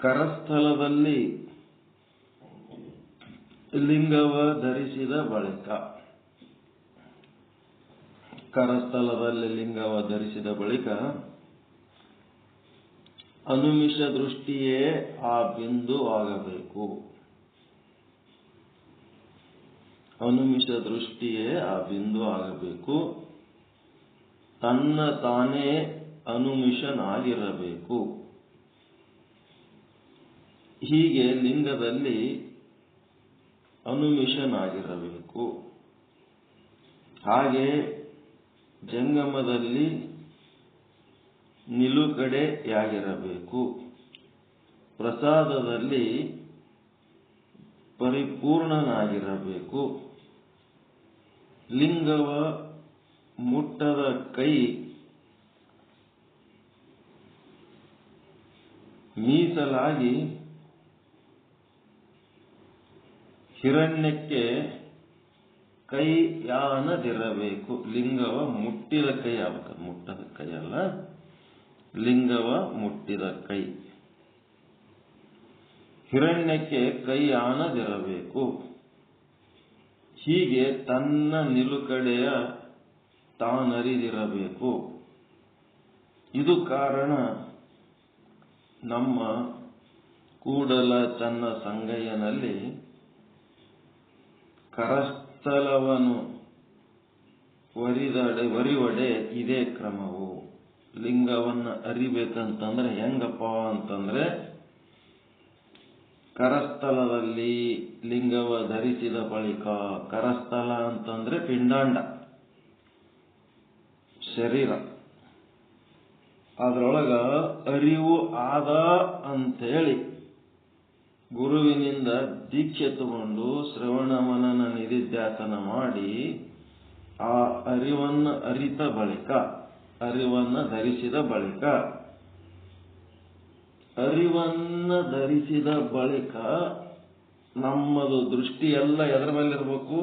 ಕರಸ್ಥಲದಲ್ಲಿ ಲಿಂಗವ ಧರಿಸಿದ ಬಳಿಕ ಕರಸ್ಥಲದಲ್ಲಿ ಲಿಂಗವ ಧರಿಸಿದ ಬಳಿಕ ಅನುಮಿಷ ದೃಷ್ಟಿಯೇ ಆ ಬಿಂದು ಆಗಬೇಕು. ಅನುಮಿಷ ದೃಷ್ಟಿಯೇ ಆ ಬಿಂದು ಆಗಬೇಕು. ತನ್ನ ತಾನೇ ಅನುಮಿಷನಾಗಿರಬೇಕು. ಹೀಗೆ ಲಿಂಗದಲ್ಲಿ ಅನುಮಿಷನಾಗಿರಬೇಕು. ಹಾಗೆ ಜಂಗಮದಲ್ಲಿ ನಿಲುಗಡೆಯಾಗಿರಬೇಕು. ಪ್ರಸಾದದಲ್ಲಿ ಪರಿಪೂರ್ಣನಾಗಿರಬೇಕು. ಲಿಂಗವ ಮುಟ್ಟದ ಕೈ ಮೀಸಲಾಗಿ ಹಿರಣ್ಯಕ್ಕೆ ಕೈಯಾನದಿರಬೇಕು. ಲಿಂಗವ ಮುಟ್ಟಿದ ಕೈ ಆಗಬೇಕು, ಮುಟ್ಟದ ಕೈ ಅಲ್ಲ, ಲಿಂಗವ ಮುಟ್ಟಿದ ಕೈ. ಹಿರಣ್ಯಕ್ಕೆ ಕೈಯಾನದಿರಬೇಕು. ಹೀಗೆ ತನ್ನ ನಿಲುಗಡೆಯ ತಾನರಿದಿರಬೇಕು. ಇದು ಕಾರಣ ನಮ್ಮ ಕೂಡಲ ಚನ್ನ ಸಂಗಯ್ಯನಲ್ಲಿ ಕರಸ್ಥಲವನ್ನು ವರಿವಡೆ ಇದೇ ಕ್ರಮವು. ಲಿಂಗವನ್ನ ಅರಿಬೇಕಂತಂದ್ರೆ ಹೆಂಗಪ್ಪ ಅಂತಂದ್ರೆ, ಕರಸ್ಥಲದಲ್ಲಿ ಲಿಂಗವ ಧರಿಸಿದ ಬಳಿಕ, ಕರಸ್ಥಲ ಅಂತಂದ್ರೆ ಪಿಂಡಾಂಡ, ಶರೀರ, ಅದರೊಳಗ ಅರಿವು ಆದ ಅಂತೇಳಿ ಗುರುವಿನಿಂದ ದೀಕ್ಷೆ ತಗೊಂಡು ಶ್ರವಣ ಮನನ ನಿಧಿಧ್ಯಾಸನ ಮಾಡಿ ಆ ಅರಿವನ್ನ ಅರಿತ ಬಳಿಕ, ಅರಿವನ್ನ ಧರಿಸಿದ ಬಳಿಕ, ಅರಿವನ್ನ ಧರಿಸಿದ ಬಳಿಕ ನಮ್ಮದು ದೃಷ್ಟಿ ಎಲ್ಲ ಎದರ ಮೇಲೆ ಇರಬೇಕು?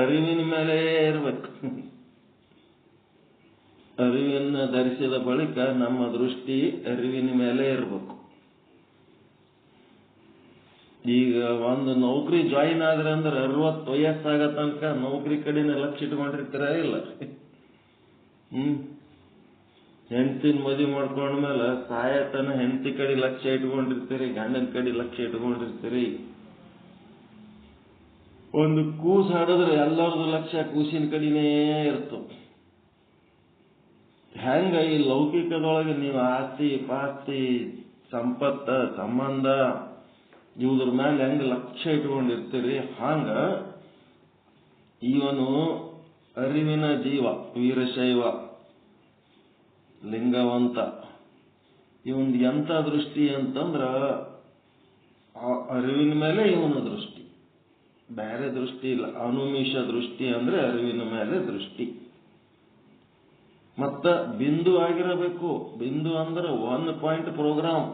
ಅರಿವಿನ ಮೇಲೆ ಇರಬೇಕು. ಅರಿವಿನ ಧರಿಸಿದ ಬಳಿಕ ನಮ್ಮ ದೃಷ್ಟಿ ಅರಿವಿನ ಮೇಲೆ ಇರಬೇಕು. ಈಗ ಒಂದು ನೌಕರಿ ಜಾಯಿನ್ ಆದ್ರೆ ಅಂದ್ರೆ 60 ವಯಸ್ಸಾಗ ತನಕ ನೌಕರಿ ಕಡೆನೆ ಲಕ್ಷ್ಯ ಇಟ್ಕೊಂಡಿರ್ತೀರ ಇಲ್ಲ? ಹೆಂಡತಿನ ಮದುವೆ ಮಾಡ್ಕೊಂಡ್ಮೇಲೆ ಸಾಯತನ ಹೆಂಡತಿ ಕಡೆ ಲಕ್ಷ್ಯ ಇಟ್ಕೊಂಡಿರ್ತೀರಿ, ಗಂಡನ ಕಡೆ ಲಕ್ಷ್ಯ ಇಟ್ಕೊಂಡಿರ್ತೀರಿ. ಒಂದು ಕೂಸು ಹಾಡಿದ್ರೆ ಎಲ್ಲರದು ಲಕ್ಷ್ಯ ಕೂಸಿನ ಕಡೆನೇ ಇರ್ತದೆ. ಹೆಂಗ ಈ ಲೌಕಿಕದೊಳಗೆ ನೀವು ಆಸ್ತಿ ಪಾಸ್ತಿ ಸಂಪತ್ತ ಸಂಬಂಧ ಇವುದ್ರ ಮೇಲೆ ಹೆಂಗ ಲಕ್ಷ್ಯ ಇಟ್ಕೊಂಡಿರ್ತೀರಿ, ಹಂಗ ಇವನು ಅರಿವಿನ ಜೀವ, ವೀರಶೈವ ಲಿಂಗವಂತ, ಇವನ್ ಎಂತ ದೃಷ್ಟಿ ಅಂತಂದ್ರ ಅರಿವಿನ ಮೇಲೆ ಇವನ ದೃಷ್ಟಿ, ಬೇರೆ ದೃಷ್ಟಿ ಇಲ್ಲ. ಅನುಮಿಷ ದೃಷ್ಟಿ ಅಂದ್ರೆ ಅರಿವಿನ ಮೇಲೆ ದೃಷ್ಟಿ. ಮತ್ತ ಬಿಂದು ಆಗಿರಬೇಕು. ಬಿಂದು ಅಂದ್ರೆ 1 ಪಾಯಿಂಟ್ ಪ್ರೋಗ್ರಾಮ್.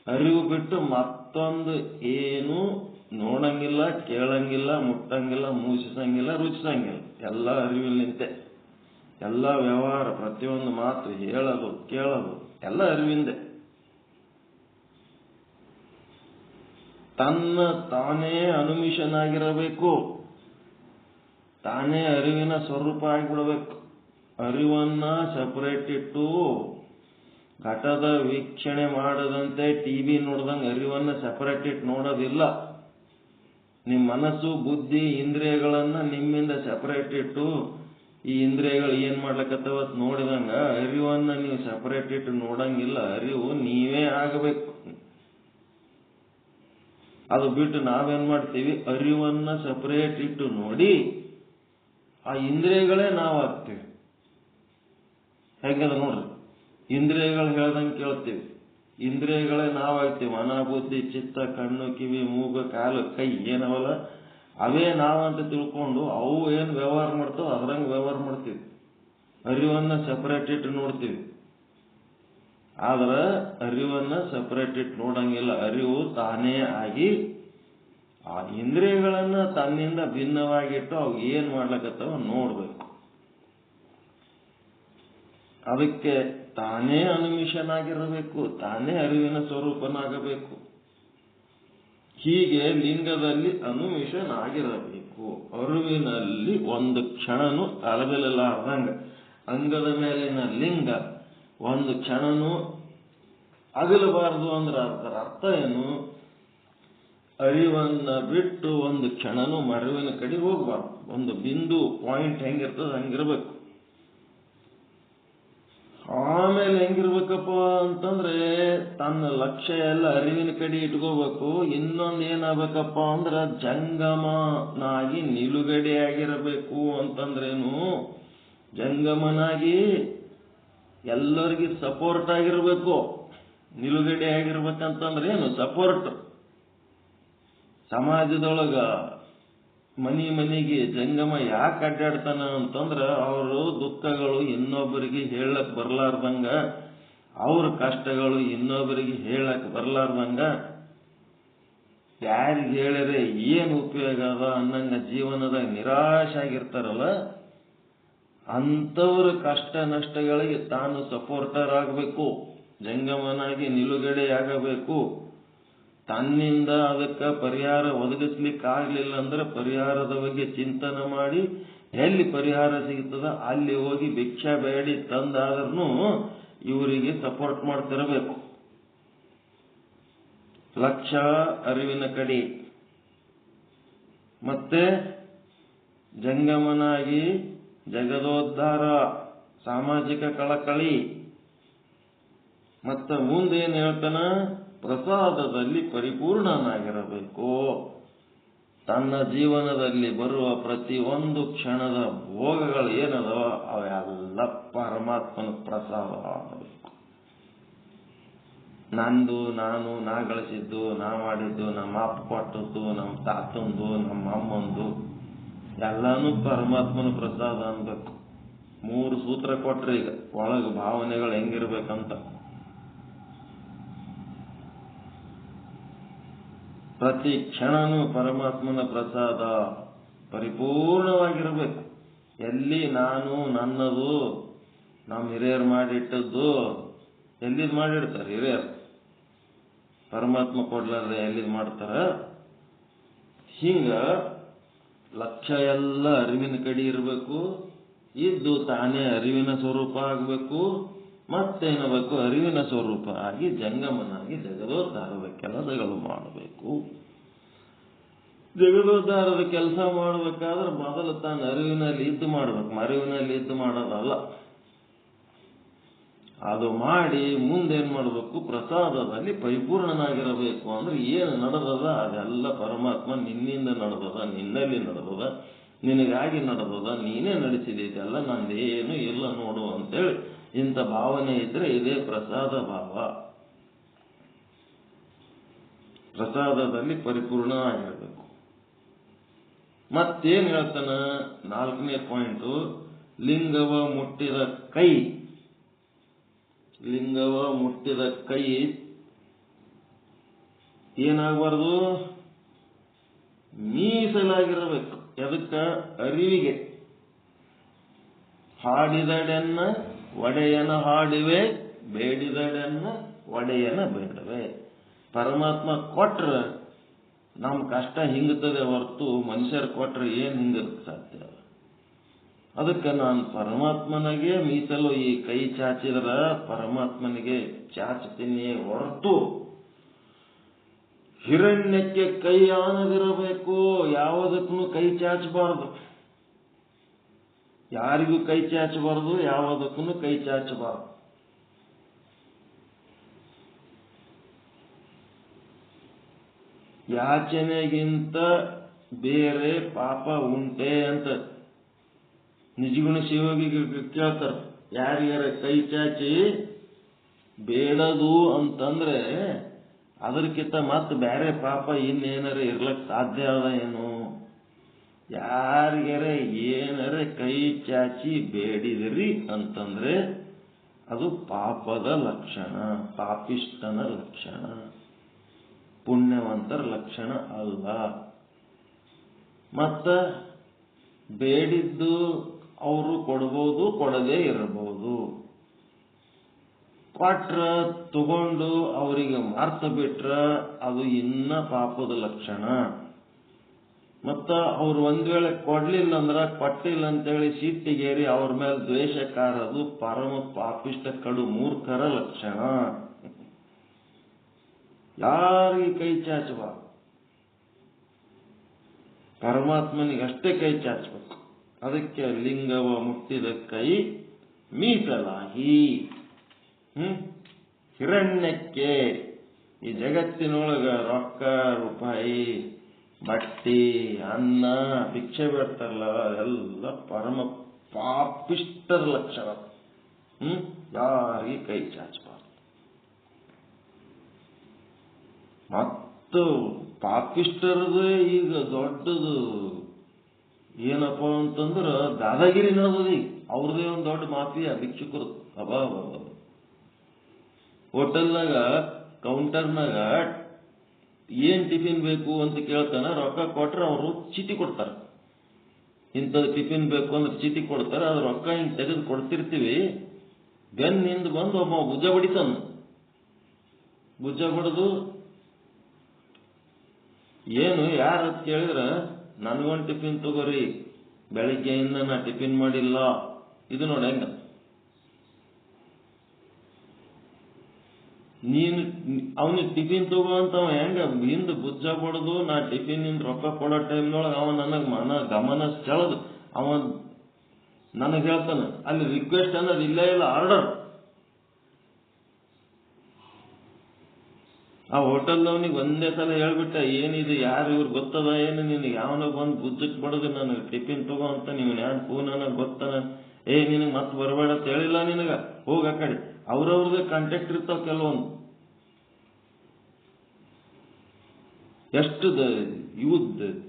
ಅರಿವು ಬಿಟ್ಟು ಮತ್ತೊಂದು ಏನು ನೋಡಂಗಿಲ್ಲ, ಕೇಳಂಗಿಲ್ಲ, ಮುಟ್ಟಂಗಿಲ್ಲ, ಮೂಸಿಸಂಗಿಲ್ಲ, ರುಚಿಸಂಗಿಲ್ಲ. ಎಲ್ಲ ಅರಿವಿನಂತೆ. ಎಲ್ಲ ವ್ಯವಹಾರ, ಪ್ರತಿಯೊಂದು ಮಾತು, ಹೇಳೋದು ಕೇಳೋದು ಎಲ್ಲ ಅರಿವಿಂದೆ. ತನ್ನ ತಾನೇ ಅನುಮಿಷನಾಗಿರಬೇಕು. ತಾನೇ ಅರಿವಿನ ಸ್ವರೂಪ ಆಗಿಬಿಡಬೇಕು. ಅರಿವನ್ನ ಸಪರೇಟ್ ಇಟ್ಟು ಘಟದ ವೀಕ್ಷಣೆ ಮಾಡದಂತೆ ಟಿವಿ ನೋಡ್ದಂಗೆ ಅರಿವನ್ನ ಸಪರೇಟ್ ಇಟ್ಟು ನೋಡೋದಿಲ್ಲ. ನಿಮ್ಮ ಮನಸ್ಸು ಬುದ್ಧಿ ಇಂದ್ರಿಯಗಳನ್ನ ನಿಮ್ಮಿಂದ ಸಪರೇಟ್ ಇಟ್ಟು ಈ ಇಂದ್ರಿಯಗಳು ಏನ್ ಮಾಡ್ಲಕತ್ತವ ನೋಡಿದಂಗ ಅರಿವನ್ನ ನೀವು ಸಪರೇಟ್ ಇಟ್ಟು ನೋಡಂಗಿಲ್ಲ. ಅರಿವು ನೀವೇ ಆಗಬೇಕು. ಅದು ಬಿಟ್ಟು ನಾವೇನ್ ಮಾಡ್ತೀವಿ, ಅರಿವನ್ನ ಸಪರೇಟ್ ಇಟ್ಟು ನೋಡಿ ಆ ಇಂದ್ರಿಯಗಳೇ ನಾವಾಗ್ತೀವಿ. ಹೇಗದ ನೋಡ್ರಿ, ಇಂದ್ರಿಯಗಳು ಹೇಳ್ದಂಗೆ ಕೇಳ್ತೀವಿ, ಇಂದ್ರಿಯಗಳೇ ನಾವಾಗ್ತೀವಿ. ಮನ ಬುದ್ಧಿ ಚಿತ್ತ ಕಣ್ಣು ಕಿವಿ ಮೂಗು ಕಾಲು ಕೈ ಏನವಲ್ಲ ಅವೇ ನಾವಂತ ತಿಳ್ಕೊಂಡು ಅವು ಏನ್ ವ್ಯವಹಾರ ಮಾಡ್ತಾವ ಅದ್ರಂಗೆ ವ್ಯವಹಾರ ಮಾಡ್ತೀವಿ. ಅರಿವನ್ನ ಸಪರೇಟ್ ಇಟ್ಟು ನೋಡ್ತೀವಿ. ಆದ್ರೆ ಅರಿವನ್ನ ಸಪರೇಟ್ ಇಟ್ಟು ನೋಡಂಗಿಲ್ಲ. ಅರಿವು ತಾನೇ ಆಗಿ ಆ ಇಂದ್ರಿಯಗಳನ್ನ ತನ್ನಿಂದ ಭಿನ್ನವಾಗಿಟ್ಟು ಅವು ಏನ್ ಮಾಡ್ಲಕತ್ತವ ನೋಡ್ಬೇಕು. ಅದಕ್ಕೆ ತಾನೇ ಅನುಮಿಷನಾಗಿರಬೇಕು, ತಾನೇ ಅರಿವಿನ ಸ್ವರೂಪನಾಗಬೇಕು. ಹೀಗೆ ಲಿಂಗದಲ್ಲಿ ಅನುಮಿಷನಾಗಿರಬೇಕು. ಅರಿವಿನಲ್ಲಿ ಒಂದು ಕ್ಷಣನೂ ಅಲಗಲಾರ್ದಂಗ ಅಂಗದ ಮೇಲಿನ ಲಿಂಗ ಒಂದು ಕ್ಷಣನೂ ಅಗಲಬಾರದು ಅಂದ್ರೆ ಅದರ ಅರ್ಥ ಏನು? ಅರಿವನ್ನ ಬಿಟ್ಟು ಒಂದು ಕ್ಷಣನೂ ಮರುವಿನ ಕಡೆ ಹೋಗ್ಬಾರ್ದು. ಒಂದು ಬಿಂದು ಪಾಯಿಂಟ್ ಹೆಂಗಿರ್ತದೆ ಹಂಗಿರ್ಬೇಕು. ಆಮೇಲೆ ಹೆಂಗಿರ್ಬೇಕಪ್ಪ ಅಂತಂದ್ರೆ ತನ್ನ ಲಕ್ಷ್ಯ ಎಲ್ಲ ಅರಿವಿನ ಕಡೆ ಇಟ್ಕೋಬೇಕು. ಇನ್ನೊಂದು ಏನಾಗಬೇಕಪ್ಪ ಅಂದ್ರ ಜಂಗಮನಾಗಿ ನಿಲುಗಡೆಯಾಗಿರಬೇಕು. ಅಂತಂದ್ರೇನು? ಜಂಗಮನಾಗಿ ಎಲ್ಲರಿಗೂ ಸಪೋರ್ಟ್ ಆಗಿರ್ಬೇಕು. ನಿಲುಗಡೆ ಆಗಿರ್ಬೇಕಂತಂದ್ರೆ ಏನು? ಸಪೋರ್ಟ್. ಸಮಾಜದೊಳಗ ಮನಿಗೆ ಜಂಗಮ ಯಾಕೆ ಅಡ್ಡಾಡ್ತಾನ ಅಂತಂದ್ರ ಅವರು ದುಃಖಗಳು ಇನ್ನೊಬ್ಬರಿಗೆ ಹೇಳಕ್ ಬರ್ಲಾರ್ದಂಗ, ಅವ್ರ ಕಷ್ಟಗಳು ಇನ್ನೊಬ್ಬರಿಗೆ ಹೇಳಕ್ ಬರ್ಲಾರ್ದಂಗ, ಯಾರಿಗೆ ಹೇಳಿದ್ರೆ ಏನು ಉಪಯೋಗ ಅದ ಅನ್ನಂಗ ಜೀವನದಾಗ ನಿರಾಶೆ ಆಗಿರ್ತಾರಲ್ಲ ಅಂಥವ್ರ ಕಷ್ಟ ನಷ್ಟಗಳಿಗೆ ತಾನು ಸಪೋರ್ಟರ್ ಆಗಬೇಕು. ಜಂಗಮನಾಗಿ ನಿಲುಗಡೆಯಾಗಬೇಕು. ತನ್ನಿಂದ ಅದಕ್ಕೆ ಪರಿಹಾರ ಒದಗಿಸ್ಲಿಕ್ಕಾಗಲಿಲ್ಲ ಅಂದ್ರೆ ಪರಿಹಾರದ ಬಗ್ಗೆ ಚಿಂತನೆ ಮಾಡಿ ಎಲ್ಲಿ ಪರಿಹಾರ ಸಿಗ್ತದ ಅಲ್ಲಿ ಹೋಗಿ ಭಿಕ್ಷಾ ಬೇಡಿ ತಂದಾದ್ರೂ ಇವರಿಗೆ ಸಪೋರ್ಟ್ ಮಾಡ್ತಿರಬೇಕು. ಲಕ್ಷ್ಯ ಅರಿವಿನ ಕಡೆ. ಮತ್ತೆ ಜಂಗಮನಾಗಿ ಜಗದೋದ್ಧಾರ, ಸಾಮಾಜಿಕ ಕಳಕಳಿ. ಮತ್ತೆ ಮುಂದೇನು ಹೇಳ್ತಾನ? ಪ್ರಸಾದದಲ್ಲಿ ಪರಿಪೂರ್ಣನಾಗಿರಬೇಕು. ತನ್ನ ಜೀವನದಲ್ಲಿ ಬರುವ ಪ್ರತಿಯೊಂದು ಕ್ಷಣದ ಭೋಗಗಳು ಏನದವ ಅವೆಲ್ಲ ಪರಮಾತ್ಮನ ಪ್ರಸಾದ ಆಗಬೇಕು. ನಂದು, ನಾನು, ನಾ ಗಳಿಸಿದ್ದು, ನಾ ಮಾಡಿದ್ದು, ನಮ್ಮ ಅಪ್ಪ ಕೊಟ್ಟದ್ದು, ನಮ್ಮ ತಾತಂದು, ನಮ್ಮ ಅಮ್ಮಂದು ಎಲ್ಲಾನು ಪರಮಾತ್ಮನ ಪ್ರಸಾದ ಅನ್ಬೇಕು. 3 ಸೂತ್ರ ಕೊಟ್ರಿ ಈಗ ಒಳಗ ಭಾವನೆಗಳು ಹೆಂಗಿರ್ಬೇಕಂತ. ಪ್ರತಿ ಕ್ಷಣನೂ ಪರಮಾತ್ಮನ ಪ್ರಸಾದ ಪರಿಪೂರ್ಣವಾಗಿರಬೇಕು. ಎಲ್ಲಿ ನಾನು, ನನ್ನದು, ನಮ್ಮ ಹಿರಿಯರು ಮಾಡಿಟ್ಟದ್ದು ಎಲ್ಲಿದ್ ಮಾಡಿಡ್ತಾರೆ ಹಿರಿಯರು? ಪರಮಾತ್ಮ ಕೊಡ್ಲಾರ್ದೆ ಎಲ್ಲಿದ್ ಮಾಡ್ತಾರ? ಹಿಂಗ ಲಕ್ಷ್ಯ ಎಲ್ಲ ಅರಿವಿನ ಕಡೆ ಇರಬೇಕು. ಇದ್ದು ತಾನೇ ಅರಿವಿನ ಸ್ವರೂಪ ಆಗಬೇಕು. ಮತ್ತೇನಬೇಕು? ಅರಿವಿನ ಸ್ವರೂಪ ಆಗಿ ಜಂಗಮನಾಗಿ ಜಗದೋದ್ಧಾರದ ಕೆಲಸಗಳು ಮಾಡಬೇಕು. ಜಗದೋದ್ಧಾರದ ಕೆಲಸ ಮಾಡಬೇಕಾದ್ರೆ ಮೊದಲು ತಾನು ಅರಿವಿನಲ್ಲಿ ಇದ್ದು ಮಾಡಬೇಕು. ಅರಿವಿನಲ್ಲಿ ಇದ್ದು ಮಾಡೋದಲ್ಲ. ಅದು ಮಾಡಿ ಮುಂದೇನ್ ಮಾಡಬೇಕು? ಪ್ರಸಾದದಲ್ಲಿ ಪರಿಪೂರ್ಣನಾಗಿರಬೇಕು. ಅಂದ್ರೆ ಏನು ನಡೆದದ ಅದೆಲ್ಲ ಪರಮಾತ್ಮ ನಿನ್ನಿಂದ ನಡೆದದ, ನಿನ್ನಲ್ಲಿ ನಡೆದದ, ನಿನಗಾಗಿ ನಡೆದದ, ನೀನೇ ನಡೆಸಿದೆ, ಇದೆಲ್ಲ ನಂದೇನು ಇಲ್ಲ ನೋಡು ಅಂತೇಳಿ ಇಂಥ ಭಾವನೆ ಇದ್ರೆ ಇದೇ ಪ್ರಸಾದ ಭಾವ. ಪ್ರಸಾದದಲ್ಲಿ ಪರಿಪೂರ್ಣ ಆಗಿರಬೇಕು. ಮತ್ತೇನ್ ಹೇಳ್ತಾನ? 4ನೇ ಪಾಯಿಂಟು, ಲಿಂಗವ ಮುಟ್ಟಿದ ಕೈ. ಲಿಂಗವ ಮುಟ್ಟಿದ ಕೈ ಏನಾಗಬಾರ್ದು? ಮೀಸಲಾಗಿರಬೇಕು. ಎದಕ್ಕ? ಅರಿವಿಗೆ. ಹಾಡಿದಡೆನ್ನ ಒಡೆಯನ ಹಾಡುವೆ, ಬೇಡಿದಡೆನ್ನ ಒಡೆಯನ ಬೇಡವೆ. ಪರಮಾತ್ಮ ಕೊಟ್ರ ನಮ್ಮ ಕಷ್ಟ ಹಿಂಗತದೆ ಹೊರತು ಮನುಷ್ಯರು ಕೊಟ್ರೆ ಏನ್ ಹಿಂಗಕ್ಕೆ ಸಾಧ್ಯ? ಅದಕ್ಕೆ ನಾನು ಪರಮಾತ್ಮನಿಗೆ ಮೀಸಲು. ಈ ಕೈ ಚಾಚಿದ್ರ ಪರಮಾತ್ಮನಿಗೆ ಚಾಚುತ್ತೀನಿ ಹೊರತು ಹಿರಣ್ಯಕ್ಕೆ ಕೈ ಆನದಿರಬೇಕು. ಯಾವುದಕ್ಕೂ ಕೈ ಚಾಚಬಾರದು, ಯಾರಿಗೂ ಕೈ ಚಾಚಬಾರದು, ಯಾವುದಕ್ಕೂ ಕೈ ಚಾಚಬಾರದು. ಯಾಚನೆಗಿಂತ ಬೇರೆ ಪಾಪ ಉಂಟೆ ಅಂತ ನಿಜಗುಣ ಶಿವಗಿಗೆ ಕೇಳ್ತಾರ. ಯಾರಿಗಾರ ಕೈ ಚಾಚಿ ಬೇಡದು ಅಂತಂದ್ರೆ ಅದಕ್ಕಿಂತ ಮತ್ತೆ ಬೇರೆ ಪಾಪ ಇನ್ನೇನಾರ ಇರ್ಲಕ್ ಸಾಧ್ಯ ಅದ ಏನು? ಯಾರಿಗಾರ ಏನಾರ ಕೈ ಚಾಚಿ ಬೇಡಿದ್ರಿ ಅಂತಂದ್ರೆ ಅದು ಪಾಪದ ಲಕ್ಷಣ, ಪಾಪಿಷ್ಟನ ಲಕ್ಷಣ, ಪುಣ್ಯವಂತರ ಲಕ್ಷಣ ಅಲ್ಲ. ಮತ್ತ ಬೇಡಿದ್ದು ಅವರು ಕೊಡಬಹುದು, ಕೊಡದೇ ಇರಬಹುದು. ಕೊಟ್ರ ತಗೊಂಡು ಅವರಿಗೆ ಮಾರ್ತ ಬಿಟ್ರ ಅದು ಇನ್ನ ಪಾಪದ ಲಕ್ಷಣ. ಮತ್ತ ಅವ್ರು ಒಂದ್ ವೇಳೆ ಕೊಡ್ಲಿಲ್ಲ ಅಂದ್ರ ಕೊಟ್ಟಿಲ್ಲ ಅಂತೇಳಿ ಸಿಟ್ಟಿಗೇರಿ ಅವ್ರ ಮೇಲೆ ದ್ವೇಷಕಾರದು ಪರಮ ಪಾಪಿಷ್ಟ ಕಡು ಮೂರ್ಖರ ಲಕ್ಷಣ. ಯಾರಿಗೆ ಕೈ ಚಾಚುವ ಪರಮಾತ್ಮನಿಗೆ ಅಷ್ಟೇ ಕೈ ಚಾಚಬೇಕು. ಅದಕ್ಕೆ ಲಿಂಗವ ಮುಟ್ಟಿದ ಕೈ ಮೀಸಲಾಗಿ ಹಿರಣ್ಯಕ್ಕೆ. ಈ ಜಗತ್ತಿನೊಳಗ ರೊಕ್ಕ ರೂಪಾಯಿ ಬಟ್ಟಿ ಅನ್ನ ಭಿಕ್ಷೆ ಬೇಡ್ತಾರಲ್ಲ ಎಲ್ಲ ಪರಮ ಪಾಪಿಷ್ಟರ ಲಕ್ಷಣ. ಯಾರಿಗೆ ಕೈ ಚಾಚಬಾರ್ದು. ಮತ್ತು ಪಾಪಿಷ್ಟರದೇ ಈಗ ದೊಡ್ಡದು ಏನಪ್ಪ ಅಂತಂದ್ರ ದಾದಾಗಿರಿ ನಡೆದದಿ. ಅವ್ರದೇ ಒಂದು ದೊಡ್ಡ ಮಾಫಿಯಾ ಭಿಕ್ಷುಕರು. ಹೋಟೆಲ್ನಾಗ ಕೌಂಟರ್ನಾಗ ಏನ್ ಟಿಫಿನ್ ಬೇಕು ಅಂತ ಕೇಳ್ತಾನ, ರೊಕ್ಕ ಕೊಟ್ರೆ ಅವರು ಚೀಟಿ ಕೊಡ್ತಾರ. ಇಂಥದ್ದು ಟಿಫಿನ್ ಬೇಕು ಅಂದ್ರೆ ಚೀಟಿ ಕೊಡ್ತಾರೆ. ಅದ್ರ ರೊಕ್ಕ ಹಿಂಗ್ ತೆಗೆದು ಕೊಡ್ತಿರ್ತೀವಿ. ಬೆನ್ನಿಂದ ಬಂದು ಒಬ್ಬ ಭುಜ ಬಡಿತಾನ. ಭುಜ ಬಡಿದು ಏನು ಯಾರಂತ ಕೇಳಿದ್ರ, ನನ್ಗೊಂದು ಟಿಫಿನ್ ತಗೋರಿ, ಬೆಳಿಗ್ಗೆಯಿಂದ ನಾ ಟಿಫಿನ್ ಮಾಡಿಲ್ಲ. ಇದು ನೋಡಿ ಹೆಂಗ ನೀನು ಅವನಿಗೆ ಟಿಫಿನ್ ತಗೋ ಅಂತ ಹೆಂಗ ಹಿಂದ್ ಬುಜ್ಜ ಬಡದು ನಾ ಟಿಫಿನ್ ನಿಂದ ರೊಕ್ಕ ಕೊಡೋ ಟೈಮ್ನೊಳಗೆ ಅವ ನನಗ್ ಗಮನ ಸೆಳೆದು ಅವ ನನಗೆ ಹೇಳ್ತಾನ, ಅಲ್ಲಿ ರಿಕ್ವೆಸ್ಟ್ ಅನ್ನೋದು ಇಲ್ಲೇ ಇಲ್ಲ, ಆರ್ಡರ್. ಆ ಹೋಟೆಲ್ನವನಿಗೆ ಒಂದೇ ಸಲ ಹೇಳ್ಬಿಟ್ಟ, ಏನಿದೆ ಯಾರು ಇವ್ರು ಗೊತ್ತದ ಏನು ನಿನಗೆ, ಯಾವನ ಬಂದು ಬುಜ್ಜಕ್ ಬಡದು ನನಗೆ ಟಿಫಿನ್ ತಗೋ ಅಂತ ನೀವು ಯಾರು ಫೋನ್ ನನಗೆ ಗೊತ್ತಾನ, ನಿನಗೆ ಮತ್ತೆ ಬರಬೇಡ ಅಂತ ಹೇಳಿಲ್ಲ ನಿನಗ, ಹೋಗ ಆ ಕಡೆ. ಅವ್ರವ್ರದೇ ಕಾಂಟ್ಯಾಕ್ಟ್ ಇರ್ತಾವ ಕೆಲವೊಂದು. ಎಷ್ಟು ಇವು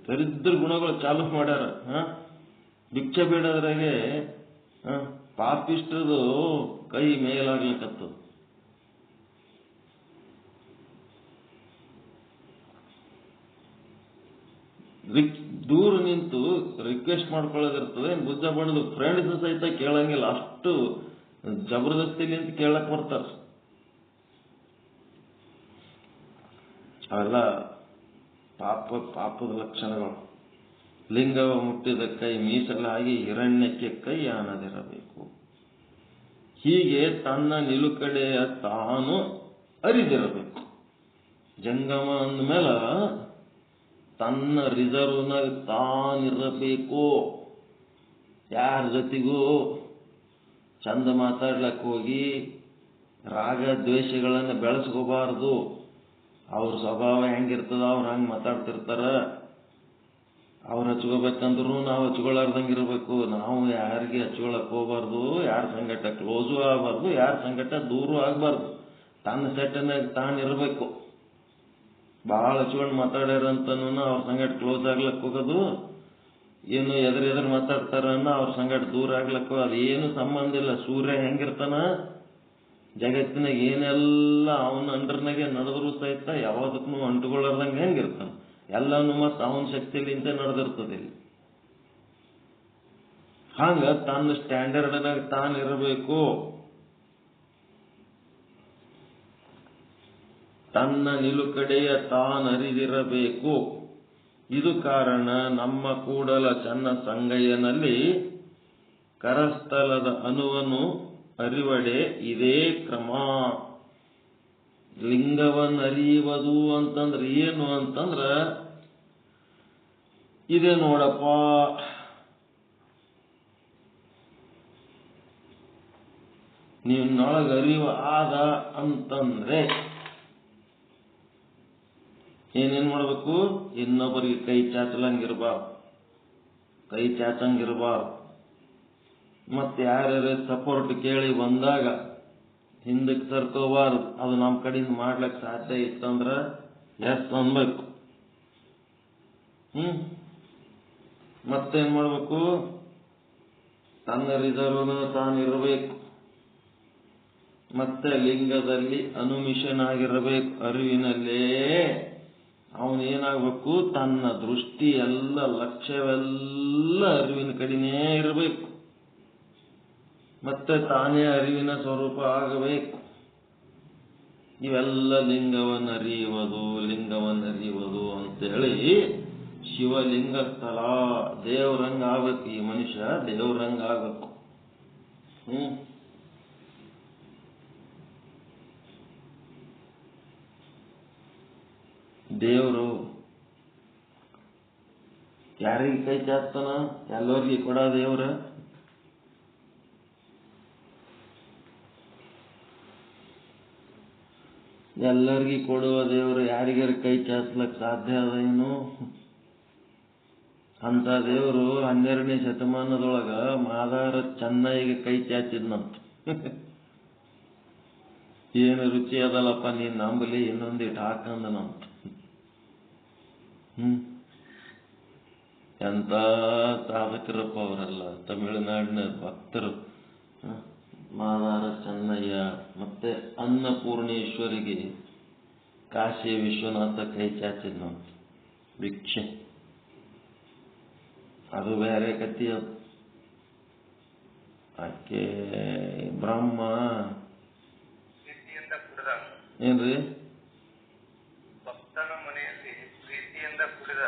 ದರಿದ್ರ ಗುಣಗಳು ಚಾಲು ಮಾಡ್ಯಾರ. ಭಿಕ್ಷೆ ಬೇಡದ್ರಾಗೆ ಪಾಪಿಷ್ಟ್ರದು ಕೈ ಮೇಲಾಗ್ಲಿಕ್ಕತ್ತು. ದೂರ ನಿಂತು ರಿಕ್ವೆಸ್ಟ್ ಮಾಡ್ಕೊಳ್ಳೋದಿರ್ತದೆ. ಬುದ್ಧ ಬಡದು ಫ್ರೆಂಡ್ಸ್ ಸಹಿತ ಕೇಳಂಗಿಲ್ಲ, ಅಷ್ಟು ಜಬರ್ದಸ್ತಿಲಿ ಅಂತ ಕೇಳಕ್ ಬರ್ತಾರ. ಅವೆಲ್ಲ ಪಾಪದ ಲಕ್ಷಣಗಳು. ಲಿಂಗವ ಮುಟ್ಟಿದ ಕೈ ಮೀಸಲಾಗಿ ಹಿರಣ್ಯಕ್ಕೆ ಕೈ ಆನದಿರಬೇಕು. ಹೀಗೆ ತನ್ನ ನಿಲುಕಡೆಯ ತಾನು ಅರಿದಿರಬೇಕು. ಜಂಗಮ ಅಂದ್ಮೇಲೆ ತನ್ನ ರಿಸರ್ವ್ನಾಗ ತಾನಿರಬೇಕು. ಯಾರ ಜೊತೆಗೂ ಚಂದ ಮಾತಾಡ್ಲಕ್ಕೆ ಹೋಗಿ ರಾಗ ದ್ವೇಷಗಳನ್ನು ಬೆಳೆಸ್ಕೋಬಾರ್ದು. ಅವ್ರ ಸ್ವಭಾವ ಹೆಂಗಿರ್ತದ ಅವ್ರು ಹಂಗೆ ಮಾತಾಡ್ತಿರ್ತಾರ. ಅವ್ರು ಹಚ್ಕೋಬೇಕಂದ್ರು ನಾವು ಹಚ್ಕೊಳ್ಳಾರ್ದಂಗೆ ಇರಬೇಕು. ನಾವು ಯಾರಿಗೆ ಹಚ್ಕೊಳಕ್ ಹೋಗ್ಬಾರ್ದು, ಯಾರ ಸಂಗಟ ಕ್ಲೋಸು ಆಗಬಾರ್ದು, ಯಾರ ಸಂಗಟ ದೂರು ಆಗಬಾರ್ದು. ತನ್ನ ಸೆಟ್ಟನಾಗ ತಾನಿರಬೇಕು. ಭಾಳ ಹಚ್ಕೊಂಡು ಮಾತಾಡ್ಯಾರಂತನೂ ಅವ್ರ ಸಂಗಟ ಕ್ಲೋಸ್ ಆಗ್ಲಕ್ಕೆ ಹೋಗೋದು, ಏನು ಎದುರು ಮಾತಾಡ್ತಾರನ್ನ ಅವ್ರ ಸಂಗಟ ದೂರ ಆಗ್ಲಕ್ಕ ಅದೇನು ಸಂಬಂಧ ಇಲ್ಲ. ಸೂರ್ಯ ಹೆಂಗಿರ್ತಾನ ಜಗತ್ತಿನಾಗ ಏನೆಲ್ಲ ಅವನ ಅಂಡರ್ನಾಗೆ ನಡೆದ್ರು ಸಹಿತ ಯಾವದಕ್ಕೂ ಅಂಟುಕೊಳ್ಳಾರ್ದಂಗೆ ಹೆಂಗಿರ್ತಾನ, ಎಲ್ಲಾನು ಮತ್ತೆ ಅವನ ಶಕ್ತಿಲಿಂದ ನಡೆದಿರ್ತದೆ. ಹಂಗ ತನ್ನ ಸ್ಟ್ಯಾಂಡರ್ಡ್ನಾಗ ತಾನಿರಬೇಕು. ತನ್ನ ನಿಲುಕಡೆಯ ತಾನರಿದಿರಬೇಕು. ಇದು ಕಾರಣ ನಮ್ಮ ಕೂಡಲ ಚನ್ನ ಸಂಗಯ್ಯನಲ್ಲಿ ಕರಸ್ಥಲದ ಅನುವನ್ನು ಅರಿವಡೆ ಇದೇ ಕ್ರಮ. ಲಿಂಗವನ್ನರಿಯುವುದು ಅಂತಂದ್ರೆ ಏನು ಅಂತಂದ್ರ ಇದೆ ನೋಡಪ್ಪ. ನಿನ್ನೊಳಗ ಅರಿವು ಆದ ಅಂತಂದ್ರೆ ಏನೇನ್ ಮಾಡ್ಬೇಕು? ಇನ್ನೊಬ್ಬರಿಗೆ ಕೈ ಚಾಚಲಂಗಿರ್ಬಾರ್ದು, ಕೈ ಚಾಚಂಗಿರ್ಬಾರ್ದು. ಮತ್ತೆ ಯಾರ್ಯಾರ ಸಪೋರ್ಟ್ ಕೇಳಿ ಬಂದಾಗ ಹಿಂದಕ್ಕೆ ಸರ್ಕೋಬಾರ್ದು. ಅದು ನಮ್ಮ ಕಡೆಯಿಂದ ಮಾಡ್ಲಿಕ್ಕೆ ಸಾಧ್ಯ ಇತ್ತಂದ್ರ ಎಸ್ ಅನ್ಬೇಕು. ಮತ್ತೇನ್ ಮಾಡ್ಬೇಕು? ತನ್ನ ರಿಸರ್ವ್ನ ತಾನಿರಬೇಕು. ಮತ್ತೆ ಲಿಂಗದಲ್ಲಿ ಅನುಮಿಷನಾಗಿರಬೇಕು. ಅರಿವಿನಲ್ಲೇ ಅವನೇನಾಗಬೇಕು? ತನ್ನ ದೃಷ್ಟಿ ಎಲ್ಲ ಲಕ್ಷ್ಯವೆಲ್ಲ ಅರಿವಿನ ಕಡೆನೇ ಇರಬೇಕು. ಮತ್ತೆ ತಾನೇ ಅರಿವಿನ ಸ್ವರೂಪ ಆಗಬೇಕು. ಇವೆಲ್ಲ ಲಿಂಗವನ್ನರಿಯುವುದು ಅಂತೇಳಿ ಶಿವಲಿಂಗ ಸ್ಥಳ. ದೇವ್ರಂಗ ಆಗ್ಬೇಕು ಈ ಮನುಷ್ಯ, ದೇವ್ರಂಗ ಆಗ್ಬೇಕು. ದೇವರು ಯಾರಿಗೆ ಕೈ ಚಾಚ್ತಾನ? ಎಲ್ಲರಿಗೆ ಕೊಡ ದೇವ್ರ. ಎಲ್ಲರಿಗೂ ಕೊಡುವ ದೇವರು ಯಾರಿಗಾರ ಕೈ ಚಾಚ್ಲಕ್ ಸಾಧ್ಯ ಅದ ಏನು? ಅಂತ ದೇವರು 12ನೇ ಶತಮಾನದೊಳಗ ಮಾದಾರ ಚೆನ್ನೈಗೆ ಕೈ ಚಾಚಿದ್ನಂತ. ಏನು ರುಚಿ ಅದಲ್ಲಪ್ಪ ನೀನ್ ನಂಬಲಿ, ಇನ್ನೊಂದಿಟ್ಟು ಹಾಕಂದನಂತ. ಎಂತ ಸಾಧಕರಪ್ಪ ಅವರೆಲ್ಲ, ತಮಿಳುನಾಡಿನ ಭಕ್ತರು. ಮಾದಾರ ಚೆನ್ನಯ್ಯ ಮತ್ತೆ ಅನ್ನಪೂರ್ಣೇಶ್ವರಿಗೆ ಕಾಶಿ ವಿಶ್ವನಾಥ ಕೈ ಚಾಚಿದ್ನಂತ ಭಿಕ್ಷೆ. ಅದು ಬೇರೆ ಕತ್ತಿ. ಅದು ಆಕೆ ಬ್ರಹ್ಮ ಏನ್ರಿ ಭಕ್ತನ ಮನೆಯಲ್ಲಿ ಪ್ರೀತಿಯಿಂದ ಕುಡಿದ.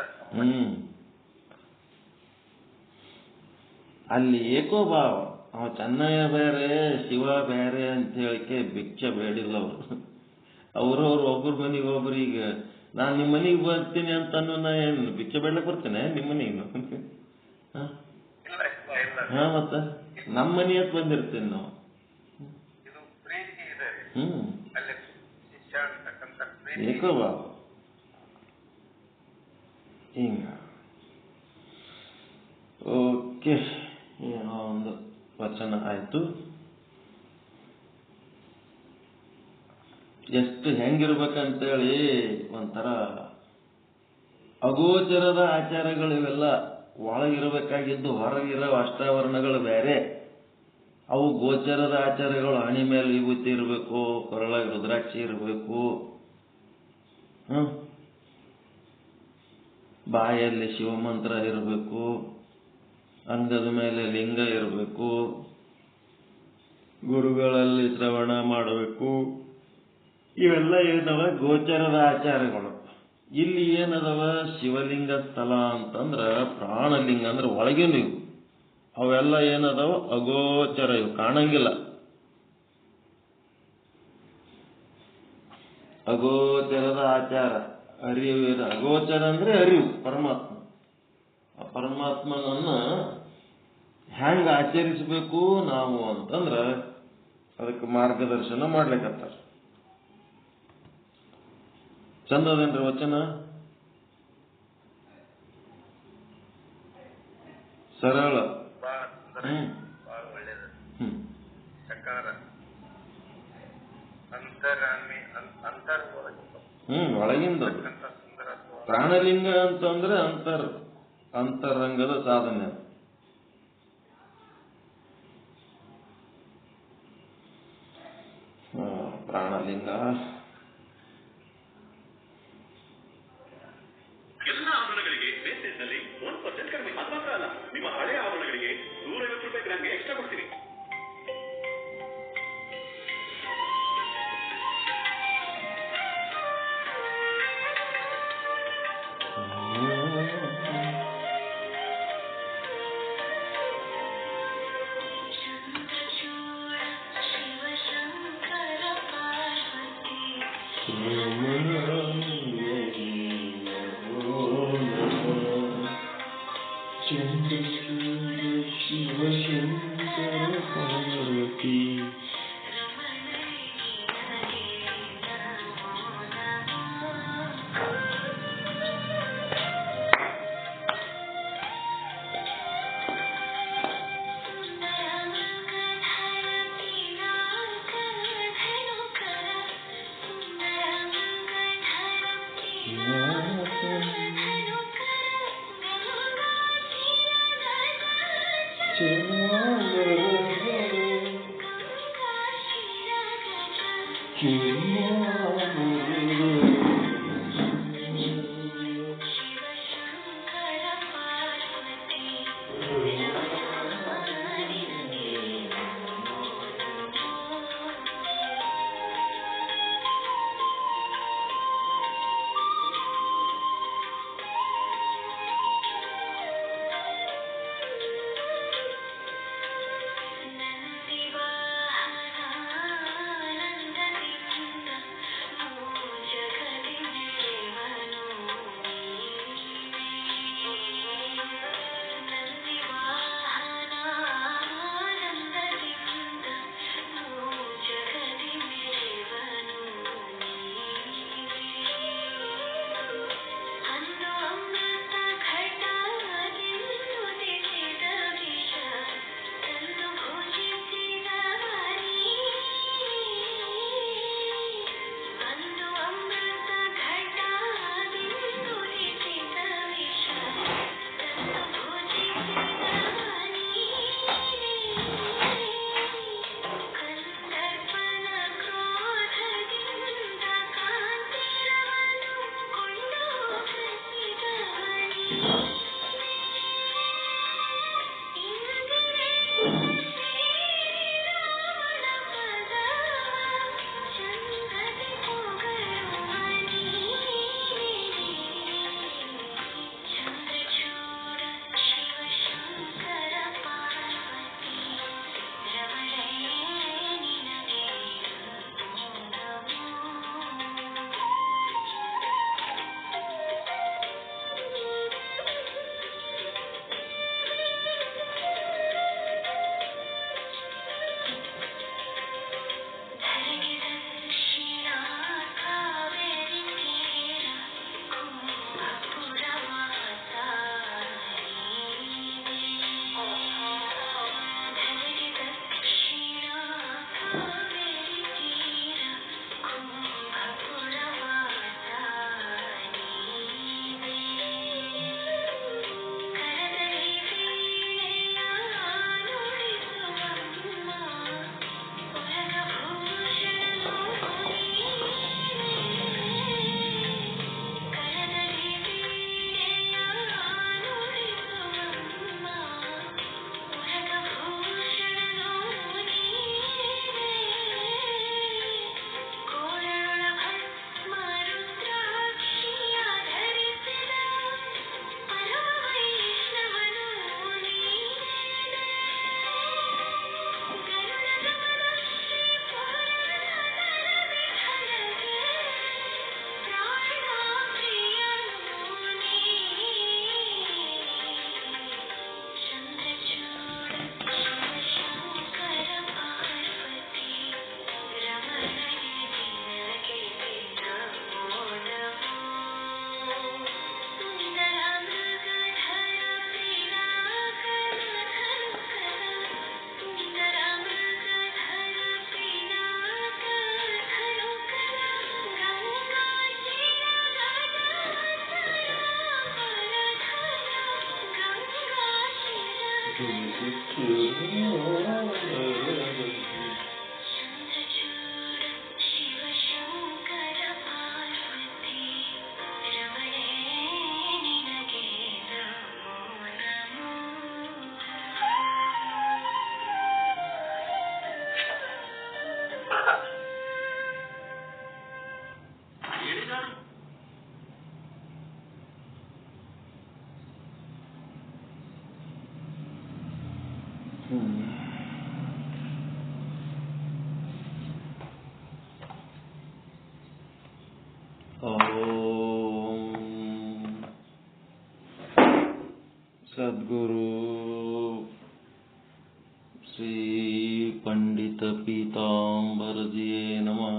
ಅಲ್ಲಿ ಏಕೋಭಾವ. ಅವ ಚೆನ್ನಯ್ಯ ಬೇರೆ ಶಿವ ಬೇರೆ ಅಂತ ಹೇಳಿಕೆ ಭಿಕ್ಷೆ ಬೇಡಿಲ್ಲ ಅವರು. ಅವ್ರವ್ರು ಒಬ್ಬರ ಮನೆಗೆ ಒಬ್ರು. ಈಗ ನಾನ್ ನಿಮ್ಮ ಮನೆಗೆ ಬರ್ತೀನಿ ಅಂತ ನಾ ಏನು ಭಿಕ್ಷೆ ಬೇಡಕ್ ಬರ್ತೇನೆ ನಿಮ್ಮ ಮನೆಗೆ? ಮತ್ತ ನಮ್ಮ ಮನೆ ಅಂತ ಬಂದಿರ್ತೀನಿ ನಾವು. ಏಕೋಭಾವ ಹಿಂಗ. ಓಕೆ, ಏನೋ ಒಂದು ವಚನ ಆಯ್ತು. ಎಷ್ಟು ಹೆಂಗಿರ್ಬೇಕಂತೇಳಿ ಒಂಥರ ಅಗೋಚರದ ಆಚಾರಗಳು ಇವೆಲ್ಲ. ಒಳಗಿರ್ಬೇಕಾಗಿದ್ದು ಹೊರಗಿರೋ ಅಷ್ಟಾವರಣಗಳು ಬೇರೆ, ಅವು ಗೋಚರದ ಆಚಾರಗಳು. ಹಣಿ ಮೇಲೆ ವಿಭೂತಿ ಇರಬೇಕು, ಕೊರಳಾಗಿ ರುದ್ರಾಕ್ಷಿ ಇರಬೇಕು, ಬಾಯಲ್ಲಿ ಶಿವಮಂತ್ರ ಇರಬೇಕು, ಅಂಗದ ಮೇಲೆ ಲಿಂಗ ಇರಬೇಕು, ಗುರುಗಳಲ್ಲಿ ಶ್ರವಣ ಮಾಡಬೇಕು. ಇವೆಲ್ಲ ಏನವ ಗೋಚರದ ಆಚಾರಗಳು. ಇಲ್ಲಿ ಏನದವ ಶಿವಲಿಂಗ ಸ್ಥಳ ಅಂತಂದ್ರ ಪ್ರಾಣಲಿಂಗ ಅಂದ್ರೆ ಒಳಗಿನ ಇವು. ಅವೆಲ್ಲ ಏನದವ ಅಗೋಚರ, ಇವು ಕಾಣಂಗಿಲ್ಲ. ಅಗೋಚರದ ಆಚಾರ, ಅರಿವು. ಅಗೋಚರ ಅಂದ್ರೆ ಅರಿವು, ಪರಮಾತ್ಮ. ಆ ಪರಮಾತ್ಮನನ್ನ ಹ್ಯಾಂಗ ಆಚರಿಸಬೇಕು ನಾವು ಅಂತಂದ್ರ ಅದಕ್ಕೆ ಮಾರ್ಗದರ್ಶನ ಮಾಡ್ಲಿಕ್ಕತ್ತಾರ. ಚಂದದೇನ್ರಿ ವಚನ? ಸರಳ, ಒಳಗಿಂದ. ಪ್ರಾಣಲಿಂಗ ಅಂತಂದ್ರೆ ಅಂತರಂಗದ ಸಾಧನೆ. ಪ್ರಾಣಲಿಂಗ ಎಲ್ಲ ಆಭರಣಗಳಿಗೆ ವೇಸ್ಟೇಜ್ನಲ್ಲಿ 1% ಕಡಿಮೆ. ಅದು ಮಾತ್ರ ಅಲ್ಲ, ನಿಮ್ಮ ಹಳೆಯ ಆಭರಣಗಳಿಗೆ ₹150 ಗ್ರಾಮ್ಗೆ ಎಕ್ಸ್ಟ್ರಾ ಕೊಡ್ತೀವಿ. ಸದ್ಗುರು ಶ್ರೀ ಪಂಡಿತ ಪೀತಾಂಬರಜಿಯೇ ನಮಃ.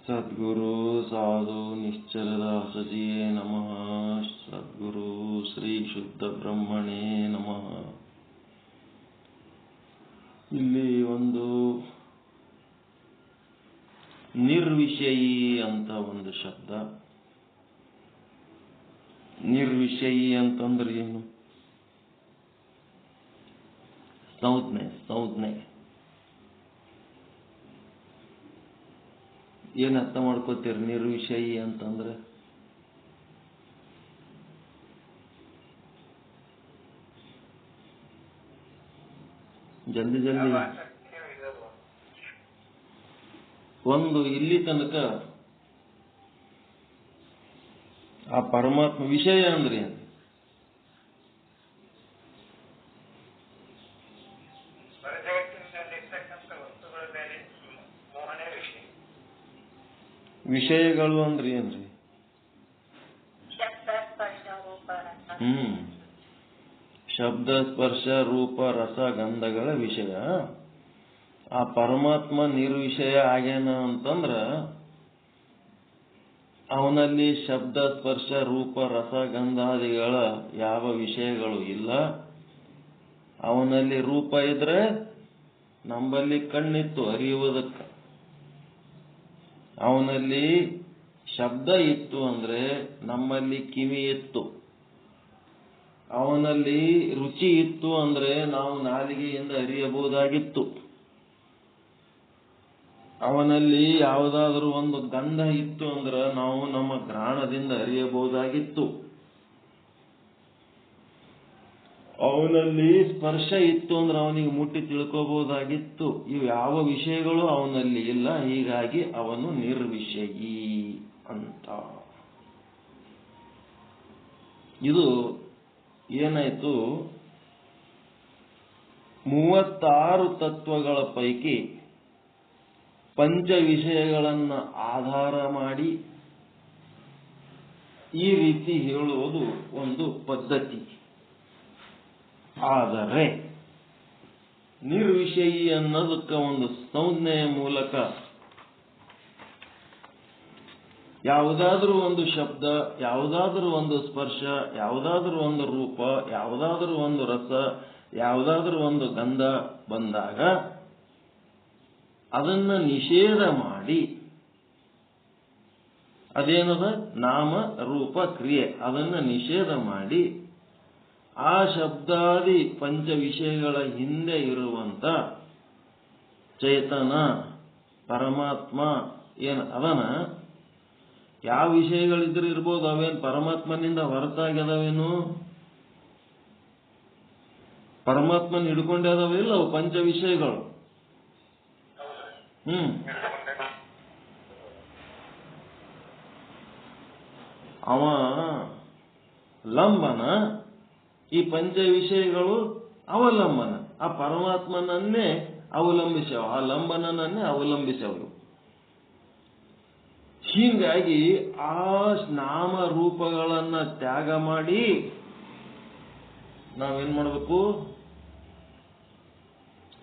ಸದ್ಗುರು ಸಾಧು ನಿಶ್ಚಲದಾಸಜಿಯೇ ನಮಃ. ಸದ್ಗುರು ಶ್ರೀ ಶುದ್ಧ ಬ್ರಹ್ಮಣೇ ನಮಃ. ಇಲ್ಲಿ ಒಂದು ನಿರ್ವಿಷಯಿ ಅಂತ ಒಂದು ಶಬ್ದ. ನಿರ್ವಿಷಯಿ ಅಂತಂದ್ರೆ ಏನು? ಸಂಜ್ಞೆ. ಏನ್ ಅರ್ಥ ಮಾಡ್ಕೋತೀರಿ ನಿರ್ವಿಷಯಿ ಅಂತಂದ್ರೆ? ಜಲ್ದಿ ಒಂದು ಇಲ್ಲಿ ತನಕ ಆ ಪರಮಾತ್ಮ ವಿಷಯ ಅಂದ್ರೆ ಏನು? ವಿಷಯಗಳು ಅಂದ್ರೆ ಏನ್ರಿ? ಶಬ್ದ ಸ್ಪರ್ಶ ರೂಪ ರಸ ಗಂಧಗಳ ವಿಷಯ. ಆ ಪರಮಾತ್ಮ ನಿರ್ವಿಷಯ ಆಗ್ಯಾನ ಅಂತಂದ್ರ ಅವನಲ್ಲಿ ಶಬ್ದ ಸ್ಪರ್ಶ ರೂಪ ರಸ ಗಂಧಾದಿಗಳ ಯಾವ ವಿಷಯಗಳು ಇಲ್ಲ. ಅವನಲ್ಲಿ ರೂಪ ಇದ್ರೆ ನಮ್ಮಲ್ಲಿ ಕಣ್ಣಿತ್ತು ಅರಿಯುವುದಕ್ಕೆ. ಅವನಲ್ಲಿ ಶಬ್ದ ಇತ್ತು ಅಂದ್ರೆ ನಮ್ಮಲ್ಲಿ ಕಿವಿ ಇತ್ತು. ಅವನಲ್ಲಿ ರುಚಿ ಇತ್ತು ಅಂದ್ರೆ ನಾವು ನಾಲಿಗೆಯಿಂದ ಅರಿಯಬಹುದಾಗಿತ್ತು. ಅವನಲ್ಲಿ ಯಾವುದಾದ್ರೂ ಒಂದು ಗಂಧ ಇತ್ತು ಅಂದ್ರೆ ನಾವು ನಮ್ಮ ಘ್ರಾಣದಿಂದ ಅರಿಯಬಹುದಾಗಿತ್ತು. ಅವನಲ್ಲಿ ಸ್ಪರ್ಶ ಇತ್ತು ಅಂದ್ರೆ ಅವನಿಗೆ ಮುಟ್ಟಿ ತಿಳ್ಕೋಬಹುದಾಗಿತ್ತು. ಇವು ಯಾವ ವಿಷಯಗಳು ಅವನಲ್ಲಿ ಇಲ್ಲ. ಹೀಗಾಗಿ ಅವನು ನಿರ್ವಿಷಯಿ ಅಂತ. ಇದು ಏನಾಯ್ತು? 36 ತತ್ವಗಳ ಪೈಕಿ ಪಂಚ ವಿಷಯಗಳನ್ನ ಆಧಾರ ಮಾಡಿ ಈ ರೀತಿ ಹೇಳುವುದು ಒಂದು ಪದ್ಧತಿ. ಆದರೆ ನಿರ್ವಿಷಯಿ ಅನ್ನೋದಕ್ಕೆ ಒಂದು ಸಂಜ್ಞೆಯ ಮೂಲಕ ಯಾವುದಾದ್ರೂ ಒಂದು ಶಬ್ದ, ಯಾವುದಾದ್ರೂ ಒಂದು ಸ್ಪರ್ಶ, ಯಾವುದಾದ್ರೂ ಒಂದು ರೂಪ, ಯಾವುದಾದ್ರೂ ಒಂದು ರಸ, ಯಾವುದಾದ್ರೂ ಒಂದು ಗಂಧ ಬಂದಾಗ ಅದನ್ನ ನಿಷೇಧ ಮಾಡಿ, ಅದೇನದ ನಾಮ ರೂಪ ಕ್ರಿಯೆ, ಅದನ್ನ ನಿಷೇಧ ಮಾಡಿ ಆ ಶಬ್ದಾದಿ ಪಂಚ ವಿಷಯಗಳ ಹಿಂದೆ ಇರುವಂತ ಚೇತನ ಪರಮಾತ್ಮ ಏನ್ ಅದನ, ಯಾವ ವಿಷಯಗಳಿದ್ರೆ ಇರ್ಬೋದು, ಅವೇನು ಪರಮಾತ್ಮನಿಂದ ಹೊರತಾಗ್ಯದವೇನು? ಪರಮಾತ್ಮನ ಹಿಡ್ಕೊಂಡೇ ಅದಾವಿಲ್ಲ ಅವು ಪಂಚ ವಿಷಯಗಳು. ಅವ ಲಂಬನ, ಈ ಪಂಚ ವಿಷಯಗಳು ಅವಲಂಬನ. ಆ ಪರಮಾತ್ಮನನ್ನೇ ಅವಲಂಬಿಸವ, ಆ ಲಂಬನನ್ನೇ ಅವಲಂಬಿಸವು. ಹೀಗಾಗಿ ಆ ನಾಮ ರೂಪಗಳನ್ನ ತ್ಯಾಗ ಮಾಡಿ ನಾವೇನ್ ಮಾಡಬೇಕು?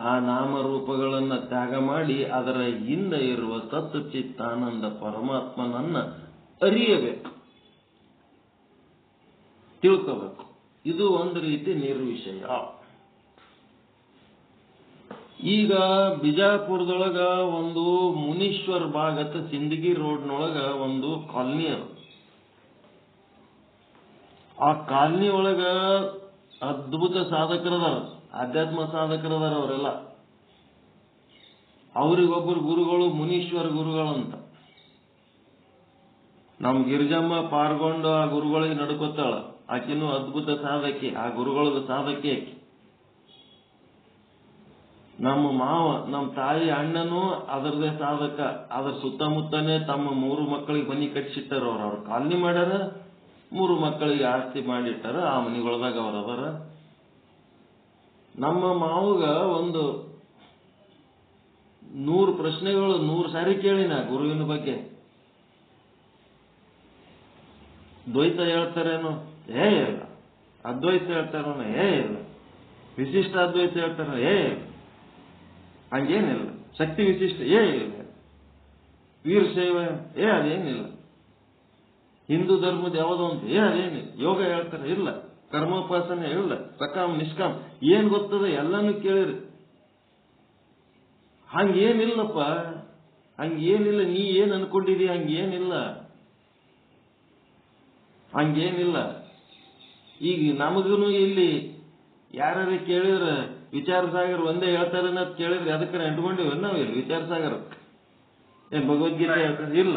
ಆ ನಾಮರೂಪಗಳನ್ನ ತ್ಯಾಗ ಮಾಡಿ ಅದರ ಹಿಂದೆ ಇರುವ ತತ್ವ ಚಿತ್ತಾನಂದ ಪರಮಾತ್ಮನನ್ನ ಅರಿಯಬೇಕು, ತಿಳ್ಕೋಬೇಕು. ಇದು ಒಂದು ರೀತಿ ನಿರ್ವಿಷಯ. ಈಗ ಬಿಜಾಪುರದೊಳಗ ಒಂದು ಮುನೀಶ್ವರ್ ಭಾಗತ ಸಿಂದಗಿ ರೋಡ್ನೊಳಗ ಒಂದು ಕಾಲನಿ ಅದ. ಆ ಕಾಲನಿ ಒಳಗ ಅದ್ಭುತ ಸಾಧಕರದಾರ, ಆಧ್ಯಾತ್ಮ ಸಾಧಕರದಾರ ಅವರೆಲ್ಲ. ಅವರಿಗೊಬ್ಬರು ಗುರುಗಳು ಮುನೀಶ್ವರ ಗುರುಗಳಂತ. ನಮ್ ಗಿರಿಜಮ್ಮ ಪಾರ್ಗೊಂಡು ಆ ಗುರುಗಳಿಗೆ ನಡ್ಕೋತಾಳ. ಆಕಿನೂ ಅದ್ಭುತ ಸಾಧಕಿ, ಆ ಗುರುಗಳ ಸಾಧಕಿ ಆಕಿ. ನಮ್ಮ ಮಾವ, ನಮ್ಮ ತಾಯಿ ಅಣ್ಣನೂ ಅದರದೇ ಸಾಧಕ. ಅದ್ರ ಸುತ್ತಮುತ್ತನೇ ತಮ್ಮ 3 ಮಕ್ಕಳಿಗೆ ಮನಿ ಕಟ್ಸಿಟ್ಟಾರ. ಅವ್ರ ಕಾಲನಿ ಮಾಡ್ಯಾರ, 3 ಮಕ್ಕಳಿಗೆ ಆಸ್ತಿ ಮಾಡಿಟ್ಟಾರ. ಆ ಮನಿಗೊಳದಾಗ ಅವ್ರ ಅದಾರ. ನಮ್ಮ ಮಾವಗ ಒಂದು 100 ಪ್ರಶ್ನೆಗಳು 100 ಸಾರಿ ಕೇಳಿನ ಗುರುವಿನ ಬಗ್ಗೆ. ದ್ವೈತ ಹೇಳ್ತಾರೇನೋ? ಇಲ್ಲ. ಅದ್ವೈತ ಹೇಳ್ತಾರೇನೋ? ಇಲ್ಲ. ವಿಶಿಷ್ಟ ಅದ್ವೈತ ಹೇಳ್ತಾರ? ಹಂಗೇನಿಲ್ಲ. ಶಕ್ತಿ ವಿಶಿಷ್ಟ ಇಲ್ಲ. ವೀರಶೈವ ಅದೇನಿಲ್ಲ. ಹಿಂದೂ ಧರ್ಮದ ಯಾವುದೋ ಅಂತ ಅದೇನಿಲ್ಲ. ಯೋಗ ಹೇಳ್ತಾರೆ? ಇಲ್ಲ. ಕರ್ಮೋಪಾಸನೆ ಇಲ್ಲ. ಸಕಾಮ್ ನಿಷ್ಕಾಮ್ ಏನ್ ಗೊತ್ತದ ಎಲ್ಲಾನು ಕೇಳಿರಿ. ಹಂಗೇನಿಲ್ಲಪ್ಪ, ಹಂಗೇನಿಲ್ಲ. ನೀ ಏನ್ ಅನ್ಕೊಂಡಿದೀಯ ಹಂಗೇನಿಲ್ಲ, ಹಂಗೇನಿಲ್ಲ. ಈಗ ನಮಗೂ ಇಲ್ಲಿ ಯಾರು ಕೇಳಿದ್ರ ವಿಚಾರ ಸಾಗರ ಒಂದೇ ಹೇಳ್ತಾರೆ ಅಂತ ಕೇಳಿದ್ರೆ ಅದಕ್ಕೆ ಅಂಟ್ಕೊಂಡಿವಿ ನಾವು. ಇಲ್ಲಿ ವಿಚಾರ ಸಾಗರ ಏನ್ ಭಗವದ್ಗೀತೆ ಹೇಳ್ತಾರೆ? ಇಲ್ಲ.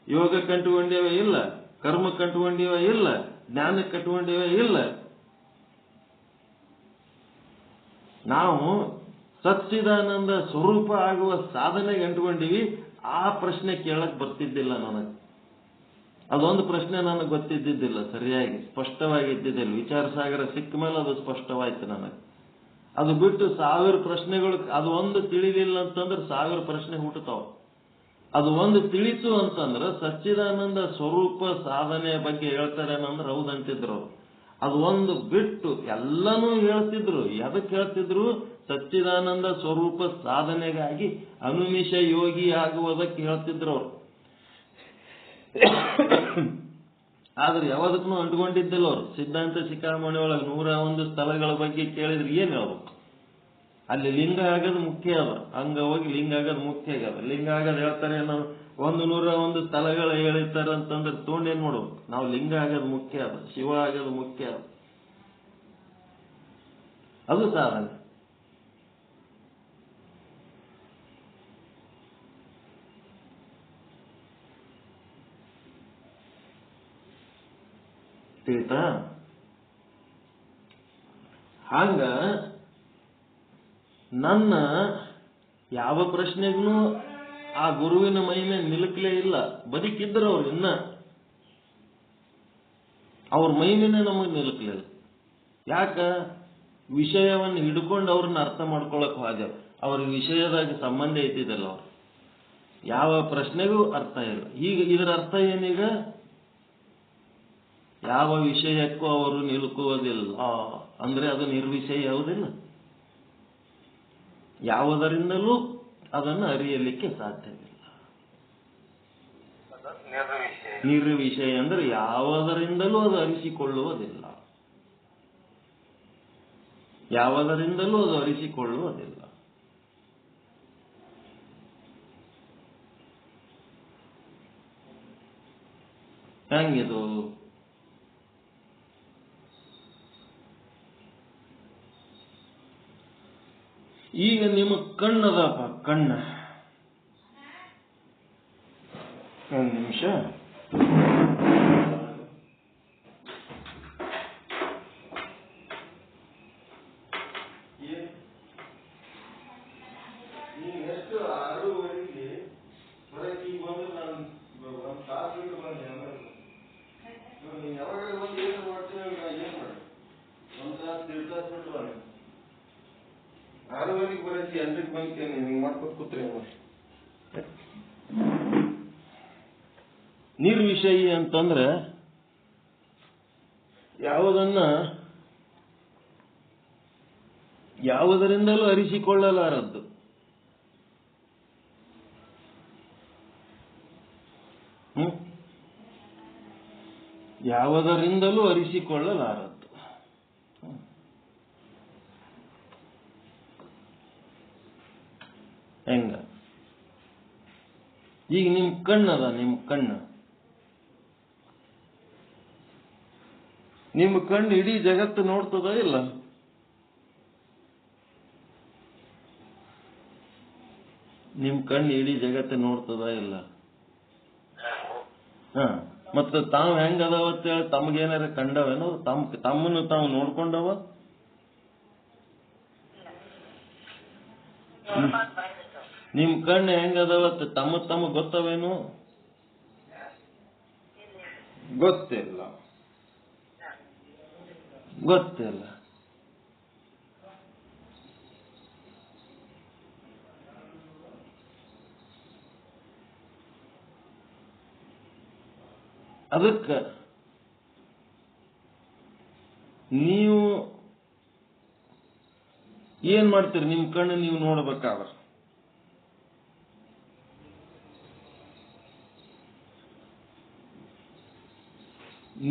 ಯೋಗ ಕಂಡುಕೊಂಡಿವ? ಇಲ್ಲ. ಕರ್ಮ ಕಂಡುಕೊಂಡಿವ? ಇಲ್ಲ. ಜ್ಞಾನ ಕಟ್ಕೊಂಡಿವ? ಇಲ್ಲ. ನಾವು ಸಚ್ಚಿದಾನಂದ ಸ್ವರೂಪ ಆಗುವ ಸಾಧನೆಗೆ ಅಂಟ್ಕೊಂಡಿವಿ. ಆ ಪ್ರಶ್ನೆ ಕೇಳಕ್ ಬರ್ತಿದ್ದಿಲ್ಲ ನನಗೆ. ಅದೊಂದು ಪ್ರಶ್ನೆ ನನಗೆ ಗೊತ್ತಿದ್ದಿದ್ದಿಲ್ಲ, ಸರಿಯಾಗಿ ಸ್ಪಷ್ಟವಾಗಿದ್ದಿದ್ದಿಲ್ಲ. ವಿಚಾರ ಸಾಗರ ಸಿಕ್ಕ ಮೇಲೆ ಅದು ಸ್ಪಷ್ಟವಾಯ್ತು ನನಗೆ. ಅದು ಬಿಟ್ಟು 1000 ಪ್ರಶ್ನೆಗಳು, ಅದು ಒಂದು ತಿಳಿಲಿಲ್ಲ ಅಂತಂದ್ರೆ 1000 ಪ್ರಶ್ನೆ ಹುಟ್ಟುತ್ತಾವ. ಅದು ಒಂದು ತಿಳಿತು ಅಂತಂದ್ರೆ ಸಚ್ಚಿದಾನಂದ ಸ್ವರೂಪ ಸಾಧನೆಯ ಬಗ್ಗೆ ಹೇಳ್ತಾರೇನಂದ್ರೆ ಹೌದಂತಿದ್ರು. ಅದು ಒಂದು ಬಿಟ್ಟು ಎಲ್ಲನೂ ಹೇಳ್ತಿದ್ರು. ಎದಕ್ಕೆ ಹೇಳ್ತಿದ್ರು? ಸಚ್ಚಿದಾನಂದ ಸ್ವರೂಪ ಸಾಧನೆಗಾಗಿ ಅನುನಿಶ ಯೋಗಿ ಆಗುವುದಕ್ಕೆ ಹೇಳ್ತಿದ್ರು ಅವರು. ಆದ್ರೆ ಯಾವದಕ್ಕೂ ಅಂಟ್ಕೊಂಡಿದ್ದಿಲ್ಲ ಅವರು. ಸಿದ್ಧಾಂತ ಶಿಖಾಮಣಿ ಒಳಗೆ 101 ಸ್ಥಳಗಳ ಬಗ್ಗೆ ಕೇಳಿದ್ರೆ ಏನ್ ಹೇಳ್ಬೇಕು? ಅಲ್ಲಿ ಲಿಂಗ ಆಗೋದು ಮುಖ್ಯ ಅದ. ಹಂಗ ಹೋಗಿ ಲಿಂಗ ಆಗೋದು ಮುಖ್ಯ ಆಗ್ಯದ. ಲಿಂಗ ಆಗೋದು ಹೇಳ್ತಾರೆ ನಾವು 101 ಸ್ಥಳಗಳು ಹೇಳಿರ್ತಾರೆ ಅಂತಂದ್ರೆ ತೊಗೊಂಡೇನ್ ಮಾಡ್ಬೇಕು ನಾವು? ಲಿಂಗ ಆಗೋದು ಮುಖ್ಯ ಅದ, ಶಿವ ಆಗೋದು ಮುಖ್ಯ ಅದ. ಅದು ಸಾಧನೆ. ತಿಳಿತಾ? ಹಂಗ ನನ್ನ ಯಾವ ಪ್ರಶ್ನೆಗೂ ಆ ಗುರುವಿನ ಮಹಿಮೆ ನಿಲುಕಲೇ ಇಲ್ಲ. ಬದುಕಿದ್ರು ಅವ್ರು ಇನ್ನ ಅವ್ರ ಮಹಿಮೆನೇ ನಮಗೆ ನಿಲುಕಲಿಲ್ಲ. ಯಾಕ? ವಿಷಯವನ್ನು ಹಿಡ್ಕೊಂಡು ಅವ್ರನ್ನ ಅರ್ಥ ಮಾಡ್ಕೊಳಕ್ ಹೋದೆವು. ಅವ್ರಿಗೆ ವಿಷಯದಾಗ ಸಂಬಂಧ ಇದ್ದಿದ್ದಲ್ಲ. ಅವ್ರು ಯಾವ ಪ್ರಶ್ನೆಗೂ ಅರ್ಥ ಇಲ್ಲ. ಈಗ ಇದರ ಅರ್ಥ ಏನೀಗ? ಯಾವ ವಿಷಯಕ್ಕೂ ಅವರು ನಿಲುಕುವುದಿಲ್ಲ ಅಂದ್ರೆ ಅದು ನಿರ್ವಿಷಯ ಯಾವುದಿಲ್ಲ. ಯಾವುದರಿಂದಲೂ ಅದನ್ನು ಅರಿಯಲಿಕ್ಕೆ ಸಾಧ್ಯವಿಲ್ಲ. ನಿರ್ವಿಷಯ ಅಂದ್ರೆ ಯಾವುದರಿಂದಲೂ ಅದು ಅರಿಸಿಕೊಳ್ಳುವುದಿಲ್ಲ. ಯಾವುದರಿಂದಲೂ ಅದು ಅರಿಸಿಕೊಳ್ಳುವುದಿಲ್ಲ. ಹೆಂಗಿದು? ಈಗ ನಿಮ್ಮ ಕಣ್ಣದಪ್ಪ, ಕಣ್ಣ. ಒಂದು ನಿಮಿಷ. ಎಷ್ಟು 6:30 ಹೊರಗೆ ಈಗ ಬಂದ್ರೆ ನಾನು ಒಂದು ತಾಸು ಬಿಟ್ಟು ಬಂದೆ. ನೀನು ಯಾವಾಗ ಬಂದು ಏನು ಮಾಡ್ತೀನಿ? ಏನು ಮಾಡಿ ಒಂದು ತಾಸು 1.5 ತಾಸು ಬಿಟ್ಟು ಬಂದೆ. 6:30 ಬರಕ್ಕೆ 8ಕ್ಕೆ ಬಂದ್ಕೇನೆ ಹಿಂಗೆ ಮಾಡ್ಕೊತ ಕೂತ್ರಿ. ನಿರ್ವಿಷಯಿ ಅಂತಂದ್ರೆ ಯಾವುದರಿಂದಲೂ ಅರಿಸಿಕೊಳ್ಳಲಾರದ್ದು. ಯಾವುದರಿಂದಲೂ ಅರಿಸಿಕೊಳ್ಳಲಾರದ್ದು. ಹೆಂಗ? ಈಗ ನಿಮ್ ಕಣ್ಣದ, ನಿಮ್ ಕಣ್ಣು ನಿಮ್ಮ ಕಣ್ಣು ಇಡೀ ಜಗತ್ತು ನೋಡ್ತದ ಇಲ್ಲ? ನಿಮ್ ಕಣ್ಣು ಇಡೀ ಜಗತ್ತು ನೋಡ್ತದ ಇಲ್ಲ? ಮತ್ತ ತಾವ್ ಹೆಂಗ ಅದಾವತ್ತೇಳಿ ತಮ್ಗೇನಾರ ಕಂಡವೇನೋ? ತಮ್ಮನ್ನು ತಾವು ನೋಡ್ಕೊಂಡವ? ನಿಮ್ ಕಣ್ಣು ಹೆಂಗ ಅದಾವತ್ತ ತಮ್ಮ ಗೊತ್ತವೇನು? ಗೊತ್ತಿಲ್ಲ. ಅದಕ್ಕ ನೀವು ಏನ್ ಮಾಡ್ತೀರಿ? ನಿಮ್ ಕಣ್ಣು ನೀವು ನೋಡ್ಬೇಕಾದ್ರ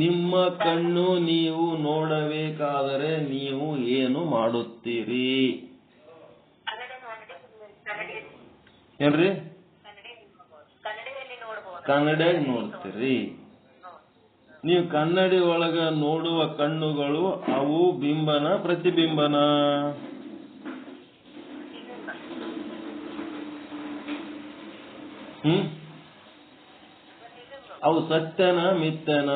ನಿಮ್ಮ ಕಣ್ಣು ನೀವು ನೋಡಬೇಕಾದರೆ ನೀವು ಏನು ಮಾಡುತ್ತೀರಿ? ಏನ್ರಿ? ಕನ್ನಡಿಯಾಗ ನೋಡ್ತೀರಿ. ನೀವು ಕನ್ನಡಿ ಒಳಗ ನೋಡುವ ಕಣ್ಣುಗಳು ಅವು ಬಿಂಬನ ಪ್ರತಿಬಿಂಬನ? ಅವು ಸತ್ಯನ ಮಿಥ್ಯನ?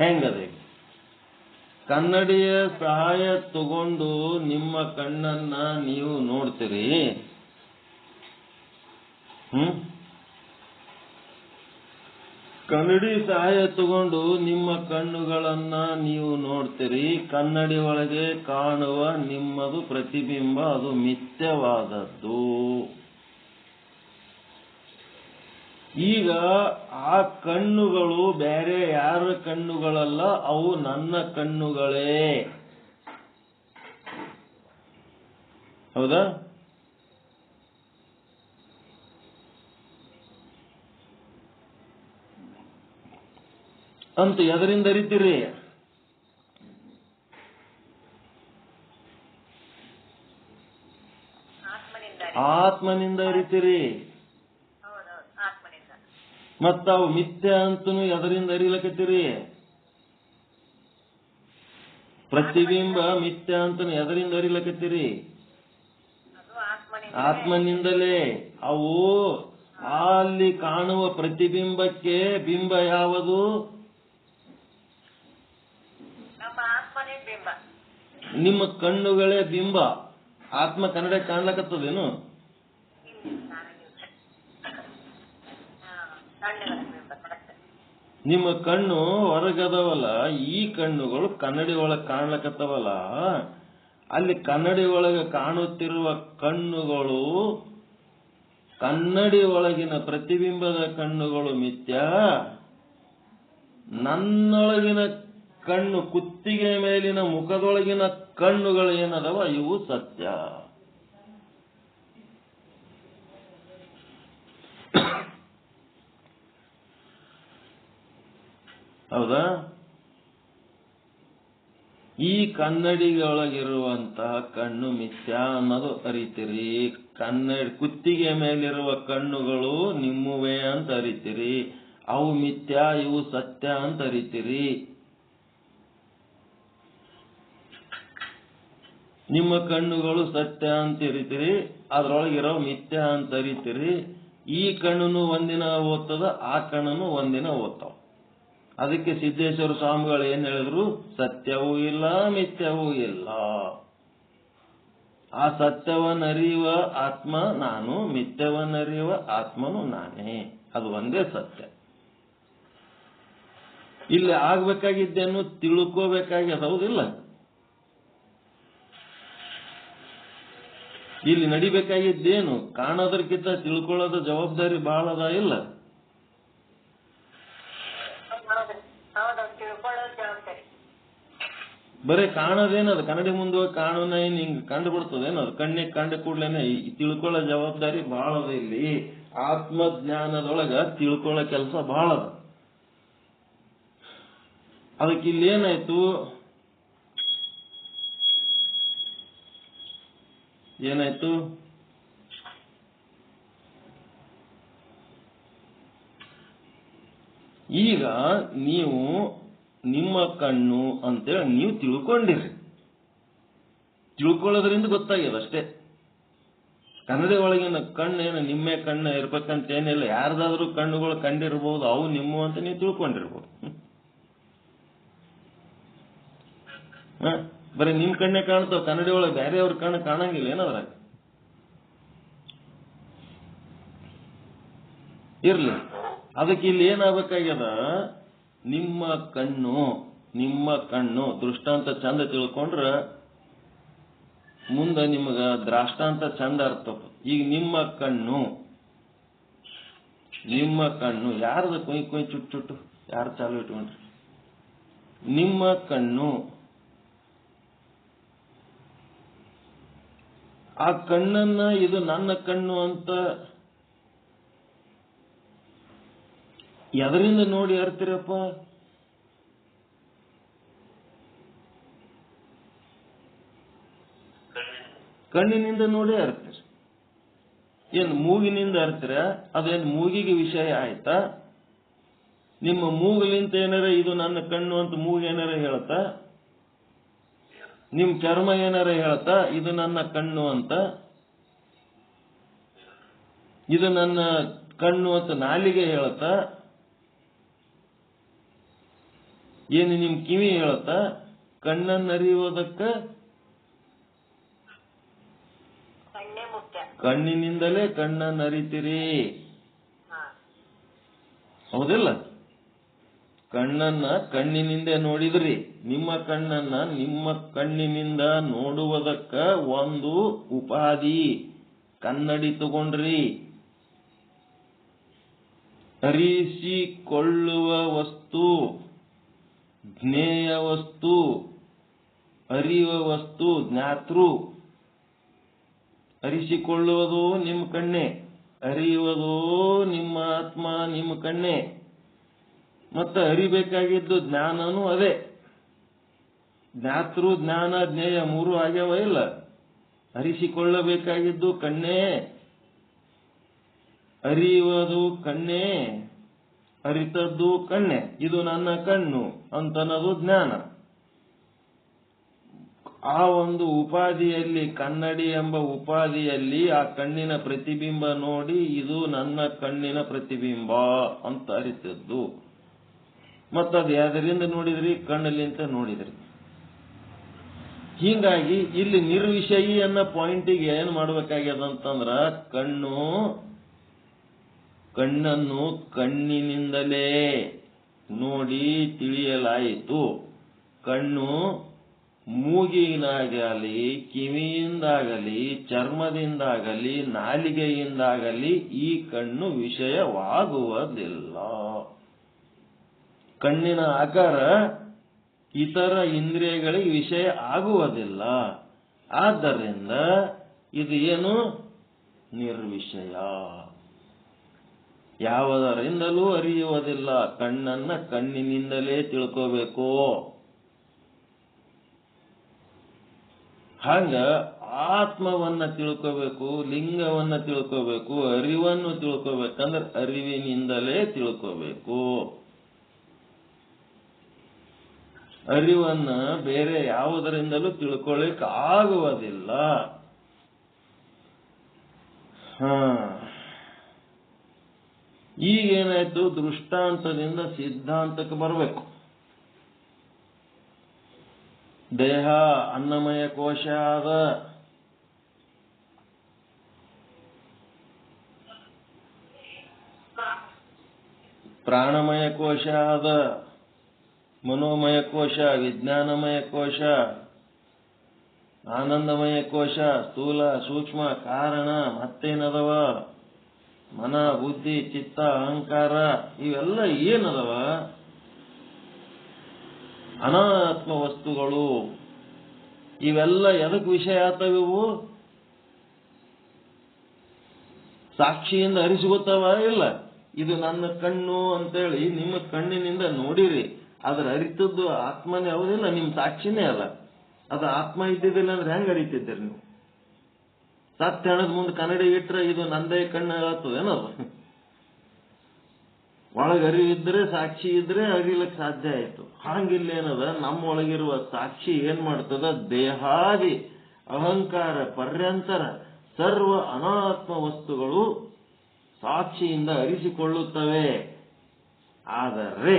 ಹೆಂಗದೆ? ಕನ್ನಡಿಯ ಸಹಾಯ ತಗೊಂಡು ನಿಮ್ಮ ಕಣ್ಣನ್ನ ನೀವು ನೋಡ್ತೀರಿ. ಕನ್ನಡಿ ಸಹಾಯ ತಗೊಂಡು ನಿಮ್ಮ ಕಣ್ಣುಗಳನ್ನ ನೀವು ನೋಡ್ತೀರಿ. ಕನ್ನಡಿ ಒಳಗೆ ಕಾಣುವ ನಿಮ್ಮದು ಪ್ರತಿಬಿಂಬ, ಅದು ಮಿಥ್ಯವಾದದ್ದು. ಈಗ ಆ ಕಣ್ಣುಗಳು ಬೇರೆ ಯಾರ ಕಣ್ಣುಗಳಲ್ಲ, ಅವು ನನ್ನ ಕಣ್ಣುಗಳೇ. ಹೌದಾ? ಅಂತ ಎದರಿಂದ ಅರಿತೀರಿ? ಆತ್ಮನಿಂದ ಅರಿತೀರಿ. ಮತ್ತ ಅವು ಮಿಥ್ಯ ಅಂತನೂ ಎದರಿಂದ ಅರಿಲಕತ್ತೀರಿ? ಪ್ರತಿಬಿಂಬ ಮಿಥ್ಯ ಅಂತನೂ ಎದರಿಂದ ಅರಿಲಕತ್ತೀರಿ? ಆತ್ಮನಿಂದಲೇ. ಅವು ಅಲ್ಲಿ ಕಾಣುವ ಪ್ರತಿಬಿಂಬಕ್ಕೆ ಬಿಂಬ ಯಾವುದು? ನಿಮ್ಮ ಕಣ್ಣುಗಳೇ ಬಿಂಬ. ಆತ್ಮ ಕನ್ನಡ ಕಾಣ್ಲಕತ್ತದೇನು? ನಿಮ್ಮ ಕಣ್ಣು ಹೊರಗದವಲ್ಲ, ಈ ಕಣ್ಣುಗಳು ಕನ್ನಡಿ ಒಳಗೆ ಕಾಣ್ಲಕತ್ತವಲ್ಲ, ಅಲ್ಲಿ ಕನ್ನಡಿ ಒಳಗೆ ಕಾಣುತ್ತಿರುವ ಕಣ್ಣುಗಳು ಕನ್ನಡಿ ಒಳಗಿನ ಪ್ರತಿಬಿಂಬದ ಕಣ್ಣುಗಳು ಮಿಥ್ಯ. ನನ್ನೊಳಗಿನ ಕಣ್ಣು, ಕುತ್ತಿಗೆ ಮೇಲಿನ ಮುಖದೊಳಗಿನ ಕಣ್ಣುಗಳು ಏನದವ, ಇವು ಸತ್ಯ. ಹೌದಾ? ಈ ಕನ್ನಡಿಗಳೊಳಗಿರುವಂತಹ ಕಣ್ಣು ಮಿಥ್ಯ ಅನ್ನೋದು ಅರಿತೀರಿ. ಕುತ್ತಿಗೆ ಮೇಲಿರುವ ಕಣ್ಣುಗಳು ನಿಮ್ಮವೇ ಅಂತ ಅರಿತೀರಿ. ಅವು ಮಿಥ್ಯ, ಇವು ಸತ್ಯ ಅಂತ ಅರಿತೀರಿ. ನಿಮ್ಮ ಕಣ್ಣುಗಳು ಸತ್ಯ ಅಂತ ಅರಿತೀರಿ, ಅದ್ರೊಳಗಿರೋ ಮಿಥ್ಯ ಅಂತ ಅರಿತೀರಿ. ಈ ಕಣ್ಣುನು ಒಂದಿನ ಓದ್ತದ, ಆ ಕಣ್ಣುನು ಒಂದಿನ ಓದ್ತಾವ. ಅದಕ್ಕೆ ಸಿದ್ದೇಶ್ವರ ಸ್ವಾಮಿಗಳು ಏನ್ ಹೇಳಿದ್ರು? ಸತ್ಯವೂ ಇಲ್ಲ, ಮಿಥ್ಯವೂ ಇಲ್ಲ. ಆ ಸತ್ಯವನ್ನರಿಯುವ ಆತ್ಮ ನಾನು, ಮಿಥ್ಯವನ್ನರಿಯುವ ಆತ್ಮನು ನಾನೇ. ಅದು ಒಂದೇ ಸತ್ಯ. ಇಲ್ಲಿ ಆಗ್ಬೇಕಾಗಿದ್ದೇನು ತಿಳ್ಕೋಬೇಕಾಗ್ಯದ, ಹೌದಿಲ್ಲ? ಇಲ್ಲಿ ನಡಿಬೇಕಾಗಿದ್ದೇನು? ಕಾಣೋದಕ್ಕಿಂತ ತಿಳ್ಕೊಳ್ಳೋದ ಜವಾಬ್ದಾರಿ ಬಹಳ ಅದ, ಇಲ್ಲ? ಬರೀ ಕಾಣೋದೇನದು? ಕನ್ನಡಿ ಮುಂದೆ ಹೋಗಿ ಕಾಣೋನ ಏನ್ ಹಿಂಗ್ ಕಂಡು ಬಿಡ್ತದೇನದು? ಕಣ್ಣಿಗೆ ಕಂಡ ಕೂಡ್ಲೇನೆ ತಿಳ್ಕೊಳ್ಳೋ ಜವಾಬ್ದಾರಿ ಬಹಳ ಅದ. ಇಲ್ಲಿ ಆತ್ಮಜ್ಞಾನದೊಳಗ ತಿಳ್ಕೊಳ್ಳೋ ಕೆಲಸ ಬಹಳ ಅದ. ಅದಕ್ಕೆ ಇಲ್ಲಿ ಏನಾಯ್ತು? ಈಗ ನೀವು ನಿಮ್ಮ ಕಣ್ಣು ಅಂತೇಳಿ ನೀವು ತಿಳ್ಕೊಂಡಿರಿ, ತಿಳ್ಕೊಳ್ಳೋದ್ರಿಂದ ಗೊತ್ತಾಗ್ಯದ ಅಷ್ಟೇ. ಕನ್ನಡ ಒಳಗಿನ ಕಣ್ಣೇನು ನಿಮ್ಮೆ ಕಣ್ಣು ಇರ್ಬೇಕಂತ ಏನಿಲ್ಲ. ಯಾರ್ದಾದ್ರೂ ಕಣ್ಣುಗಳು ಕಂಡಿರ್ಬೋದು, ಅವು ನಿಮ್ಮ ಅಂತ ನೀವು ತಿಳ್ಕೊಂಡಿರ್ಬೋದು. ಬರೀ ನಿಮ್ ಕಣ್ಣೆ ಕಾಣ್ತಾವ, ಕನ್ನಡ ಒಳಗೆ ಬೇರೆಯವ್ರ ಕಣ್ಣು ಕಾಣಂಗಿಲ್ಲ ಏನದ್ರಾಗ. ಇರ್ಲಿ, ಅದಕ್ಕೆ ಇಲ್ಲಿ ಏನಾಗಬೇಕಾಗ್ಯದ, ನಿಮ್ಮ ಕಣ್ಣು ದೃಷ್ಟಾಂತ ಚಂದ ತಿಳ್ಕೊಂಡ್ರ ಮುಂದೆ ನಿಮಗ ದ್ರಾಷ್ಟಾಂತ ಚಂದ ಅರ್ಥ. ಈಗ ನಿಮ್ಮ ಕಣ್ಣು ಯಾರದ ಕೊಯ್ ಚುಟ್ಟು ಯಾರು ಚಾಲು ಇಟ್ಕೊಂಡ್ರಿ? ನಿಮ್ಮ ಕಣ್ಣು, ಆ ಕಣ್ಣನ್ನ ಇದು ನನ್ನ ಕಣ್ಣು ಅಂತ ಎದರಿಂದ ನೋಡಿ ಅರ್ತಿರಪ್ಪ? ಕಣ್ಣಿನಿಂದ ನೋಡಿ ಅರ್ತೀರಿ. ಏನ್ ಮೂಗಿನಿಂದ ಅರ್ತೀರ? ಅದೇನ್ ಮೂಗಿಗೆ ವಿಷಯ ಆಯ್ತಾ? ನಿಮ್ಮ ಮೂಗಲಿಂತ ಏನಾರ ಇದು ನನ್ನ ಕಣ್ಣು ಅಂತ ಮೂಗು ಏನಾರ ಹೇಳತ್ತಾ? ನಿಮ್ ಚರ್ಮ ಏನಾರ ಹೇಳತ್ತಾ ಇದು ನನ್ನ ಕಣ್ಣು ಅಂತ? ಇದು ನನ್ನ ಕಣ್ಣು ಅಂತ ನಾಲಿಗೆ ಹೇಳತ್ತಾ? ಏನು ನಿಮ್ ಕಿವಿ ಹೇಳತ್ತಾ? ಕಣ್ಣನ್ನರಿಯುವುದಕ್ಕ ಕಣ್ಣಿನಿಂದಲೇ ಕಣ್ಣನ್ನು ಅರಿತೀರಿ, ಹೌದಿಲ್ಲ? ಕಣ್ಣನ್ನ ಕಣ್ಣಿನಿಂದ ನೋಡಿದ್ರಿ. ನಿಮ್ಮ ಕಣ್ಣನ್ನ ನಿಮ್ಮ ಕಣ್ಣಿನಿಂದ ನೋಡುವುದಕ್ಕ ಒಂದು ಉಪಾಧಿ ಕನ್ನಡಿ ತಗೊಂಡ್ರಿ. ಅರಿಸಿಕೊಳ್ಳುವ ವಸ್ತು, ಜ್ಞೇಯ ವಸ್ತು, ಅರಿಯುವ ವಸ್ತು ಜ್ಞಾತೃ. ಅರಿಸಿಕೊಳ್ಳುವುದು ನಿಮ್ಮ ಕಣ್ಣೆ, ಅರಿಯುವುದು ನಿಮ್ಮ ಆತ್ಮ, ನಿಮ್ಮ ಕಣ್ಣೆ. ಮತ್ತೆ ಅರಿಬೇಕಾಗಿದ್ದು ಜ್ಞಾನನೂ ಅದೇ. ಜ್ಞಾತೃ, ಜ್ಞಾನ, ಜ್ಞೇಯ ಮೂರು ಆಗ್ಯಾವ ಇಲ್ಲ? ಅರಿಸಿಕೊಳ್ಳಬೇಕಾಗಿದ್ದು ಕಣ್ಣೆ, ಅರಿಯುವುದು ಕಣ್ಣೆ, ಅರಿತದ್ದು ಕಣ್ಣೆ. ಇದು ನನ್ನ ಕಣ್ಣು ಅಂತನದು ಜ್ಞಾನ. ಆ ಒಂದು ಉಪಾಧಿಯಲ್ಲಿ, ಕನ್ನಡಿ ಎಂಬ ಉಪಾಧಿಯಲ್ಲಿ ಆ ಕಣ್ಣಿನ ಪ್ರತಿಬಿಂಬ ನೋಡಿ ಇದು ನನ್ನ ಕಣ್ಣಿನ ಪ್ರತಿಬಿಂಬ ಅಂತ ಅರಿತದ್ದು. ಮತ್ತದು ಯಾವ್ದರಿಂದ ನೋಡಿದ್ರಿ? ಕಣ್ಣಲ್ಲಿಂತ ನೋಡಿದ್ರಿ. ಹೀಗಾಗಿ ಇಲ್ಲಿ ನಿರ್ವಿಷಯಿ ಅನ್ನೋ ಪಾಯಿಂಟಿಗೆ ಏನ್ ಮಾಡ್ಬೇಕಾಗ್ಯದಂತಂದ್ರ, ಕಣ್ಣನ್ನು ಕಣ್ಣಿನಿಂದಲೇ ನೋಡಿ ತಿಳಿಯಲಾಯಿತು. ಕಣ್ಣು ಮೂಗಿನಾಗಲಿ, ಕಿವಿಯಿಂದಾಗಲಿ, ಚರ್ಮದಿಂದಾಗಲಿ, ನಾಲಿಗೆಯಿಂದಾಗಲಿ ಈ ಕಣ್ಣು ವಿಷಯವಾಗುವುದಿಲ್ಲ. ಕಣ್ಣಿನ ಆಕಾರ ಇತರ ಇಂದ್ರಿಯಗಳಿಗೆ ವಿಷಯ ಆಗುವುದಿಲ್ಲ. ಆದ್ದರಿಂದ ಇದು ಏನು? ನಿರ್ವಿಷಯ, ಯಾವುದರಿಂದಲೂ ಅರಿಯುವುದಿಲ್ಲ. ಕಣ್ಣನ್ನ ಕಣ್ಣಿನಿಂದಲೇ ತಿಳ್ಕೋಬೇಕು. ಹಂಗ ಆತ್ಮವನ್ನ ತಿಳ್ಕೋಬೇಕು, ಲಿಂಗವನ್ನ ತಿಳ್ಕೋಬೇಕು, ಅರಿವನ್ನು ತಿಳ್ಕೋಬೇಕಂದ್ರೆ ಅರಿವಿನಿಂದಲೇ ತಿಳ್ಕೋಬೇಕು. ಅರಿವನ್ನ ಬೇರೆ ಯಾವುದರಿಂದಲೂ ತಿಳ್ಕೊಳ್ಳಿಕ್ ಆಗುವುದಿಲ್ಲ. ಈಗೇನಾಯ್ತು? ದೃಷ್ಟಾಂತದಿಂದ ಸಿದ್ಧಾಂತಕ್ಕೆ ಬರಬೇಕು. ದೇಹ ಅನ್ನಮಯ ಕೋಶ ಅದ, ಪ್ರಾಣಮಯ ಕೋಶ ಅದ, ಮನೋಮಯ ಕೋಶ, ವಿಜ್ಞಾನಮಯ ಕೋಶ, ಆನಂದಮಯ ಕೋಶ, ಸ್ಥೂಲ ಸೂಕ್ಷ್ಮ ಕಾರಣ, ಮತ್ತೇನದವ? ಮನ, ಬುದ್ಧಿ, ಚಿತ್ತ, ಅಹಂಕಾರ. ಇವೆಲ್ಲ ಏನದವ? ಅನಾತ್ಮ ವಸ್ತುಗಳು. ಇವೆಲ್ಲ ಎದಕ್ ವಿಷಯ ಆತವಿವು? ಸಾಕ್ಷಿಯಿಂದ ಅರಿಸಿಗುತ್ತವ ಇಲ್ಲ? ಇದು ನನ್ನ ಕಣ್ಣು ಅಂತೇಳಿ ನಿಮ್ಮ ಕಣ್ಣಿನಿಂದ ನೋಡಿರಿ, ಅದ್ರ ಅರಿತದ್ದು ಆತ್ಮನೇ ಹೌದಿಲ್ಲ? ನಿಮ್ ಸಾಕ್ಷಿನೇ ಅಲ್ಲ. ಅದು ಆತ್ಮ ಇದ್ದಿದ್ದಿಲ್ಲ ಅಂದ್ರೆ ಹೆಂಗ್ ಅರಿತಿದ್ದೀರಿ ನೀವು? ಸತ್ಯ ಹೇಳದ್ ಮುಂದೆ ಕನ್ನಡಿ ಇಟ್ರೆ ಇದು ನಂದೇ ಕಣ್ಣು ಹೇಳತ್ತದೇನದು? ಒಳಗೆ ಅರಿವಿದ್ರೆ ಸಾಕ್ಷಿ ಇದ್ರೆ ಅರಿಲಿಕ್ಕೆ ಸಾಧ್ಯ ಆಯ್ತು. ಹಾಗಿಲ್ಲೇನದ, ನಮ್ಮೊಳಗಿರುವ ಸಾಕ್ಷಿ ಏನ್ ಮಾಡ್ತದ, ದೇಹಾದಿ ಅಹಂಕಾರ ಪರ್ಯಂತರ ಸರ್ವ ಅನಾತ್ಮ ವಸ್ತುಗಳು ಸಾಕ್ಷಿಯಿಂದ ಅರಿಸಿಕೊಳ್ಳುತ್ತವೆ. ಆದರೆ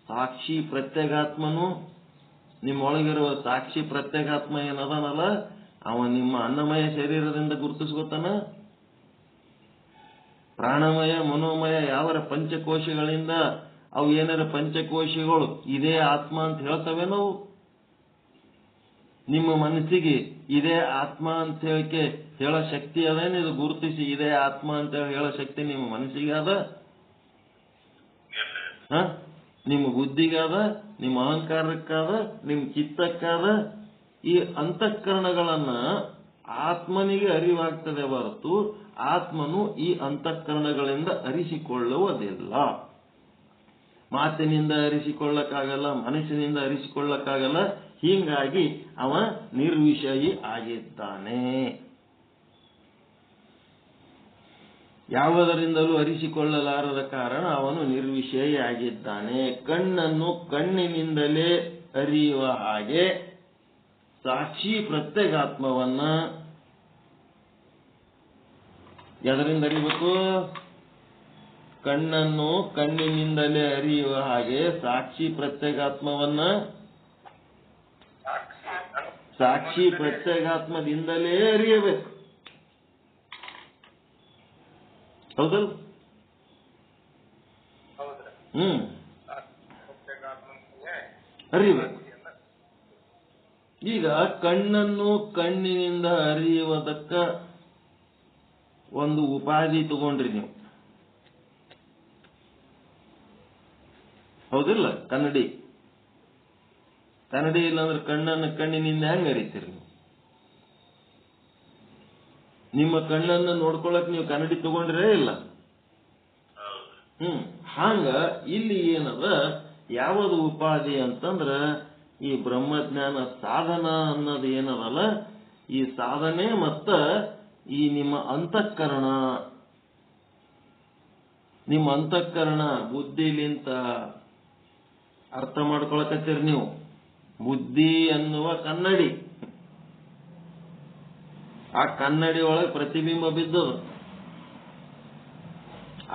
ಸಾಕ್ಷಿ ಪ್ರತ್ಯೇಗಾತ್ಮನು, ನಿಮ್ಮೊಳಗಿರುವ ಸಾಕ್ಷಿ ಪ್ರತ್ಯೇಗಾತ್ಮ ಏನದನಲ್ಲ, ಅವ ನಿಮ್ಮ ಅನ್ನಮಯ ಶರೀರದಿಂದ ಗುರುತಿಸ್ಕೊತಾನ. ಪ್ರಾಣಮಯ ಮನೋಮಯ ಯಾವರ ಪಂಚಕೋಶಗಳಿಂದ ಅವು ಏನಾರ ಪಂಚಕೋಶಗಳು ಇದೇ ಆತ್ಮ ಅಂತ ಹೇಳ್ತವೆ. ನಾವು ನಿಮ್ಮ ಮನಸ್ಸಿಗೆ ಇದೇ ಆತ್ಮ ಅಂತ ಹೇಳೋ ಶಕ್ತಿ ಅದೇನು, ಇದು ಗುರುತಿಸಿ ಇದೇ ಆತ್ಮ ಅಂತ ಹೇಳೋ ಶಕ್ತಿ ನಿಮ್ಮ ಮನಸ್ಸಿಗೆ ಅದ, ನಿಮ್ಮ ಬುದ್ಧಿಗಾದ, ನಿಮ್ಮ ಅಹಂಕಾರಕ್ಕಾದ, ನಿಮ್ಮ ಚಿತ್ತಕ್ಕಾದ. ಈ ಅಂತಃಕರಣಗಳನ್ನ ಆತ್ಮನಿಗೆ ಅರಿವಾಗ್ತದೆ ಹೊರತು ಆತ್ಮನು ಈ ಅಂತಃಕರಣಗಳಿಂದ ಅರಿಸಿಕೊಳ್ಳುವುದಿಲ್ಲ. ಮಾತಿನಿಂದ ಅರಿಸಿಕೊಳ್ಳಕ್ಕಾಗಲ್ಲ, ಮನಸ್ಸಿನಿಂದ ಅರಿಸಿಕೊಳ್ಳಕ್ಕಾಗಲ್ಲ. ಹೀಗಾಗಿ ಅವ ನಿರ್ವಿಷಯಿ ಆಗಿದ್ದಾನೆ. ಯಾವುದರಿಂದಲೂ ಅರಿಸಿಕೊಳ್ಳಲಾರದ ಕಾರಣ ಅವನು ನಿರ್ವಿಷಯಿ ಆಗಿದ್ದಾನೆ. ಕಣ್ಣನ್ನು ಕಣ್ಣಿನಿಂದಲೇ ಅರಿಯುವ ಹಾಗೆ ಸಾಕ್ಷಿ ಪ್ರತ್ಯೇಗಾತ್ಮವನ್ನ ಎದರಿಂದ ಅರಿಬೇಕು? ಕಣ್ಣನ್ನು ಕಣ್ಣಿನಿಂದಲೇ ಅರಿಯುವ ಹಾಗೆ ಸಾಕ್ಷಿ ಪ್ರತ್ಯೇಗಾತ್ಮವನ್ನ ಸಾಕ್ಷಿ ಪ್ರತ್ಯೇಗಾತ್ಮದಿಂದಲೇ ಅರಿಯಬೇಕು. ಹೌದಲ್ಲ? ಅರಿಬೇಕು. ಈಗ ಕಣ್ಣನ್ನು ಕಣ್ಣಿನಿಂದ ಅರಿಯುವುದಕ್ಕ ಒಂದು ಉಪಾಧಿ ತಗೊಂಡ್ರಿ ನೀವು, ಹೌದಿಲ್ಲ? ಕನ್ನಡಿ ಇಲ್ಲಾಂದ್ರೆ ಕಣ್ಣನ್ನು ಕಣ್ಣಿನಿಂದ ಹೆಂಗ್ ಅರಿತೀರಿ ನೀವು? ನಿಮ್ಮ ಕಣ್ಣನ್ನು ನೋಡ್ಕೊಳಕ್ ನೀವು ಕನ್ನಡಿ ತಗೊಂಡ್ರೇ ಇಲ್ಲ. ಹಾಂಗ ಇಲ್ಲಿ ಏನದ, ಯಾವುದು ಉಪಾಧಿ ಅಂತಂದ್ರ ಈ ಬ್ರಹ್ಮಜ್ಞಾನ ಸಾಧನ ಅನ್ನೋದು ಏನದಲ್ಲ, ಈ ಸಾಧನೆ ಮತ್ತ ಈ ನಿಮ್ಮ ಅಂತಃಕರಣ ಬುದ್ಧಿಲಿಂತ ಅರ್ಥ ಮಾಡ್ಕೊಳಕತ್ತೀರಿ ನೀವು. ಬುದ್ಧಿ ಅನ್ನುವ ಕನ್ನಡಿ, ಆ ಕನ್ನಡಿ ಒಳಗೆ ಪ್ರತಿಬಿಂಬ ಬಿದ್ದದು.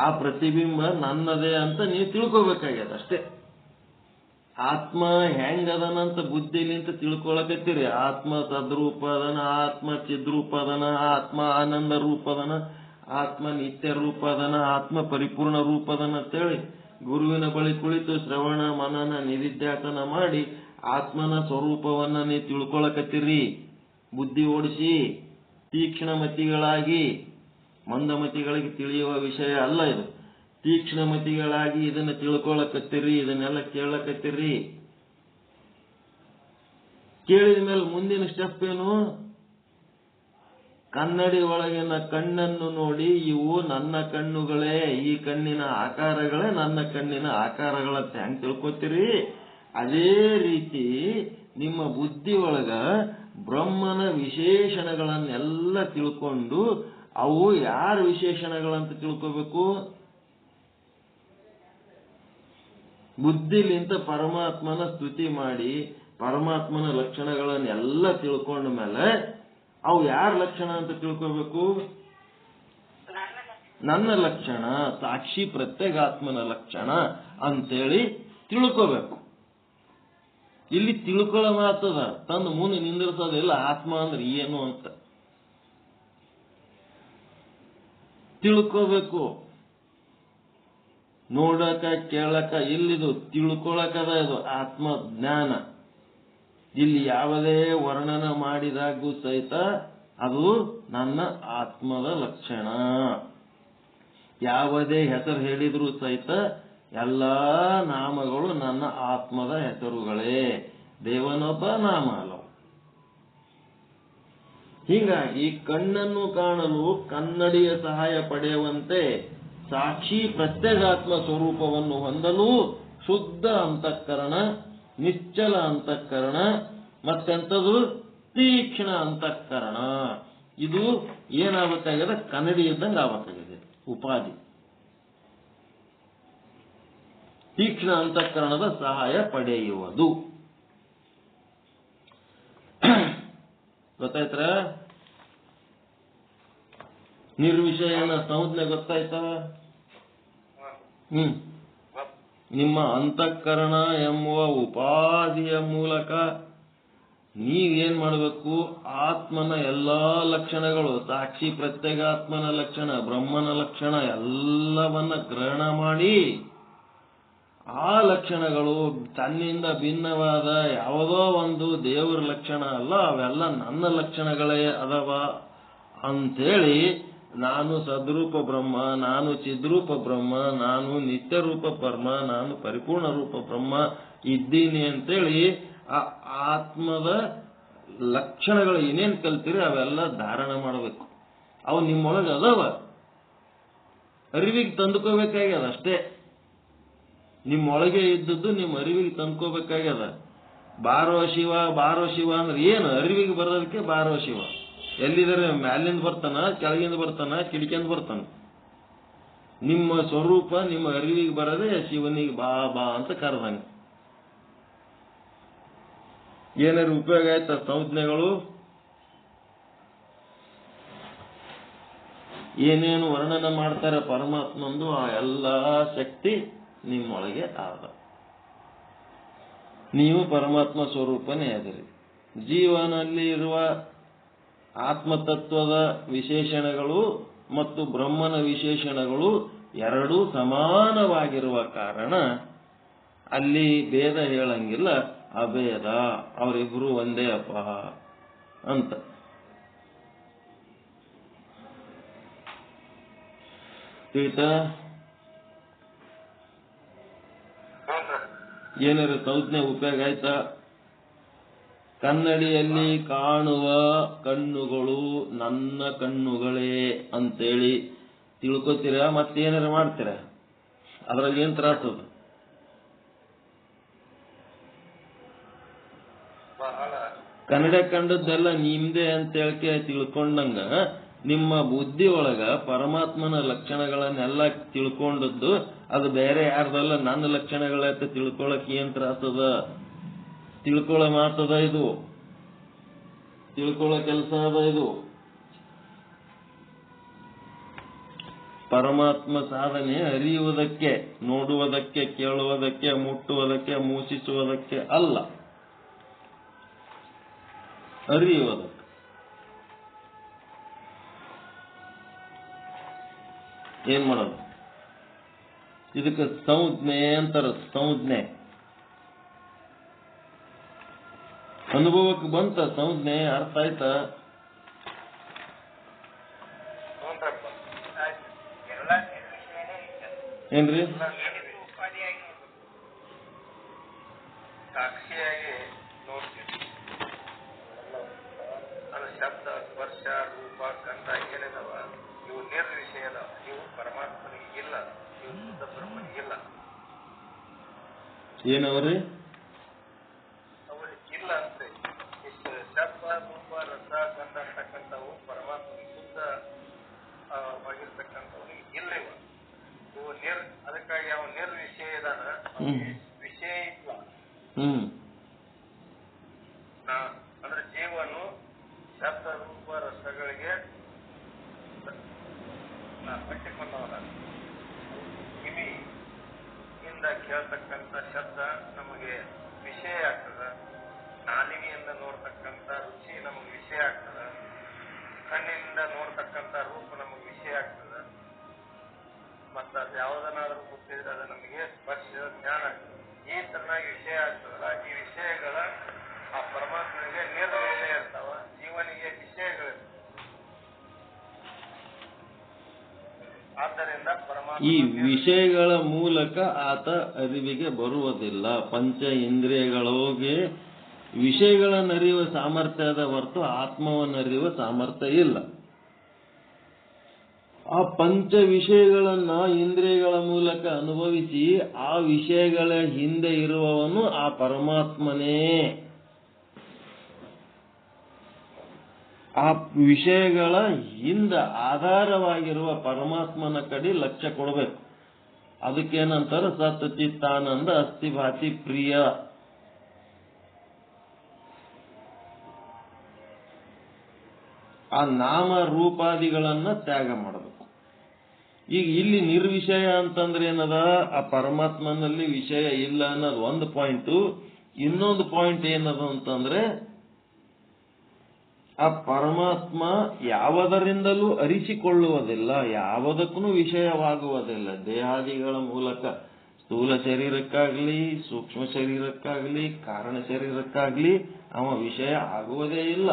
ಆ ಪ್ರತಿಬಿಂಬ ನನ್ನದೇ ಅಂತ ನೀವು ತಿಳ್ಕೋಬೇಕಾಗ್ಯದ ಅಷ್ಟೇ. ಆತ್ಮ ಹೆಂಗದನಂತ ಬುದ್ಧಿಲಿಂತ ತಿಳ್ಕೊಳಕತ್ತೀರಿ. ಆತ್ಮ ತದ್ರೂಪ ಅದನ, ಆತ್ಮ ಚಿದ್ರೂಪ ಅದನ, ಆತ್ಮ ಆನಂದ ರೂಪ ಅದನ, ಆತ್ಮ ನಿತ್ಯ ರೂಪ ಅದನ, ಆತ್ಮ ಪರಿಪೂರ್ಣ ರೂಪ ಅದನ ಅಂತೇಳಿ ಗುರುವಿನ ಬಳಿ ಕುಳಿತು ಶ್ರವಣ ಮನನ ನಿಧಿಧ್ಯಾಸನ ಮಾಡಿ ಆತ್ಮನ ಸ್ವರೂಪವನ್ನ ನೀವು ತಿಳ್ಕೊಳಕತ್ತೀರಿ. ಬುದ್ಧಿ ಓಡಿಸಿ ತೀಕ್ಷ್ಣ ಮತಿಗಳಾಗಿ, ಮಂದಮತಿಗಳಿಗೆ ತಿಳಿಯುವ ವಿಷಯ ಅಲ್ಲ ಇದು. ತೀಕ್ಷ್ಣ ಮತಿಗಳಾಗಿ ಇದನ್ನ ತಿಳ್ಕೊಳಕತ್ತೀರಿ, ಇದನ್ನೆಲ್ಲ ಕೇಳಕತ್ತೀರಿ. ಕೇಳಿದ ಮೇಲೆ ಮುಂದಿನ ಸ್ಟೆಪ್ ಏನು? ಕನ್ನಡಿ ಒಳಗಿನ ಕಣ್ಣನ್ನು ನೋಡಿ ಇವು ನನ್ನ ಕಣ್ಣುಗಳೇ, ಈ ಕಣ್ಣಿನ ಆಕಾರಗಳೇ ನನ್ನ ಕಣ್ಣಿನ ಆಕಾರಗಳಂತ ಹೆಂಗ್ ತಿಳ್ಕೊತೀರಿ, ಅದೇ ರೀತಿ ನಿಮ್ಮ ಬುದ್ಧಿ ಒಳಗ ಬ್ರಹ್ಮನ ವಿಶೇಷಣಗಳನ್ನೆಲ್ಲ ತಿಳ್ಕೊಂಡು ಅವು ಯಾರ ವಿಶೇಷಣಗಳಂತ ತಿಳ್ಕೋಬೇಕು? ಬುದ್ಧಿಲಿಂತ ಪರಮಾತ್ಮನ ಸ್ತುತಿ ಮಾಡಿ ಪರಮಾತ್ಮನ ಲಕ್ಷಣಗಳನ್ನೆಲ್ಲ ತಿಳ್ಕೊಂಡ ಮೇಲೆ ಅವು ಯಾರ ಲಕ್ಷಣ ಅಂತ ತಿಳ್ಕೋಬೇಕು? ನನ್ನ ಲಕ್ಷಣ, ಸಾಕ್ಷಿ ಪ್ರತ್ಯೇಗಾತ್ಮನ ಲಕ್ಷಣ ಅಂತೇಳಿ ತಿಳ್ಕೋಬೇಕು. ಇಲ್ಲಿ ತಿಳ್ಕೊಳ್ಳೋ ಮಾತದ, ತಂದು ಮುಂದೆ ನಿಂದಿರ್ಸೋದಿಲ್ಲ. ಆತ್ಮ ಅಂದ್ರೆ ಏನು ಅಂತ ತಿಳ್ಕೋಬೇಕು. ನೋಡಕ ಕೇಳಕ ಇಲ್ಲಿದು ತಿಳ್ಕೊಳಕದ ಇದು ಆತ್ಮ ಜ್ಞಾನ. ಇಲ್ಲಿ ಯಾವುದೇ ವರ್ಣನ ಮಾಡಿದಾಗೂ ಸಹಿತ ಅದು ನನ್ನ ಆತ್ಮದ ಲಕ್ಷಣ. ಯಾವುದೇ ಹೆಸರು ಹೇಳಿದ್ರೂ ಸಹಿತ ಎಲ್ಲಾ ನಾಮಗಳು ನನ್ನ ಆತ್ಮದ ಹೆಸರುಗಳೇ, ದೇವನೊಬ್ಬ ನಾಮ ಅಲ್ಲವು. ಹೀಗಾಗಿ ಕಣ್ಣನ್ನು ಕಾಣಲು ಕನ್ನಡಿಯ ಸಹಾಯ ಪಡೆಯುವಂತೆ ಸಾಕ್ಷಿ ಪ್ರತ್ಯೇಗಾತ್ಮ ಸ್ವರೂಪವನ್ನು ಹೊಂದಲು ಶುದ್ಧ ಅಂತಃಕರಣ, ನಿಶ್ಚಲ ಅಂತಃಕರಣ, ಮತ್ತೆಂಥದ್ದು ತೀಕ್ಷ್ಣ ಅಂತಃಕರಣ. ಇದು ಏನಾಗಬೇಕಾಗಿದೆ? ಕನ್ನಡಿ ಇದ್ದಂಗೆ ಆಗಬೇಕಾಗಿದೆ ಉಪಾಧಿ. ತೀಕ್ಷ್ಣ ಅಂತಃಕರಣದ ಸಹಾಯ ಪಡೆಯುವುದು. ಗೊತ್ತಾಯ್ತ್ರ? ನಿರ್ವಿಷಯನ ಸಂಜ್ಞೆ ಗೊತ್ತಾಯ್ತ? ನಿಮ್ಮ ಅಂತಃಕರಣ ಎಂಬುವ ಉಪಾಧಿಯ ಮೂಲಕ ನೀವೇನ್ ಮಾಡಬೇಕು? ಆತ್ಮನ ಎಲ್ಲಾ ಲಕ್ಷಣಗಳು, ಸಾಕ್ಷಿ ಪ್ರತ್ಯೇಗಾತ್ಮನ ಲಕ್ಷಣ, ಬ್ರಹ್ಮನ ಲಕ್ಷಣ ಎಲ್ಲವನ್ನ ಗ್ರಹಣ ಮಾಡಿ ಆ ಲಕ್ಷಣಗಳು ತನ್ನಿಂದ ಭಿನ್ನವಾದ ಯಾವುದೋ ಒಂದು ದೇವರ ಲಕ್ಷಣ ಅಲ್ಲ, ಅವೆಲ್ಲ ನನ್ನ ಲಕ್ಷಣಗಳೇ ಅದವ ಅಂಥೇಳಿ ನಾನು ಸದ್ರೂಪ ಬ್ರಹ್ಮ, ನಾನು ಚಿದ್ರೂಪ ಬ್ರಹ್ಮ, ನಾನು ನಿತ್ಯ ರೂಪ ಬ್ರಹ್ಮ, ನಾನು ಪರಿಪೂರ್ಣ ರೂಪ ಬ್ರಹ್ಮ ಇದ್ದೀನಿ ಅಂತೇಳಿ ಆ ಆತ್ಮದ ಲಕ್ಷಣಗಳು ಏನೇನು ಕಲ್ತೀರಿ ಅವೆಲ್ಲ ಧಾರಣ ಮಾಡಬೇಕು. ಅವು ನಿಮ್ಮೊಳಗೆ ಅದಾವ, ಅರಿವಿಗೆ ತಂದುಕೋಬೇಕಾಗ್ಯದ ಅಷ್ಟೇ. ನಿಮ್ಮೊಳಗೆ ಇದ್ದದ್ದು ನಿಮ್ಮ ಅರಿವಿಗೆ ತಂದ್ಕೋಬೇಕಾಗ್ಯದ. ಬಾರೋ ಶಿವ ಬಾರೋ ಶಿವ ಅಂದ್ರೆ ಏನು? ಅರಿವಿಗೆ ಬರೋದಕ್ಕೆ ಬಾರೋ ಶಿವ. ಎಲ್ಲಿದ್ದಾರೆ? ಮ್ಯಾಲಿಂದ ಬರ್ತಾನ, ಕೆಳಗಿಂದ ಬರ್ತಾನ, ಕಿಡಿಕೆಂದ ಬರ್ತಾನ. ನಿಮ್ಮ ಸ್ವರೂಪ ನಿಮ್ಮ ಅರಿವಿಗೆ ಬರದೆ ಶಿವನಿಗೆ ಬಾ ಬಾ ಅಂತ ಕರೆದಂಗ. ಏನಾರು ಉಪಯೋಗ ಆಯ್ತ ಸಂಜ್ಞೆಗಳು? ಏನೇನು ವರ್ಣನೆ ಮಾಡ್ತಾರೆ ಪರಮಾತ್ಮಂದು ಆ ಎಲ್ಲ ಶಕ್ತಿ ನಿಮ್ಮೊಳಗೆ ಆದ. ನೀವು ಪರಮಾತ್ಮ ಸ್ವರೂಪನೇ ಅದಿರಿ. ಜೀವನಲ್ಲಿ ಇರುವ ಆತ್ಮತತ್ವದ ವಿಶೇಷಣಗಳು ಮತ್ತು ಬ್ರಹ್ಮನ ವಿಶೇಷಣಗಳು ಎರಡೂ ಸಮಾನವಾಗಿರುವ ಕಾರಣ ಅಲ್ಲಿ ಭೇದ ಹೇಳಂಗಿಲ್ಲ. ಅಭೇದ, ಅವರಿಬ್ರು ಒಂದೇ ಅಪ್ಪ ಅಂತ. ತಿಳಿತಾ? ಏನಾರು ಸಂಜ್ಞೆ ಉಪಯೋಗ ಆಯ್ತಾ? ಕನ್ನಡಿಯಲ್ಲಿ ಕಾಣುವ ಕಣ್ಣುಗಳು ನನ್ನ ಕಣ್ಣುಗಳೇ ಅಂತೇಳಿ ತಿಳ್ಕೊತೀರ, ಮತ್ತೇನಾರು ಮಾಡ್ತೀರ? ಅದ್ರಾಗ ಏನ್ ತ್ರಾಸದ? ಕನ್ನಡ ಕಂಡದ್ದೆಲ್ಲ ನಿಮ್ದೇ ಅಂತ ಹೇಳ್ಕೆ ತಿಳ್ಕೊಂಡಂಗ ನಿಮ್ಮ ಬುದ್ಧಿ ಒಳಗ ಪರಮಾತ್ಮನ ಲಕ್ಷಣಗಳನ್ನೆಲ್ಲ ತಿಳ್ಕೊಂಡದ್ದು ಅದು ಬೇರೆ ಯಾರ್ದಲ್ಲ, ನನ್ನ ಲಕ್ಷಣಗಳತ್ತ ತಿಳ್ಕೊಳಕ್ ಏನ್ ತ್ರಾಸದ? ತಿಳ್ಕೊಳ್ಳೋ ಮಾತದ ಇದು, ತಿಳ್ಕೊಳ್ಳೋ ಕೆಲಸ ಅದ ಇದು. ಪರಮಾತ್ಮ ಸಾಧನೆ ಅರಿಯುವುದಕ್ಕೆ, ನೋಡುವುದಕ್ಕೆ, ಕೇಳುವುದಕ್ಕೆ, ಮುಟ್ಟುವುದಕ್ಕೆ, ಮೂಸಿಸುವುದಕ್ಕೆ ಅಲ್ಲ, ಅರಿಯುವುದಕ್ಕೆ. ಏನ್ ಮಾಡೋದು? ಇದಕ್ಕೆ ಸಂಜ್ಞೆ ಅಂತಾರ. ಸಂಜ್ಞೆ ಅನುಭವಕ್ಕೆ ಬಂತ? ಸಂಜ್ಞೆ ಅರ್ಥ ಆಯ್ತಾ? ಏನ್ರಿ? ಸಾಕ್ಷಿಯಾಗಿ ನೋಡ್ತೀವಿ. ಅದು ಶಬ್ದ, ಸ್ಪರ್ಶ, ರೂಪ, ಗಂಧ ಏನಿದಾವ ಇವು ನಿರ್ವಿಷಯದ. ಇವು ಪರಮಾತ್ಮನಿಗೆ ಇಲ್ಲ, ಇವು ಶುದ್ಧ ಬ್ರಹ್ಮನಿಗಿಲ್ಲ. ಏನವ್ರಿ? ಅವರಿಗೆ ಇಲ್ಲ ಅಂದ್ರೆ ಶಬ್ದ, ರೂಪ, ರಸ, ಗಂಧ ಅಂತಕ್ಕಂಥವು ಪರಮಾತ್ಮನಿಗೆ ಶುದ್ಧ ವಾಗಿರ್ತಕ್ಕಂಥವನಿಗೆ ಇಲ್ಲ. ಇವು ಅದಕ್ಕಾಗಿ ಅವನು ನಿರ್ವಿಷಯದಾನ, ವಿಷಯ ಇಲ್ಲ. ಅಂದ್ರೆ ಜೀವನು ಶಬ್ದ, ರೂಪ, ರಸಗಳಿಗೆ ಪಟ್ಟಿಕೊಂಡವನ. ಕಿವಿಯಿಂದ ಕೇಳ್ತಕ್ಕಂಥ ಶಬ್ದ ನಮಗೆ ವಿಷಯ ಆಗ್ತದ, ನಾಲಿಗೆಯಿಂದ ನೋಡ್ತಕ್ಕಂಥ ರುಚಿ ನಮಗೆ ವಿಷಯ ಆಗ್ತದ, ಕಣ್ಣಿನಿಂದ ನೋಡ್ತಕ್ಕಂಥ ರೂಪ ನಮಗೆ ವಿಷಯ ಆಗ್ತದ, ಮತ್ತು ಅದು ಯಾವುದನ್ನಾದ್ರೂ ಗೊತ್ತಿದ್ರೆ ಅದು ನಮಗೆ ಸ್ಪರ್ಶ ಜ್ಞಾನ ಆಗ್ತದೆ. ಈ ತರನಾಗಿ ವಿಷಯ ಆಗ್ತದಲ್ಲ, ಈ ವಿಷಯಗಳ ಆ ಪರಮಾತ್ಮನಿಗೆ ನಿರ್ವಿಷಯ ಇರ್ತಾವ, ಜೀವನಿಗೆ ವಿಷಯಗಳಿರ್ತಾವ. ಆದ್ದರಿಂದ ಈ ವಿಷಯಗಳ ಮೂಲಕ ಆತ ಅರಿವಿಗೆ ಬರುವುದಿಲ್ಲ. ಪಂಚ ಇಂದ್ರಿಯಗಳಿಗೆ ವಿಷಯಗಳನ್ನರಿಯುವ ಸಾಮರ್ಥ್ಯ ಅದ ಹೊರತು ಆತ್ಮವನ್ನರಿಯುವ ಸಾಮರ್ಥ್ಯ ಇಲ್ಲ. ಆ ಪಂಚ ವಿಷಯಗಳನ್ನ ಇಂದ್ರಿಯಗಳ ಮೂಲಕ ಅನುಭವಿಸಿ ಆ ವಿಷಯಗಳ ಹಿಂದೆ ಇರುವವನು ಆ ಪರಮಾತ್ಮನೇ. ಆ ವಿಷಯಗಳ ಹಿಂದ ಆಧಾರವಾಗಿರುವ ಪರಮಾತ್ಮನ ಕಡೆ ಲಕ್ಷ್ಯ ಕೊಡಬೇಕು. ಅದಕ್ಕೇನಂತಾರ ಸತ್ ಚಿತ್ತಾನಂದ ಅಸ್ಥಿಭಾತಿ ಪ್ರಿಯ. ಆ ನಾಮ ರೂಪಾದಿಗಳನ್ನ ತ್ಯಾಗ ಮಾಡಬೇಕು. ಈಗ ಇಲ್ಲಿ ನಿರ್ವಿಷಯ ಅಂತಂದ್ರೆ ಏನದ, ಆ ಪರಮಾತ್ಮನಲ್ಲಿ ವಿಷಯ ಇಲ್ಲ ಅನ್ನೋದು ಒಂದು ಪಾಯಿಂಟು. ಇನ್ನೊಂದು ಪಾಯಿಂಟ್ ಏನದ ಅಂತಂದ್ರೆ, ಆ ಪರಮಾತ್ಮ ಯಾವುದರಿಂದಲೂ ಅರಿಸಿಕೊಳ್ಳುವುದಿಲ್ಲ, ಯಾವುದಕ್ಕೂ ವಿಷಯವಾಗುವುದಿಲ್ಲ. ದೇಹಾದಿಗಳ ಮೂಲಕ ಸ್ಥೂಲ ಶರೀರಕ್ಕಾಗ್ಲಿ, ಸೂಕ್ಷ್ಮ ಶರೀರಕ್ಕಾಗ್ಲಿ, ಕಾರಣ ಶರೀರಕ್ಕಾಗ್ಲಿ ಅವ ವಿಷಯ ಆಗುವುದೇ ಇಲ್ಲ.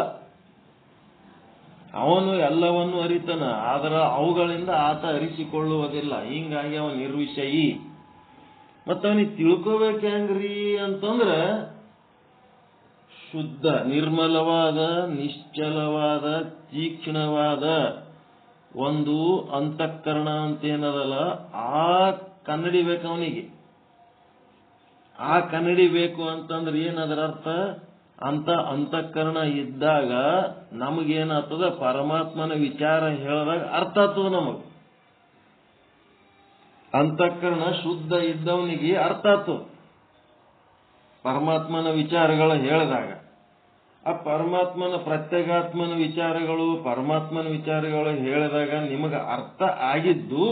ಅವನು ಎಲ್ಲವನ್ನು ಅರಿತನ, ಆದ್ರೆ ಅವುಗಳಿಂದ ಆತ ಅರಿಸಿಕೊಳ್ಳುವುದಿಲ್ಲ. ಹಿಂಗಾಗಿ ಅವನು ನಿರ್ವಿಷಯಿ. ಮತ್ತ ಅವನಿಗೆ ತಿಳ್ಕೋಬೇಕು ಹೆಂಗ್ರಿ ಅಂತಂದ್ರ, ಶುದ್ಧ ನಿರ್ಮಲವಾದ, ನಿಶ್ಚಲವಾದ, ತೀಕ್ಷ್ಣವಾದ ಒಂದು ಅಂತಃಕರಣ ಅಂತ ಏನದಲ್ಲ, ಆ ಕನ್ನಡಿ ಬೇಕು ಅವನಿಗೆ. ಆ ಕನ್ನಡಿ ಬೇಕು ಅಂತಂದ್ರೆ ಏನದರ ಅರ್ಥ, ಅಂತ ಅಂತಃಕರಣ ಇದ್ದಾಗ ನಮಗೇನಾಗ್ತದ, ಪರಮಾತ್ಮನ ವಿಚಾರ ಹೇಳಿದಾಗ ಅರ್ಥ ಆಗ್ತದ ನಮಗ. ಅಂತಃಕರಣ ಶುದ್ಧ ಇದ್ದವನಿಗೆ ಅರ್ಥ ಆಗ್ತದ ಪರಮಾತ್ಮನ ವಿಚಾರಗಳು ಹೇಳಿದಾಗ. ಆ ಪರಮಾತ್ಮನ ಪ್ರತ್ಯೇಗಾತ್ಮನ ವಿಚಾರಗಳು, ಪರಮಾತ್ಮನ ವಿಚಾರಗಳು ಹೇಳಿದಾಗ ನಿಮಗ ಅರ್ಥ ಆಗಿದ್ದು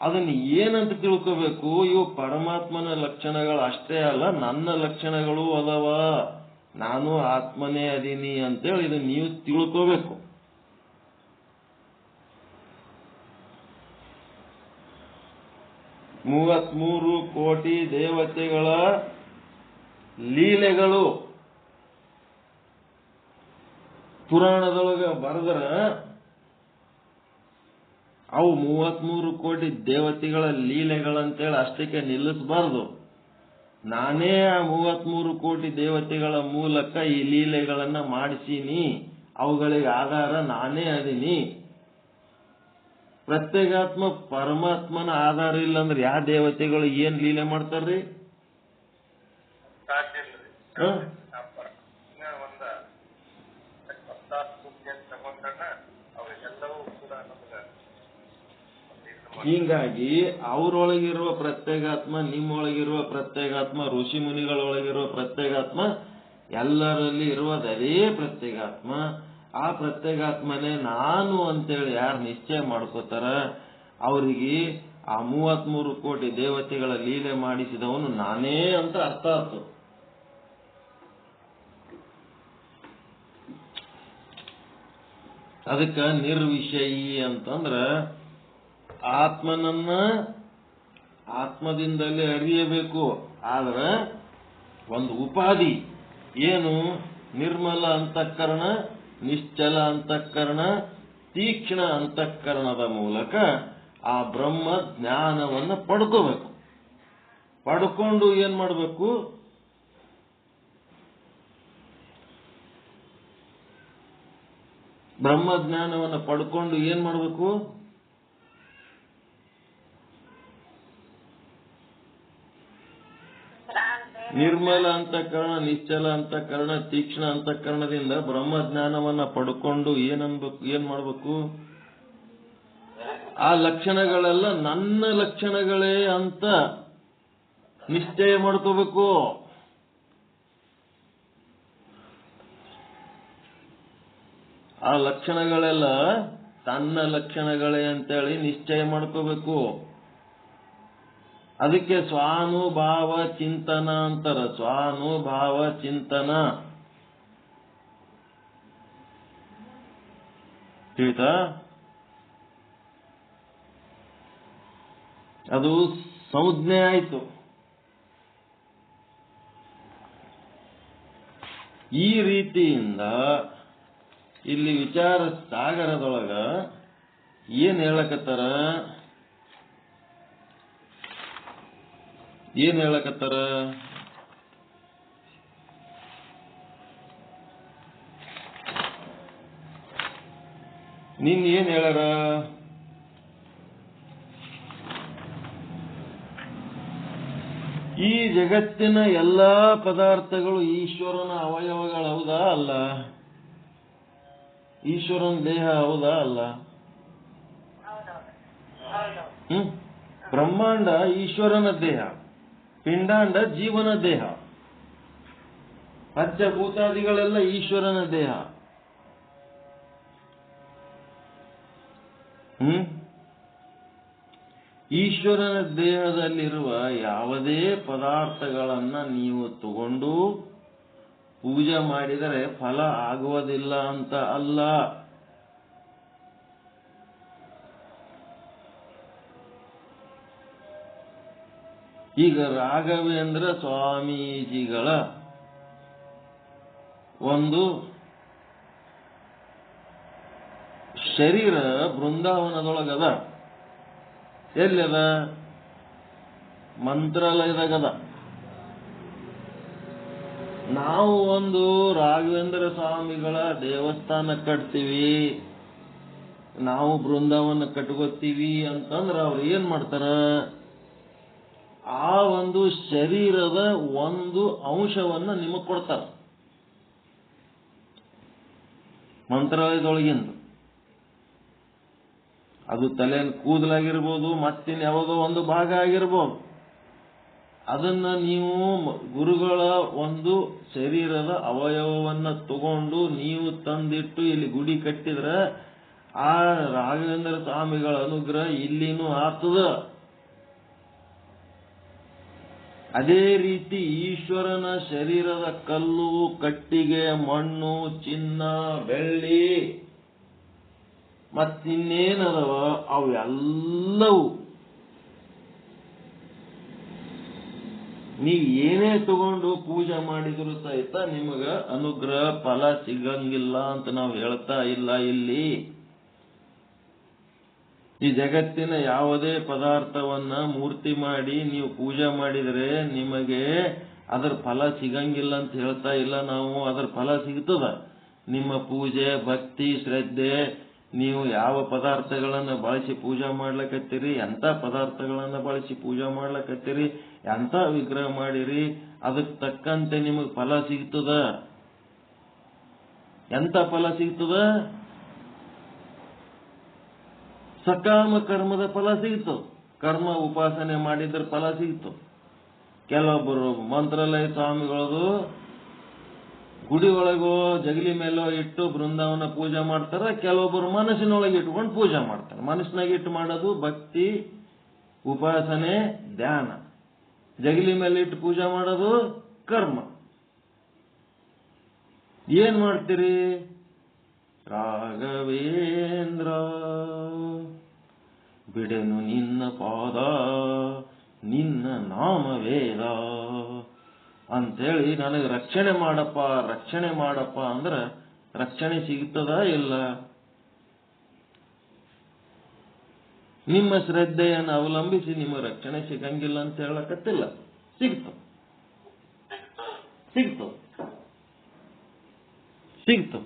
ಅದನ್ನ ಏನಂತ ತಿಳ್ಕೋಬೇಕು, ಇವು ಪರಮಾತ್ಮನ ಲಕ್ಷಣಗಳು ಅಷ್ಟೇ ಅಲ್ಲ, ನನ್ನ ಲಕ್ಷಣಗಳು ಅದಾವ, ನಾನು ಆತ್ಮನೇ ಅದೀನಿ ಅಂತೇಳಿ ಇದು ನೀವು ತಿಳ್ಕೋಬೇಕು. ಮೂವತ್ಮೂರು ಕೋಟಿ ದೇವತೆಗಳ ಲೀಲೆಗಳು ಪುರಾಣದೊಳಗ ಬರೆದ್ರ ಅವು 33 ಕೋಟಿ ದೇವತೆಗಳ ಲೀಲೆಗಳಂತೇಳಿ ಅಷ್ಟಕ್ಕೆ ನಿಲ್ಲಿಸಬಾರ್ದು. ನಾನೇ ಆ 33 ಕೋಟಿ ದೇವತೆಗಳ ಮೂಲಕ ಈ ಲೀಲೆಗಳನ್ನ ಮಾಡಿಸೀನಿ, ಅವುಗಳಿಗೆ ಆಧಾರ ನಾನೇ ಅದೀನಿ. ಪ್ರತ್ಯೇಗಾತ್ಮ ಪರಮಾತ್ಮನ ಆಧಾರ ಇಲ್ಲ ಅಂದ್ರೆ ಯಾವ ದೇವತೆಗಳು ಏನ್ ಲೀಲೆ ಮಾಡ್ತಾರ್ರಿ? ಹೀಗಾಗಿ ಅವರೊಳಗಿರುವ ಪ್ರತ್ಯೇಗಾತ್ಮ, ನಿಮ್ಮೊಳಗಿರುವ ಪ್ರತ್ಯೇಗಾತ್ಮ, ಋಷಿ ಮುನಿಗಳೊಳಗಿರುವ ಪ್ರತ್ಯೇಗಾತ್ಮ, ಎಲ್ಲರಲ್ಲಿ ಇರುವುದದೇ ಪ್ರತ್ಯೇಗಾತ್ಮ. ಆ ಪ್ರತ್ಯೇಗಾತ್ಮನೇ ನಾನು ಅಂತೇಳಿ ಯಾರು ನಿಶ್ಚಯ ಮಾಡ್ಕೋತಾರ ಅವರಿಗೆ ಆ 33 ಕೋಟಿ ದೇವತೆಗಳ ಲೀಲೆ ಮಾಡಿಸಿದವನು ನಾನೇ ಅಂತ ಅರ್ಥ ಆಯ್ತು. ಅದಕ್ಕೆ ನಿರ್ವಿಷಯಿ ಅಂತಂದ್ರ ಆತ್ಮನನ್ನ ಆತ್ಮದಿಂದಲೇ ಅರಿಯಬೇಕು. ಆದ್ರೆ ಒಂದು ಉಪಾಧಿ ಏನು? ನಿರ್ಮಲ ಅಂತಃಕರಣ, ನಿಶ್ಚಲ ಅಂತಃಕರಣ, ತೀಕ್ಷ್ಣ ಅಂತಃಕರಣದ ಮೂಲಕ ಆ ಬ್ರಹ್ಮ ಜ್ಞಾನವನ್ನು ಪಡ್ಕೋಬೇಕು. ಪಡ್ಕೊಂಡು ಏನ್ ಮಾಡಬೇಕು? ಬ್ರಹ್ಮ ಜ್ಞಾನವನ್ನು ಪಡ್ಕೊಂಡು ಏನ್ ಮಾಡಬೇಕು? ನಿರ್ಮಲ ಅಂತಃಕರಣ, ನಿಶ್ಚಲ ಅಂತಃಕರಣ, ತೀಕ್ಷ್ಣ ಅಂತಃಕರಣದಿಂದ ಬ್ರಹ್ಮ ಜ್ಞಾನವನ್ನ ಪಡ್ಕೊಂಡು ಏನ್ ಮಾಡ್ಬೇಕು? ಆ ಲಕ್ಷಣಗಳೆಲ್ಲ ನನ್ನ ಲಕ್ಷಣಗಳೇ ಅಂತ ನಿಶ್ಚಯ ಮಾಡ್ಕೋಬೇಕು. ಆ ಲಕ್ಷಣಗಳೆಲ್ಲ ತನ್ನ ಲಕ್ಷಣಗಳೇ ಅಂತೇಳಿ ನಿಶ್ಚಯ ಮಾಡ್ಕೋಬೇಕು. ಅದಕ್ಕೆ ಸ್ವಾನುಭಾವ ಚಿಂತನ ಅಂತಾರ. ಸ್ವಾನುಭಾವ ಚಿಂತನ ತಿಳಿತಾ? ಅದು ಸಂಜ್ಞೆ ಆಯ್ತು. ಈ ರೀತಿಯಿಂದ ಇಲ್ಲಿ ವಿಚಾರ ಸಾಗರದೊಳಗ ಏನ್ ಹೇಳಕತ್ತಾರ? ನಿನ್ ಏನ್ ಹೇಳ್ಯಾರ? ಈ ಜಗತ್ತಿನ ಎಲ್ಲಾ ಪದಾರ್ಥಗಳು ಈಶ್ವರನ ಅವಯವಗಳು ಹೌದಾ ಅಲ್ಲ? ಈಶ್ವರನ ದೇಹ ಹೌದಾ ಅಲ್ಲ? ಬ್ರಹ್ಮಾಂಡ ಈಶ್ವರನ ದೇಹ, ಪಿಂಡಾಂಡ ಜೀವನ ದೇಹ, ಪಂಚಭೂತಾದಿಗಳೆಲ್ಲ ಈಶ್ವರನ ದೇಹ. ಈಶ್ವರನ ದೇಹದಲ್ಲಿರುವ ಯಾವುದೇ ಪದಾರ್ಥಗಳನ್ನ ನೀವು ತಗೊಂಡು ಪೂಜೆ ಮಾಡಿದರೆ ಫಲ ಆಗುವುದಿಲ್ಲ ಅಂತ ಅಲ್ಲ. ಈಗ ರಾಘವೇಂದ್ರ ಸ್ವಾಮೀಜಿಗಳ ಒಂದು ಶರೀರ ಬೃಂದಾವನದೊಳಗದ. ಎಲ್ಲದ? ಮಂತ್ರಾಲಯದಾಗದ. ನಾವು ಒಂದು ರಾಘವೇಂದ್ರ ಸ್ವಾಮಿಗಳ ದೇವಸ್ಥಾನ ಕಟ್ತೀವಿ, ನಾವು ಬೃಂದಾವನ ಕಟ್ಕೋತೀವಿ ಅಂತಂದ್ರೆ ಅವ್ರು ಏನ್ ಮಾಡ್ತಾರ? ಆ ಒಂದು ಶರೀರದ ಒಂದು ಅಂಶವನ್ನ ನಿಮಗ್ ಕೊಡ್ತಾರ, ಮಂತ್ರಾಲಯದೊಳಗಿಂದ. ಅದು ತಲೆ ಕೂದಲಾಗಿರ್ಬೋದು, ಮತ್ತಿನ್ ಯಾವುದೋ ಒಂದು ಭಾಗ ಆಗಿರ್ಬೋದು. ಅದನ್ನ ನೀವು ಗುರುಗಳ ಒಂದು ಶರೀರದ ಅವಯವವನ್ನ ತಗೊಂಡು ನೀವು ತಂದಿಟ್ಟು ಇಲ್ಲಿ ಗುಡಿ ಕಟ್ಟಿದ್ರೆ ಆ ರಾಘವೇಂದ್ರ ಸ್ವಾಮಿಗಳ ಅನುಗ್ರಹ ಇಲ್ಲಿನೂ ಆಗ್ತದ. ಅದೇ ರೀತಿ ಈಶ್ವರನ ಶರೀರದ ಕಲ್ಲು, ಕಟ್ಟಿಗೆ, ಮಣ್ಣು, ಚಿನ್ನ, ಬೆಳ್ಳಿ ಮತ್ತಿನ್ನೇನದವ ಅವೆಲ್ಲವೂ ನೀವು ಏನೇ ತಗೊಂಡು ಪೂಜೆ ಮಾಡಿದ್ರು ಸಹಿತ ನಿಮಗ ಅನುಗ್ರಹ ಫಲ ಸಿಗಂಗಿಲ್ಲ ಅಂತ ನಾವು ಹೇಳ್ತಾ ಇಲ್ಲ. ಇಲ್ಲಿ ಈ ಜಗತ್ತಿನ ಯಾವುದೇ ಪದಾರ್ಥವನ್ನ ಮೂರ್ತಿ ಮಾಡಿ ನೀವು ಪೂಜೆ ಮಾಡಿದರೆ ನಿಮಗೆ ಅದರ ಫಲ ಸಿಗಂಗಿಲ್ಲ ಅಂತ ಹೇಳ್ತಾ ಇಲ್ಲ ನಾವು. ಅದರ ಫಲ ಸಿಗ್ತದ. ನಿಮ್ಮ ಪೂಜೆ, ಭಕ್ತಿ, ಶ್ರದ್ಧೆ, ನೀವು ಯಾವ ಪದಾರ್ಥಗಳನ್ನ ಬಳಸಿ ಪೂಜೆ ಮಾಡ್ಲಕತ್ತೀರಿ, ಎಂತ ಪದಾರ್ಥಗಳನ್ನ ಬಳಸಿ ಪೂಜೆ ಮಾಡ್ಲಕತ್ತೀರಿ, ಎಂತ ವಿಗ್ರಹ ಮಾಡಿರಿ, ಅದಕ್ಕೆ ತಕ್ಕಂತೆ ನಿಮಗೆ ಫಲ ಸಿಗ್ತದ. ಎಂತ ಫಲ ಸಿಗ್ತದ? ಸಕಾಮ ಕರ್ಮದ ಫಲ ಸಿಗ್ತು. ಕರ್ಮ ಉಪಾಸನೆ ಮಾಡಿದ್ರ ಫಲ ಸಿಗ್ತು. ಕೆಲವೊಬ್ಬರು ಮಂತ್ರಾಲಯ ಸ್ವಾಮಿಗಳದು ಗುಡಿ ಒಳಗೋ ಜಗಲಿ ಮೇಲೋ ಇಟ್ಟು ಬೃಂದಾವನ ಪೂಜೆ ಮಾಡ್ತಾರ. ಕೆಲವೊಬ್ಬರು ಮನಸ್ಸಿನೊಳಗೆ ಇಟ್ಕೊಂಡು ಪೂಜೆ ಮಾಡ್ತಾರೆ. ಮನಸ್ಸಿನಾಗ ಇಟ್ಟು ಮಾಡೋದು ಭಕ್ತಿ, ಉಪಾಸನೆ, ಧ್ಯಾನ. ಜಗಲಿ ಮೇಲೆ ಇಟ್ಟು ಪೂಜೆ ಮಾಡೋದು ಕರ್ಮ. ಏನ್ ಮಾಡ್ತೀರಿ? ರಾಘವೇಂದ್ರ ಬಿಡೆನು ನಿನ್ನ ಪಾದ, ನಿನ್ನ ನಾಮ ವೇದ ಅಂತೇಳಿ ನನಗೆ ರಕ್ಷಣೆ ಮಾಡಪ್ಪ, ರಕ್ಷಣೆ ಮಾಡಪ್ಪ ಅಂದ್ರೆ ರಕ್ಷಣೆ ಸಿಗ್ತದ ಇಲ್ಲ? ನಿಮ್ಮ ಶ್ರದ್ಧೆಯನ್ನು ಅವಲಂಬಿಸಿ ನಿಮಗೆ ರಕ್ಷಣೆ ಸಿಗಂಗಿಲ್ಲ ಅಂತ ಹೇಳಕತ್ತಿಲ್ಲ. ಸಿಗ್ತು ಸಿಗ್ತು ಸಿಗ್ತು.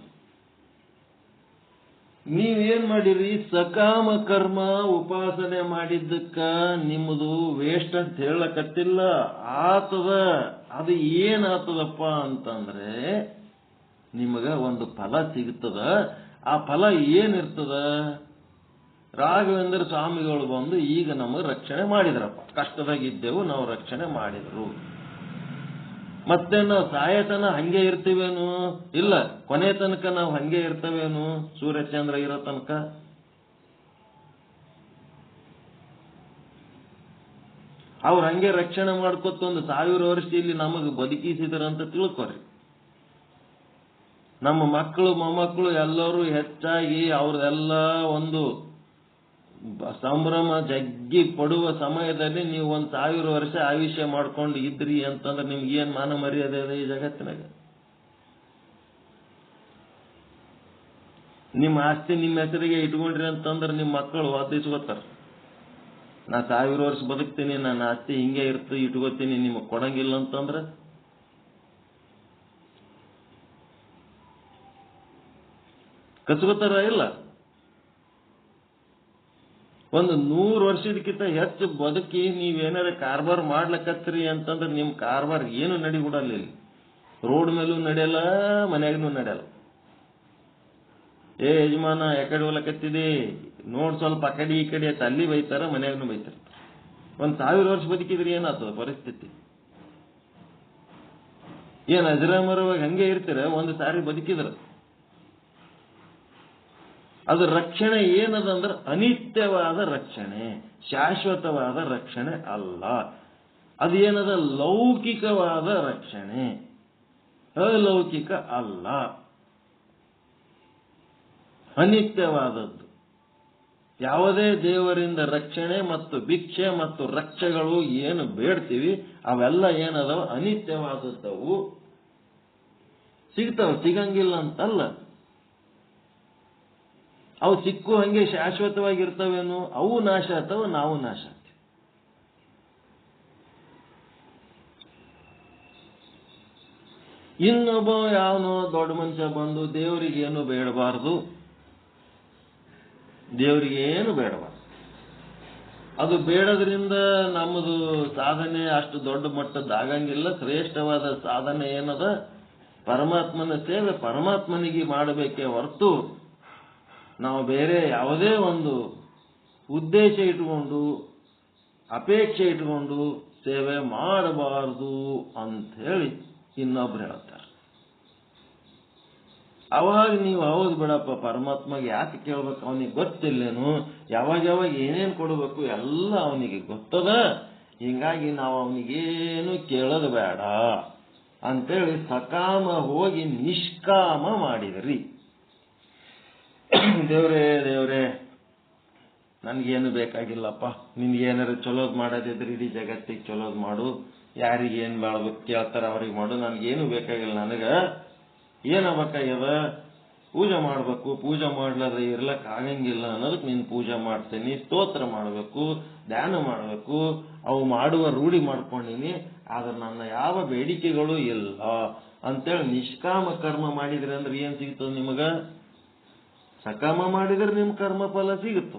ನೀವೇನ್ ಮಾಡಿರಿ? ಸಕಾಮ ಕರ್ಮ ಉಪಾಸನೆ ಮಾಡಿದ್ದಕ್ಕ ನಿಮ್ಮದು ವೇಸ್ಟ್ ಅಂತ ಹೇಳಕತ್ತಿಲ್ಲ. ಆತದ. ಅದು ಏನಾಗ್ತದಪ್ಪ ಅಂತಂದ್ರೆ ನಿಮಗ ಒಂದು ಫಲ ಸಿಗ್ತದ. ಆ ಫಲ ಏನಿರ್ತದ? ರಾಘವೇಂದ್ರ ಸ್ವಾಮಿಗಳು ಬಂದು ಈಗ ನಮಗೆ ರಕ್ಷಣೆ ಮಾಡಿದ್ರಪ್ಪ. ಕಷ್ಟದಾಗಿದ್ದೆವು, ನಾವು ರಕ್ಷಣೆ ಮಾಡಿದ್ರು. ಮತ್ತೆ ನಾವು ಸಾಯತನ ಹಂಗೆ ಇರ್ತೀವೇನು? ಇಲ್ಲ, ಕೊನೆ ತನಕ ನಾವು ಹಂಗೆ ಇರ್ತವೇನು? ಸೂರ್ಯಚಂದ್ರ ಇರೋ ತನಕ ಅವ್ರು ಹಂಗೆ ರಕ್ಷಣೆ ಮಾಡ್ಕೊತ ಒಂದು 1000 ವರ್ಷ ಇಲ್ಲಿ ನಮಗೆ ಬದುಕಿಸಿದ್ರಂತ ತಿಳ್ಕೊರಿ. ನಮ್ಮ ಮಕ್ಕಳು ಮೊಮ್ಮಕ್ಕಳು ಎಲ್ಲರೂ ಹೆಚ್ಚಾಗಿ ಅವ್ರದೆಲ್ಲ ಒಂದು ಸಂಭ್ರಮ ಜಗ್ಗಿ ಪಡುವ ಸಮಯದಲ್ಲಿ ನೀವು 1000 ವರ್ಷ ಆಯುಷ್ಯ ಮಾಡ್ಕೊಂಡು ಇದ್ರಿ ಅಂತಂದ್ರೆ ನಿಮ್ಗೆ ಏನ್ ಮಾನ ಮರ್ಯಾದೆ ಇದೆ ಈ ಜಗತ್ತಿನಾಗ? ನಿಮ್ಮ ಆಸ್ತಿ ನಿಮ್ಮ ಹೆಸರಿಗೆ ಇಟ್ಕೊಂಡ್ರಿ ಅಂತಂದ್ರೆ ನಿಮ್ಮ ಮಕ್ಕಳು ವಾದಿಸ್ಕೋತಾರ. ನಾ 1000 ವರ್ಷ ಬದುಕ್ತೀನಿ, ನನ್ನ ಆಸ್ತಿ ಹಿಂಗೆ ಇರ್ತು ಇಟ್ಕೋತೀನಿ, ನಿಮಗ್ ಕೊಡಂಗಿಲ್ಲ ಅಂತಂದ್ರೆ ಕಚ್ಕೋತಾರ ಇಲ್ಲ? ಒಂದು 100 ವರ್ಷದಕ್ಕಿಂತ ಹೆಚ್ಚು ಬದುಕಿ ನೀವೇನಾರ ಕಾರ್ಬಾರ್ ಮಾಡ್ಲಕತ್ರಿ ಅಂತಂದ್ರೆ ನಿಮ್ ಕಾರ್ಬಾರ್ ಏನು ನಡಿಬಿಡಲ್ಲ. ಇಲ್ಲಿ ರೋಡ್ ಮೇಲೂ ನಡೆಯಲ್ಲ, ಮನ್ಯಾಗನೂ ನಡೆಯಲ್ಲ. ಏ ಯಜಮಾನ ಯಾಕಡೆ ಹೋಗ್ಲಕತ್ತಿದೆ ನೋಡ್ ಸ್ವಲ್ಪ ಆ ಕಡೆ ಈ ಕಡೆ ಅಲ್ಲಿ ಬೈತಾರ, ಮನ್ಯಾಗನೂ ಬೈತಾರ. 1000 ವರ್ಷ ಬದುಕಿದ್ರೆ ಏನಾಗ್ತದ ಪರಿಸ್ಥಿತಿ? ಏನ್ ಅಜರಾಮರವಾಗಿ ಹಂಗೆ ಇರ್ತೀರ? ಒಂದು ಸಾರಿ ಬದುಕಿದ್ರ ಅದು ರಕ್ಷಣೆ ಏನದಂದ್ರೆ ಅನಿತ್ಯವಾದ ರಕ್ಷಣೆ, ಶಾಶ್ವತವಾದ ರಕ್ಷಣೆ ಅಲ್ಲ. ಅದು ಏನದ? ಲೌಕಿಕವಾದ ರಕ್ಷಣೆ, ಅಲೌಕಿಕ ಅಲ್ಲ, ಅನಿತ್ಯವಾದದ್ದು. ಯಾವುದೇ ದೇವರಿಂದ ರಕ್ಷಣೆ ಮತ್ತು ಭಿಕ್ಷೆ ಮತ್ತು ರಕ್ಷೆಗಳು ಏನು ಬೇಡ್ತೀವಿ ಅವೆಲ್ಲ ಏನದವ? ಅನಿತ್ಯವಾದದ್ದವು. ಸಿಗ್ತಾವ, ಸಿಗಂಗಿಲ್ಲ ಅಂತಲ್ಲ. ಅವು ಸಿಕ್ಕು ಹಂಗೆ ಶಾಶ್ವತವಾಗಿರ್ತಾವೇನು? ಅವು ನಾಶ ಆಗ್ತಾವ, ನಾವು ನಾಶ ಆಗ್ತೀವಿ. ಇನ್ನೊಬ್ಬ ಯಾವನೋ ದೊಡ್ಡ ಮನುಷ್ಯ ಬಂದು ದೇವರಿಗೆ ಏನು ಬೇಡಬಾರ್ದು, ದೇವರಿಗೆ ಏನು ಬೇಡಬಾರ್ದು, ಅದು ಬೇಡದ್ರಿಂದ ನಮ್ಮದು ಸಾಧನೆ ಅಷ್ಟು ದೊಡ್ಡ ಮಟ್ಟದ ಆಗಂಗಿಲ್ಲ. ಶ್ರೇಷ್ಠವಾದ ಸಾಧನೆ ಏನದ? ಪರಮಾತ್ಮನ ಸೇವೆ ಪರಮಾತ್ಮನಿಗೆ ಮಾಡಬೇಕೇ ಹೊರತು ನಾವು ಬೇರೆ ಯಾವುದೇ ಒಂದು ಉದ್ದೇಶ ಇಟ್ಕೊಂಡು ಅಪೇಕ್ಷೆ ಇಟ್ಕೊಂಡು ಸೇವೆ ಮಾಡಬಾರದು ಅಂತ ಹೇಳಿ ಇನ್ನೊಬ್ರು ಹೇಳ್ತಾರೆ. ಅವಾಗ ನೀವು ಹೌದು ಬಿಡಪ್ಪ, ಪರಮಾತ್ಮಗೆ ಯಾಕೆ ಕೇಳ್ಬೇಕು? ಅವನಿಗೆ ಗೊತ್ತಿಲ್ಲೇನು? ಯಾವಾಗ ಏನೇನು ಕೊಡಬೇಕು ಎಲ್ಲ ಅವನಿಗೆ ಗೊತ್ತದ. ಹಿಂಗಾಗಿ ನಾವು ಅವನಿಗೇನು ಕೇಳೋದು ಬೇಡ ಅಂತೇಳಿ ಸಕಾಮ ಹೋಗಿ ನಿಷ್ಕಾಮ ಮಾಡಿದ್ರಿ. ದೇವ್ರೇ ನನ್ಗೇನು ಬೇಕಾಗಿಲ್ಲಪ್ಪ, ನಿನ್ಗೇನಾರು ಚಲೋದ್ ಮಾಡೋದಿದ್ರೆ ಇಡೀ ಜಗತ್ತಿಗೆ ಚಲೋದ್ ಮಾಡು, ಯಾರಿಗೆ ಏನ್ ಮಾಡ್ಬೇಕು ಕೇಳ್ತಾರ ಅವ್ರಿಗೆ ಮಾಡು, ನನ್ಗೇನು ಬೇಕಾಗಿಲ್ಲ. ನನಗ ಏನಾಗಬೇಕಾಗ್ಯದ? ಪೂಜೆ ಮಾಡ್ಬೇಕು, ಪೂಜೆ ಮಾಡ್ಲಾದ್ರೆ ಇರ್ಲಕ್ ಆಗಂಗಿಲ್ಲ ಅನ್ನೋದಕ್ಕೆ ನೀನು ಪೂಜೆ ಮಾಡ್ತೀನಿ, ಸ್ತೋತ್ರ ಮಾಡಬೇಕು, ಧ್ಯಾನ ಮಾಡಬೇಕು, ಅವು ಮಾಡುವ ರೂಢಿ ಮಾಡ್ಕೊಂಡಿನಿ. ಆದ್ರೆ ನನ್ನ ಯಾವ ಬೇಡಿಕೆಗಳು ಇಲ್ಲ ಅಂತೇಳಿ ನಿಷ್ಕಾಮ ಕರ್ಮ ಮಾಡಿದ್ರಿ ಅಂದ್ರೆ ಏನ್ ಸಿಗ್ತದ ನಿಮಗ? ಸಕಾಮ ಮಾಡಿದ್ರೆ ನಿಮ್ ಕರ್ಮ ಫಲ ಸಿಗುತ್ತ.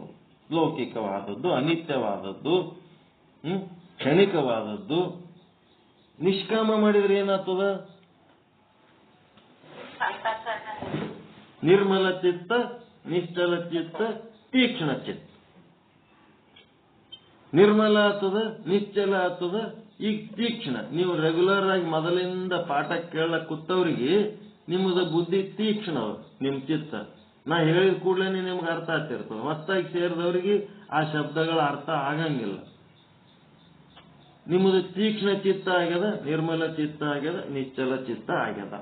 ಲೌಕಿಕವಾದದ್ದು, ಅನಿತ್ಯವಾದದ್ದು, ಕ್ಷಣಿಕವಾದದ್ದು. ನಿಷ್ಕಾಮ ಮಾಡಿದ್ರೆ ಏನಾಗ್ತದ? ನಿರ್ಮಲ ಚಿತ್ತ, ನಿಶ್ಚಲ ಚಿತ್ತ, ತೀಕ್ಷ್ಣ ಚಿತ್ತ. ನಿರ್ಮಲ ಆಗ್ತದ, ನಿಶ್ಚಲ ಆಗ್ತದ, ಈಗ ತೀಕ್ಷ್ಣ. ನೀವು ರೆಗ್ಯುಲರ್ ಆಗಿ ಮೊದಲಿಂದ ಪಾಠ ಕೇಳಕ್ ಕೂತವ್ರಿಗೆ ನಿಮ್ಮದ ಬುದ್ಧಿ ತೀಕ್ಷ್ಣ, ನಿಮ್ ಚಿತ್ತ. ನಾ ಹೇಳಿದ ಕೂಡಲೇ ನಿಮ್ಗೆ ಅರ್ಥ ಆಗ್ತಿರ್ತದೆ. ಹೊಸದಾಗಿ ಸೇರಿದವ್ರಿಗೆ ಆ ಶಬ್ದಗಳ ಅರ್ಥ ಆಗಂಗಿಲ್ಲ. ನಿಮ್ಮದು ತೀಕ್ಷ್ಣ ಚಿತ್ತ ಆಗ್ಯದ, ನಿರ್ಮಲ ಚಿತ್ತ ಆಗ್ಯದ, ನಿಶ್ಚಲ ಚಿತ್ತ ಆಗ್ಯದ.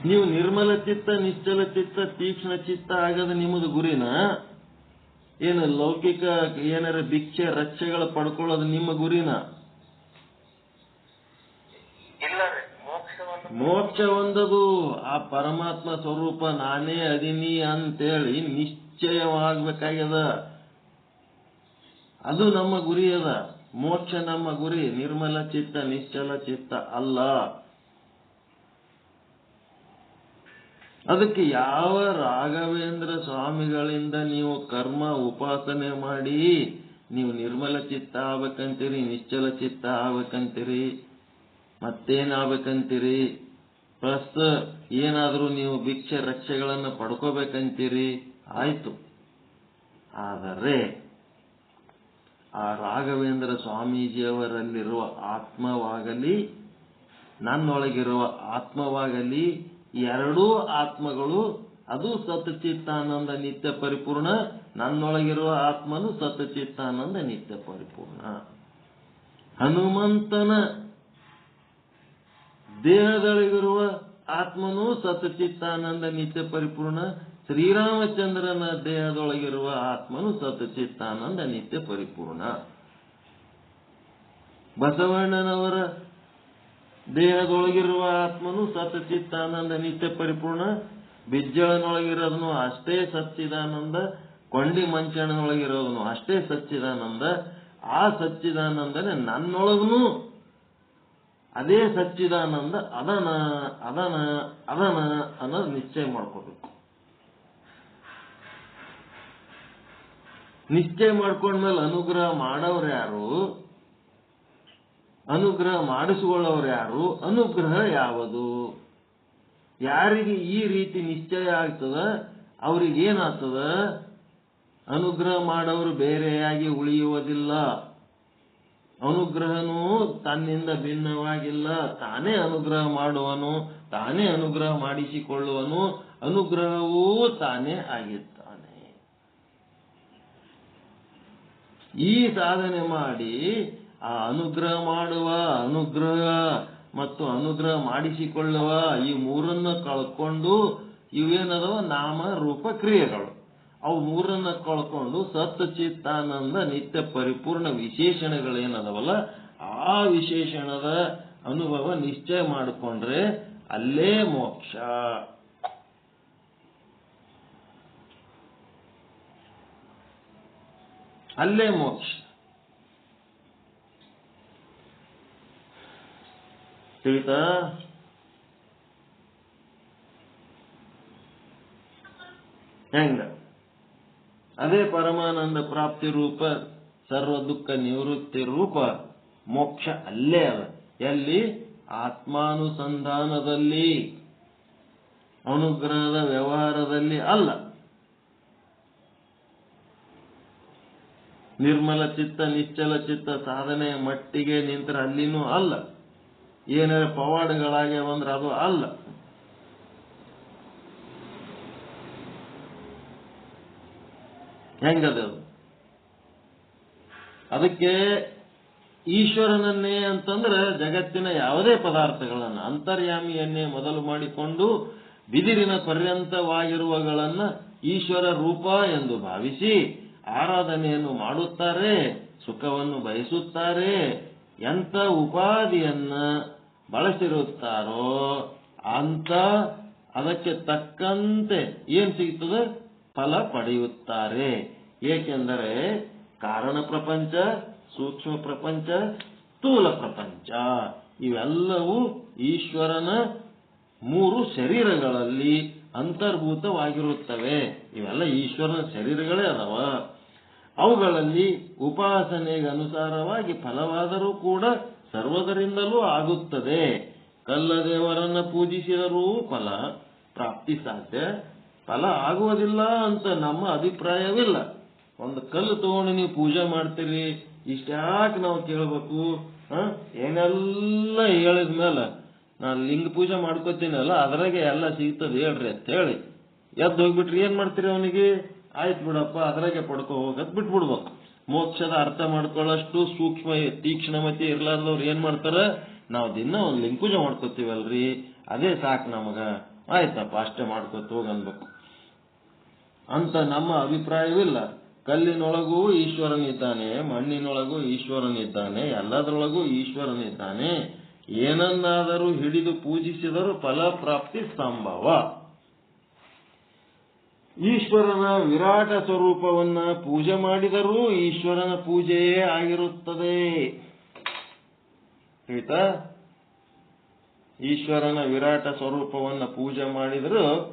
ನೀವು ನಿರ್ಮಲ ಚಿತ್ತ, ನಿಶ್ಚಲ ಚಿತ್ತ, ತೀಕ್ಷ್ಣ ಚಿತ್ತ ಆಗದ ನಿಮ್ಮದು ಗುರಿನ? ಏನು ಲೌಕಿಕ ಏನಾರ ಭಿಕ್ಷೆ ರಕ್ಷೆಗಳ ಪಡ್ಕೊಳ್ಳೋದು ನಿಮ್ಮ ಗುರಿನ? ಮೋಕ್ಷ ಒಂದದು. ಆ ಪರಮಾತ್ಮ ಸ್ವರೂಪ ನಾನೇ ಅದೀನಿ ಅಂತೇಳಿ ನಿಶ್ಚಯವಾಗಬೇಕಾಗ್ಯದ. ಅದು ನಮ್ಮ ಗುರಿ ಅದ. ಮೋಕ್ಷ ನಮ್ಮ ಗುರಿ, ನಿರ್ಮಲ ಚಿತ್ತ, ನಿಶ್ಚಲ ಚಿತ್ತ ಅಲ್ಲ. ಅದಕ್ಕೆ ಯಾವ ರಾಘವೇಂದ್ರ ಸ್ವಾಮಿಗಳಿಂದ ನೀವು ಕರ್ಮ ಉಪಾಸನೆ ಮಾಡಿ ನೀವು ನಿರ್ಮಲ ಚಿತ್ತ ಆಗ್ಬೇಕಂತೀರಿ, ನಿಶ್ಚಲ ಚಿತ್ತ ಆಗ್ಬೇಕಂತೀರಿ, ಮತ್ತೇನಾಗ್ಬೇಕಂತೀರಿ, ಪ್ಲಸ್ ಏನಾದ್ರೂ ನೀವು ಭಿಕ್ಷೆ ರಕ್ಷೆಗಳನ್ನು ಪಡ್ಕೋಬೇಕಂತೀರಿ. ಆಯ್ತು. ಆದರೆ ಆ ರಾಘವೇಂದ್ರ ಸ್ವಾಮೀಜಿಯವರಲ್ಲಿರುವ ಆತ್ಮವಾಗಲಿ, ನನ್ನೊಳಗಿರುವ ಆತ್ಮವಾಗಲಿ, ಎರಡೂ ಆತ್ಮಗಳು ಅದು ಸತ್ಚಿತ್ತಾನಂದ ನಿತ್ಯ ಪರಿಪೂರ್ಣ. ನನ್ನೊಳಗಿರುವ ಆತ್ಮನು ಸತ್ಚಿತ್ತಾನಂದ ನಿತ್ಯ ಪರಿಪೂರ್ಣ. ಹನುಮಂತನ ದೇಹದೊಳಗಿರುವ ಆತ್ಮನು ಸತ್ಚಿತ್ತಾನಂದ ನಿತ್ಯ ಪರಿಪೂರ್ಣ. ಶ್ರೀರಾಮಚಂದ್ರನ ದೇಹದೊಳಗಿರುವ ಆತ್ಮನು ಸತ್ಚಿತ್ತಾನಂದ ನಿತ್ಯ ಪರಿಪೂರ್ಣ. ಬಸವಣ್ಣನವರ ದೇಹದೊಳಗಿರುವ ಆತ್ಮನು ಸತ್ಚಿತ್ತಾನಂದ ನಿತ್ಯ ಪರಿಪೂರ್ಣ. ಬಿಜ್ಜಳನೊಳಗಿರೋದನು ಅಷ್ಟೇ ಸಚ್ಚಿದಾನಂದ, ಕೊಂಡಿ ಮಂಚಣ್ಣನೊಳಗಿರೋದನು ಅಷ್ಟೇ ಸಚ್ಚಿದಾನಂದ. ಆ ಸಚ್ಚಿದಾನಂದನೇ ನನ್ನೊಳಗನು ಅದೇ ಸಚ್ಚಿದಾನಂದ ಅದನ ಅದನ ಅದನ ಅನ್ನೋದು ನಿಶ್ಚಯ ಮಾಡ್ಕೋಬೇಕು. ನಿಶ್ಚಯ ಮಾಡ್ಕೊಂಡ್ಮೇಲೆ ಅನುಗ್ರಹ ಮಾಡೋರು ಯಾರು? ಅನುಗ್ರಹ ಮಾಡಿಸಿಕೊಳ್ಳೋರು ಯಾರು? ಅನುಗ್ರಹ ಯಾವುದು? ಯಾರಿಗೆ ಈ ರೀತಿ ನಿಶ್ಚಯ ಆಗ್ತದ ಅವ್ರಿಗೇನಾಗ್ತದ? ಅನುಗ್ರಹ ಮಾಡೋರು ಬೇರೆಯಾಗಿ ಉಳಿಯುವುದಿಲ್ಲ. ಅನುಗ್ರಹನೂ ತನ್ನಿಂದ ಭಿನ್ನವಾಗಿಲ್ಲ. ತಾನೇ ಅನುಗ್ರಹ ಮಾಡುವನು, ತಾನೇ ಅನುಗ್ರಹ ಮಾಡಿಸಿಕೊಳ್ಳುವನು, ಅನುಗ್ರಹವೂ ತಾನೇ ಆಗಿದ್ದಾನೆ. ಈ ಸಾಧನೆ ಮಾಡಿ ಆ ಅನುಗ್ರಹ ಮಾಡುವ, ಅನುಗ್ರಹ ಮತ್ತು ಅನುಗ್ರಹ ಮಾಡಿಸಿಕೊಳ್ಳುವ ಈ ಮೂರನ್ನ ಕಳ್ಕೊಂಡು ಇವೇನದವ ನಾಮ ರೂಪ ಕ್ರಿಯೆಗಳು. ಅವು ಮೂರನ್ನ ಕಳ್ಕೊಂಡು ಸತ್ ಚಿತ್ತಾನಂದ ನಿತ್ಯ ಪರಿಪೂರ್ಣ ವಿಶೇಷಣಗಳೇನದವಲ್ಲ ಆ ವಿಶೇಷಣದ ಅನುಭವ ನಿಶ್ಚಯ ಮಾಡಿಕೊಂಡ್ರೆ ಅಲ್ಲೇ ಮೋಕ್ಷ. ಅಲ್ಲೇ ಮೋಕ್ಷ. ತಿಳಿತಾ? ಹೆಂಗ? ಅದೇ ಪರಮಾನಂದ ಪ್ರಾಪ್ತಿ ರೂಪ, ಸರ್ವ ದುಃಖ ನಿವೃತ್ತಿ ರೂಪ ಮೋಕ್ಷ ಅಲ್ಲೇ ಅದ. ಎಲ್ಲಿ? ಆತ್ಮಾನುಸಂಧಾನದಲ್ಲಿ, ಅನುಗ್ರಹದ ವ್ಯವಹಾರದಲ್ಲಿ ಅಲ್ಲ. ನಿರ್ಮಲ ಚಿತ್ತ ನಿಶ್ಚಲ ಚಿತ್ತ ಸಾಧನೆಯ ಮಟ್ಟಿಗೆ ನಿಂತರ ಅಲ್ಲಿನೂ ಅಲ್ಲ. ಏನಾರ ಪವಾಡಗಳಾಗ್ಯಾವ ಅಂದ್ರೆ ಅದು ಅಲ್ಲ. ಹೆಂಗದು? ಅದಕ್ಕೆ ಈಶ್ವರನನ್ನೇ ಅಂತಂದ್ರೆ ಜಗತ್ತಿನ ಯಾವುದೇ ಪದಾರ್ಥಗಳನ್ನ ಅಂತರ್ಯಾಮಿಯನ್ನೇ ಮೊದಲು ಮಾಡಿಕೊಂಡು ಬಿದಿರಿನ ಪರ್ಯಂತವಾಗಿರುವಗಳನ್ನ ಈಶ್ವರ ರೂಪ ಎಂದು ಭಾವಿಸಿ ಆರಾಧನೆಯನ್ನು ಮಾಡುತ್ತಾರೆ, ಸುಖವನ್ನು ಬಯಸುತ್ತಾರೆ. ಎಂಥ ಉಪಾಧಿಯನ್ನ ಬಳಸಿರುತ್ತಾರೋ ಅಂತ ಅದಕ್ಕೆ ತಕ್ಕಂತೆ ಏನ್ ಸಿಗ್ತದೆ ಫಲ ಪಡೆಯುತ್ತಾರೆ. ಏಕೆಂದರೆ ಕಾರಣ ಪ್ರಪಂಚ, ಸೂಕ್ಷ್ಮ ಪ್ರಪಂಚ, ಸ್ಥೂಲ ಪ್ರಪಂಚ ಇವೆಲ್ಲವೂ ಈಶ್ವರನ ಮೂರು ಶರೀರಗಳಲ್ಲಿ ಅಂತರ್ಭೂತವಾಗಿರುತ್ತವೆ. ಇವೆಲ್ಲ ಈಶ್ವರನ ಶರೀರಗಳೇ ಅದಾವ. ಅವುಗಳಲ್ಲಿ ಉಪಾಸನೆಗೆ ಅನುಸಾರವಾಗಿ ಫಲವಾದರೂ ಕೂಡ ಸರ್ವದರಿಂದಲೂ ಆಗುತ್ತದೆ. ಕಲ್ಲದೇವರನ್ನ ಪೂಜಿಸಿದರೂ ಫಲ ಪ್ರಾಪ್ತಿ ಸಾಧ್ಯ, ಫಲ ಆಗುವುದಿಲ್ಲ ಅಂತ ನಮ್ಮ ಅಭಿಪ್ರಾಯವಿಲ್ಲ. ಒಂದು ಕಲ್ಲು ತಗೊಂಡು ನೀವು ಪೂಜೆ ಮಾಡ್ತೀರಿ, ಇಷ್ಟ್ಯಾಕೆ ನಾವು ಕೇಳಬೇಕು? ಏನೆಲ್ಲ ಹೇಳಿದ ಮೇಲೆ ನಾನು ಲಿಂಗ ಪೂಜೆ ಮಾಡ್ಕೋತೀನಲ್ಲ ಅದ್ರಾಗೆ ಎಲ್ಲ ಸಿಗ್ತದೆ ಹೇಳ್ರಿ ಅಂತ ಹೇಳಿ ಎದ್ದು ಹೋಗ್ಬಿಟ್ರಿ ಏನ್ ಮಾಡ್ತೀರಿ? ಅವನಿಗೆ ಆಯ್ತು ಬಿಡಪ್ಪ ಅದ್ರಾಗೆ ಪಡ್ಕೋ ಹೋಗತ್ ಬಿಟ್ಬಿಡ್ಬೇಕು. ಮೋಕ್ಷದ ಅರ್ಥ ಮಾಡ್ಕೊಳ್ಳೋಷ್ಟು ಸೂಕ್ಷ್ಮ ತೀಕ್ಷ್ಣಮತಿ ಇರ್ಲಾರ್ದವ್ರು ಏನ್ ಮಾಡ್ತಾರ? ನಾವು ದಿನ ಒಂದು ಲಿಂಗ ಪೂಜೆ ಮಾಡ್ಕೋತೀವಲ್ರಿ, ಅದೇ ಸಾಕು ನಮಗ, ಆಯ್ತಪ್ಪ ಅಷ್ಟೇ ಮಾಡ್ಕೋತ ಹೋಗನ್ಬೇಕು ಅಂತ ನಮ್ಮ ಅಭಿಪ್ರಾಯವಿಲ್ಲ. ಕಲ್ಲಿನೊಳಗೂ ಈಶ್ವರನಿದ್ದಾನೆ, ಮಣ್ಣಿನೊಳಗೂ ಈಶ್ವರನಿದ್ದಾನೆ, ಎಲ್ಲದರೊಳಗೂ ಈಶ್ವರನಿದ್ದಾನೆ. ಏನನ್ನಾದರೂ ಹಿಡಿದು ಪೂಜಿಸಿದರೂ ಫಲಪ್ರಾಪ್ತಿ ಸಂಭವ. ಈಶ್ವರನ ವಿರಾಟ ಸ್ವರೂಪವನ್ನ ಪೂಜೆ ಮಾಡಿದರೂ ಈಶ್ವರನ ಪೂಜೆಯೇ ಆಗಿರುತ್ತದೆ. ಆಯ್ತಾ? ಈಶ್ವರನ ವಿರಾಟ ಸ್ವರೂಪವನ್ನ ಪೂಜೆ ಮಾಡಿದ್ರು,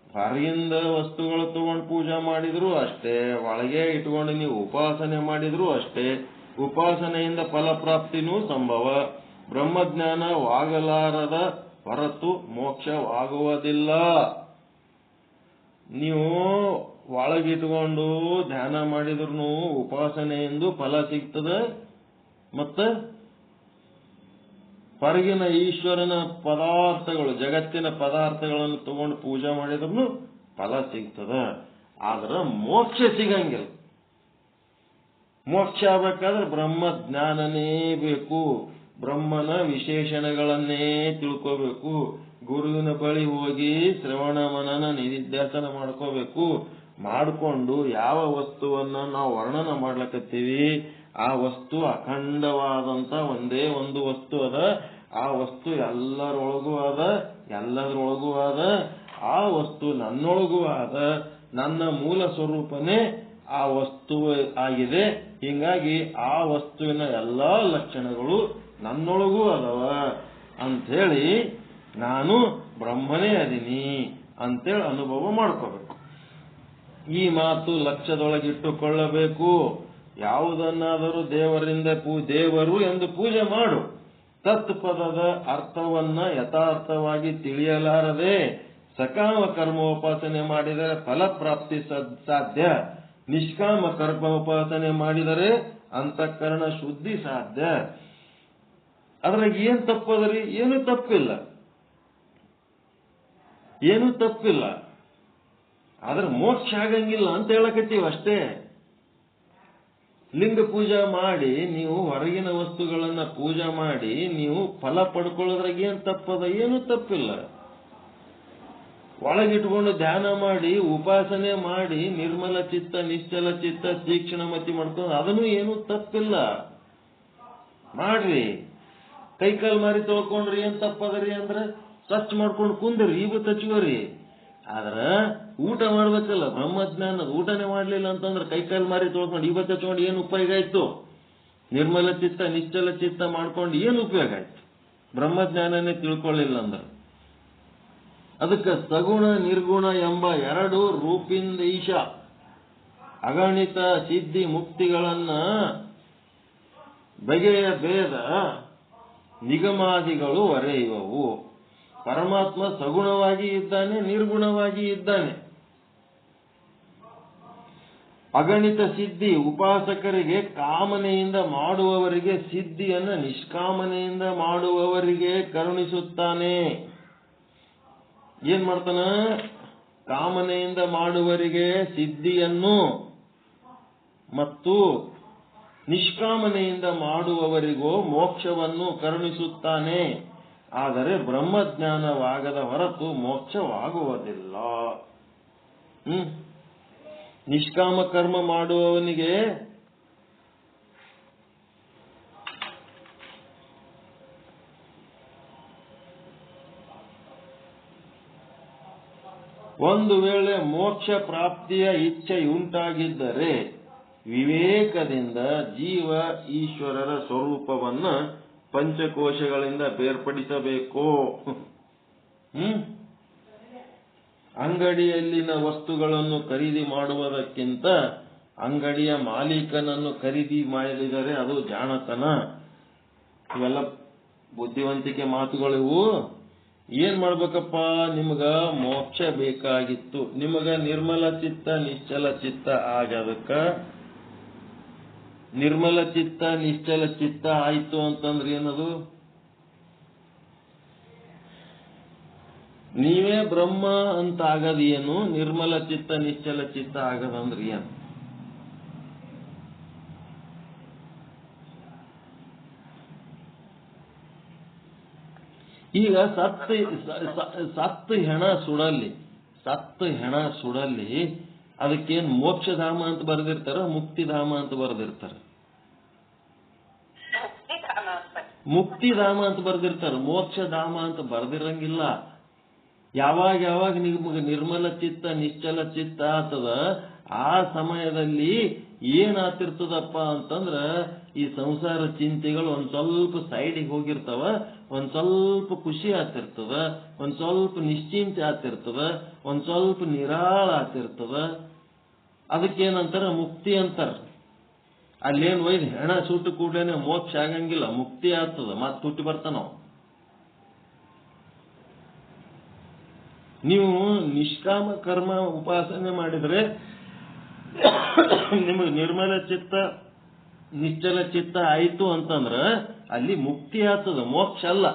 ಹೊರಗಿಂದ ವಸ್ತುಗಳು ತಗೊಂಡು ಪೂಜೆ ಮಾಡಿದ್ರು ಅಷ್ಟೇ, ಒಳಗೆ ಇಟ್ಕೊಂಡು ನೀವು ಉಪಾಸನೆ ಮಾಡಿದ್ರು ಅಷ್ಟೇ. ಉಪಾಸನೆಯಿಂದ ಫಲಪ್ರಾಪ್ತಿನೂ ಸಂಭವ. ಬ್ರಹ್ಮಜ್ಞಾನವಾಗಲಾರದ ಹೊರತು ಮೋಕ್ಷವಾಗುವುದಿಲ್ಲ. ನೀವು ಒಳಗಿಟ್ಕೊಂಡು ಧ್ಯಾನ ಮಾಡಿದ್ರು ಉಪಾಸನೆಯಿಂದ ಫಲ ಸಿಗ್ತದೆ, ಮತ್ತೆ ಹೊರಗಿನ ಈಶ್ವರನ ಪದಾರ್ಥಗಳು, ಜಗತ್ತಿನ ಪದಾರ್ಥಗಳನ್ನು ತಗೊಂಡು ಪೂಜೆ ಮಾಡಿದ್ರು ಫಲ ಸಿಗ್ತದೆ. ಆದ್ರೆ ಮೋಕ್ಷ ಸಿಗಂಗಿಲ್ಲ. ಮೋಕ್ಷ ಆಗ್ಬೇಕಾದ್ರೆ ಬ್ರಹ್ಮ ಜ್ಞಾನನೇ ಬೇಕು. ಬ್ರಹ್ಮನ ವಿಶೇಷಣಗಳನ್ನೇ ತಿಳ್ಕೋಬೇಕು. ಗುರುವಿನ ಬಳಿ ಹೋಗಿ ಶ್ರವಣ ಮನನ ನಿಧಿಧ್ಯಾಸನ ಮಾಡ್ಕೋಬೇಕು. ಮಾಡಿಕೊಂಡು ಯಾವ ವಸ್ತುವನ್ನ ನಾವು ವರ್ಣನ ಮಾಡ್ಲಕತ್ತೀವಿ ಆ ವಸ್ತು ಅಖಂಡವಾದಂತ ಒಂದೇ ಒಂದು ವಸ್ತು ಅದ. ಆ ವಸ್ತು ಎಲ್ಲರೊಳಗೂ ಅದ, ಎಲ್ಲದರೊಳಗೂ ಅದ. ಆ ವಸ್ತು ನನ್ನೊಳಗೂ ಅದ. ನನ್ನ ಮೂಲ ಸ್ವರೂಪನೇ ಆ ವಸ್ತು ಆಗಿದೆ. ಹೀಗಾಗಿ ಆ ವಸ್ತುವಿನ ಎಲ್ಲಾ ಲಕ್ಷಣಗಳು ನನ್ನೊಳಗೂ ಅದಾವ ಅಂಥೇಳಿ ನಾನು ಬ್ರಹ್ಮನೇ ಅದೀನಿ ಅಂತೇಳಿ ಅನುಭವ ಮಾಡ್ಕೋಬೇಕು. ಈ ಮಾತು ಲಕ್ಷ್ಯದೊಳಗಿಟ್ಟುಕೊಳ್ಳಬೇಕು. ಯಾವುದನ್ನಾದರೂ ದೇವರಿಂದ ದೇವರು ಎಂದು ಪೂಜೆ ಮಾಡು. ತತ್ಪದದ ಅರ್ಥವನ್ನ ಯಥಾರ್ಥವಾಗಿ ತಿಳಿಯಲಾರದೆ ಸಕಾಮ ಕರ್ಮೋಪಾಸನೆ ಮಾಡಿದರೆ ಫಲಪ್ರಾಪ್ತಿ ಸಾಧ್ಯ. ನಿಷ್ಕಾಮ ಕರ್ಮೋಪಾಸನೆ ಮಾಡಿದರೆ ಅಂತಃಕರಣ ಶುದ್ಧಿ ಸಾಧ್ಯ. ಅದ್ರಾಗ ಏನ್ ತಪ್ಪದರಿ? ಏನು ತಪ್ಪಿಲ್ಲ, ಏನು ತಪ್ಪಿಲ್ಲ. ಆದ್ರೆ ಮೋಕ್ಷ ಆಗಂಗಿಲ್ಲ ಅಂತ ಹೇಳಕತ್ತೀವಿ ಅಷ್ಟೇ. ಲಿಂಗ ಪೂಜಾ ಮಾಡಿ ನೀವು ಹೊರಗಿನ ವಸ್ತುಗಳನ್ನ ಪೂಜಾ ಮಾಡಿ ನೀವು ಫಲ ಪಡ್ಕೊಳ್ಳೋದ್ರಾಗ ಏನ್ ತಪ್ಪದ? ಏನು ತಪ್ಪಿಲ್ಲ. ಒಳಗಿಟ್ಕೊಂಡು ಧ್ಯಾನ ಮಾಡಿ ಉಪಾಸನೆ ಮಾಡಿ ನಿರ್ಮಲ ಚಿತ್ತ ನಿಶ್ಚಲ ಚಿತ್ತ ತೀಕ್ಷ್ಣ ಮತಿ ಮಾಡ್ಕೊಂಡು ಅದನ್ನು ಏನು ತಪ್ಪಿಲ್ಲ, ಮಾಡ್ರಿ. ಕೈಕಾಲು ಮಾರಿ ತೊಳ್ಕೊಂಡ್ರಿ ಏನ್ ತಪ್ಪದ್ರಿ ಅಂದ್ರೆ ಸ್ವಚ್ಛ ಮಾಡ್ಕೊಂಡು ಕುಂದ್ರಿ, ಈಗ ತಚ್ಚುವರಿ. ಆದ್ರ ಊಟ ಮಾಡ್ಬೇಕಲ್ಲ, ಬ್ರಹ್ಮಜ್ಞಾನದ ಊಟನೇ ಮಾಡ್ಲಿಲ್ಲ ಅಂತಂದ್ರೆ ಕೈಕಾಲು ಮಾರಿ ತೊಳ್ಕೊಂಡು ಈಗ ತಚ್ಕೊಂಡು ಏನು ಉಪಯೋಗ ಆಯ್ತು? ನಿರ್ಮಲ ಚಿತ್ತ ನಿಶ್ಚಲ ಚಿತ್ತ ಮಾಡ್ಕೊಂಡು ಏನು ಉಪಯೋಗ ಆಯ್ತು? ಬ್ರಹ್ಮಜ್ಞಾನನೇ ತಿಳ್ಕೊಳ್ಳಿಲ್ಲ ಅಂದ್ರೆ. ಅದಕ್ಕೆ ಸಗುಣ ನಿರ್ಗುಣ ಎಂಬ ಎರಡು ರೂಪಿಂದ ಈಶ ಅಗಣಿತ ಸಿದ್ಧಿ ಮುಕ್ತಿಗಳನ್ನ ಬಗೆಯ ಭೇದ ನಿಗಮಾದಿಗಳು ಹೊರೆಯುವವು. ಪರಮಾತ್ಮ ಸಗುಣವಾಗಿ ಇದ್ದಾನೆ, ನಿರ್ಗುಣವಾಗಿ ಇದ್ದಾನೆ. ಅಗಣಿತ ಸಿದ್ಧಿ ಉಪಾಸಕರಿಗೆ ಕಾಮನೆಯಿಂದ ಮಾಡುವವರಿಗೆ ಸಿದ್ಧಿಯನ್ನ ನಿಷ್ಕಾಮನೆಯಿಂದ ಮಾಡುವವರಿಗೆ ಕರುಣಿಸುತ್ತಾನೆ. ಏನ್ ಮಾಡ್ತಾನ? ಕಾಮನೆಯಿಂದ ಮಾಡುವವರಿಗೆ ಸಿದ್ಧಿಯನ್ನು ಮತ್ತು ನಿಷ್ಕಾಮನೆಯಿಂದ ಮಾಡುವವರಿಗೂ ಮೋಕ್ಷವನ್ನು ಕರುಣಿಸುತ್ತಾನೆ. ಆದರೆ ಬ್ರಹ್ಮಜ್ಞಾನವಾಗದ ಹೊರತು ಮೋಕ್ಷವಾಗುವುದಿಲ್ಲ. ನಿಷ್ಕಾಮ ಕರ್ಮ ಮಾಡುವವನಿಗೆ ಒಂದು ವೇಳೆ ಮೋಕ್ಷ ಪ್ರಾಪ್ತಿಯ ಇಚ್ಛೆಯುಂಟಾಗಿದ್ದರೆ ವಿವೇಕದಿಂದ ಜೀವ ಈಶ್ವರರ ಸ್ವರೂಪವನ್ನು ಪಂಚಕೋಶಗಳಿಂದ ಬೇರ್ಪಡಿಸಬೇಕು. ಅಂಗಡಿಯಲ್ಲಿನ ವಸ್ತುಗಳನ್ನು ಖರೀದಿ ಮಾಡುವುದಕ್ಕಿಂತ ಅಂಗಡಿಯ ಮಾಲೀಕನನ್ನು ಖರೀದಿ ಮಾಡಿದರೆ ಅದು ಜಾಣತನ. ಇವೆಲ್ಲ ಬುದ್ಧಿವಂತಿಕೆ ಮಾತುಗಳಿವು. ಏನ್ ಮಾಡ್ಬೇಕಪ್ಪ? ನಿಮ್ಗ ಮೋಕ್ಷ ಬೇಕಾಗಿತ್ತು, ನಿಮಗ ನಿರ್ಮಲ ಚಿತ್ತ ನಿಶ್ಚಲ ಚಿತ್ತ ಆಗದಕ್ಕ ನಿರ್ಮಲ ಚಿತ್ತ ನಿಶ್ಚಲ ಚಿತ್ತ ಆಯ್ತು ಅಂತಂದ್ರೆ ಏನದು? ನೀವೇ ಬ್ರಹ್ಮ ಅಂತ ಆಗದೇನು? ನಿರ್ಮಲ ಚಿತ್ತ ನಿಶ್ಚಲ ಚಿತ್ತ ಆಗದಂದ್ರೆ ಏನು? ಈಗ ಸತ್ತು ಹೆಣ ಸುಡಲ್ಲಿ, ಸತ್ತು ಹೆಣ ಸುಡಲ್ಲಿ ಅದಕ್ಕೇನು ಮೋಕ್ಷಧಾಮ ಅಂತ ಬರೆದಿರ್ತಾರ, ಮುಕ್ತಿಧಾಮ ಅಂತ ಬರೆದಿರ್ತಾರ? ಮುಕ್ತಿಧಾಮ ಅಂತ ಬರೆದಿರ್ತಾರ, ಮೋಕ್ಷಧಾಮ ಅಂತ ಬರೆದಿರಂಗಿಲ್ಲ. ಯಾವಾಗ ನಿಮಗೆ ನಿರ್ಮಲ ಚಿತ್ತ ನಿಶ್ಚಲ ಚಿತ್ತ ಆಗ್ತದ, ಆ ಸಮಯದಲ್ಲಿ ಏನಾಗ್ತಿರ್ತದಪ್ಪ ಅಂತಂದ್ರ ಈ ಸಂಸಾರ ಚಿಂತೆಗಳು ಒಂದ್ ಸ್ವಲ್ಪ ಸೈಡಿಗೆ ಹೋಗಿರ್ತಾವ, ಒಂದ್ ಸ್ವಲ್ಪ ಖುಷಿ ಆಗ್ತಿರ್ತದ, ಒಂದ್ ಸ್ವಲ್ಪ ನಿಶ್ಚಿಂತೆ ಆಗ್ತಿರ್ತದ, ಒಂದ್ ಸ್ವಲ್ಪ ನಿರಾಳ ಆಗ್ತಿರ್ತದ. ಅದಕ್ಕೇನಂತಾರ? ಮುಕ್ತಿ ಅಂತಾರ. ಅಲ್ಲೇನ್ ಒಯ್ದು ಹೆಣ ಸುಟ್ಟು ಕೂಡಲೇನೆ ಮೋಕ್ಷ ಆಗಂಗಿಲ್ಲ, ಮುಕ್ತಿ ಆಗ್ತದ, ಮತ್ ಹುಟ್ಟಿ ಬರ್ತಾನ. ನೀವು ನಿಷ್ಕಾಮ ಕರ್ಮ ಉಪಾಸನೆ ಮಾಡಿದ್ರೆ ನಿಮಗೆ ನಿರ್ಮಲ ಚಿತ್ತ ನಿಶ್ಚಲ ಚಿತ್ತ ಆಯ್ತು ಅಂತಂದ್ರ ಅಲ್ಲಿ ಮುಕ್ತಿ ಆಗ್ತದ, ಮೋಕ್ಷ ಅಲ್ಲ.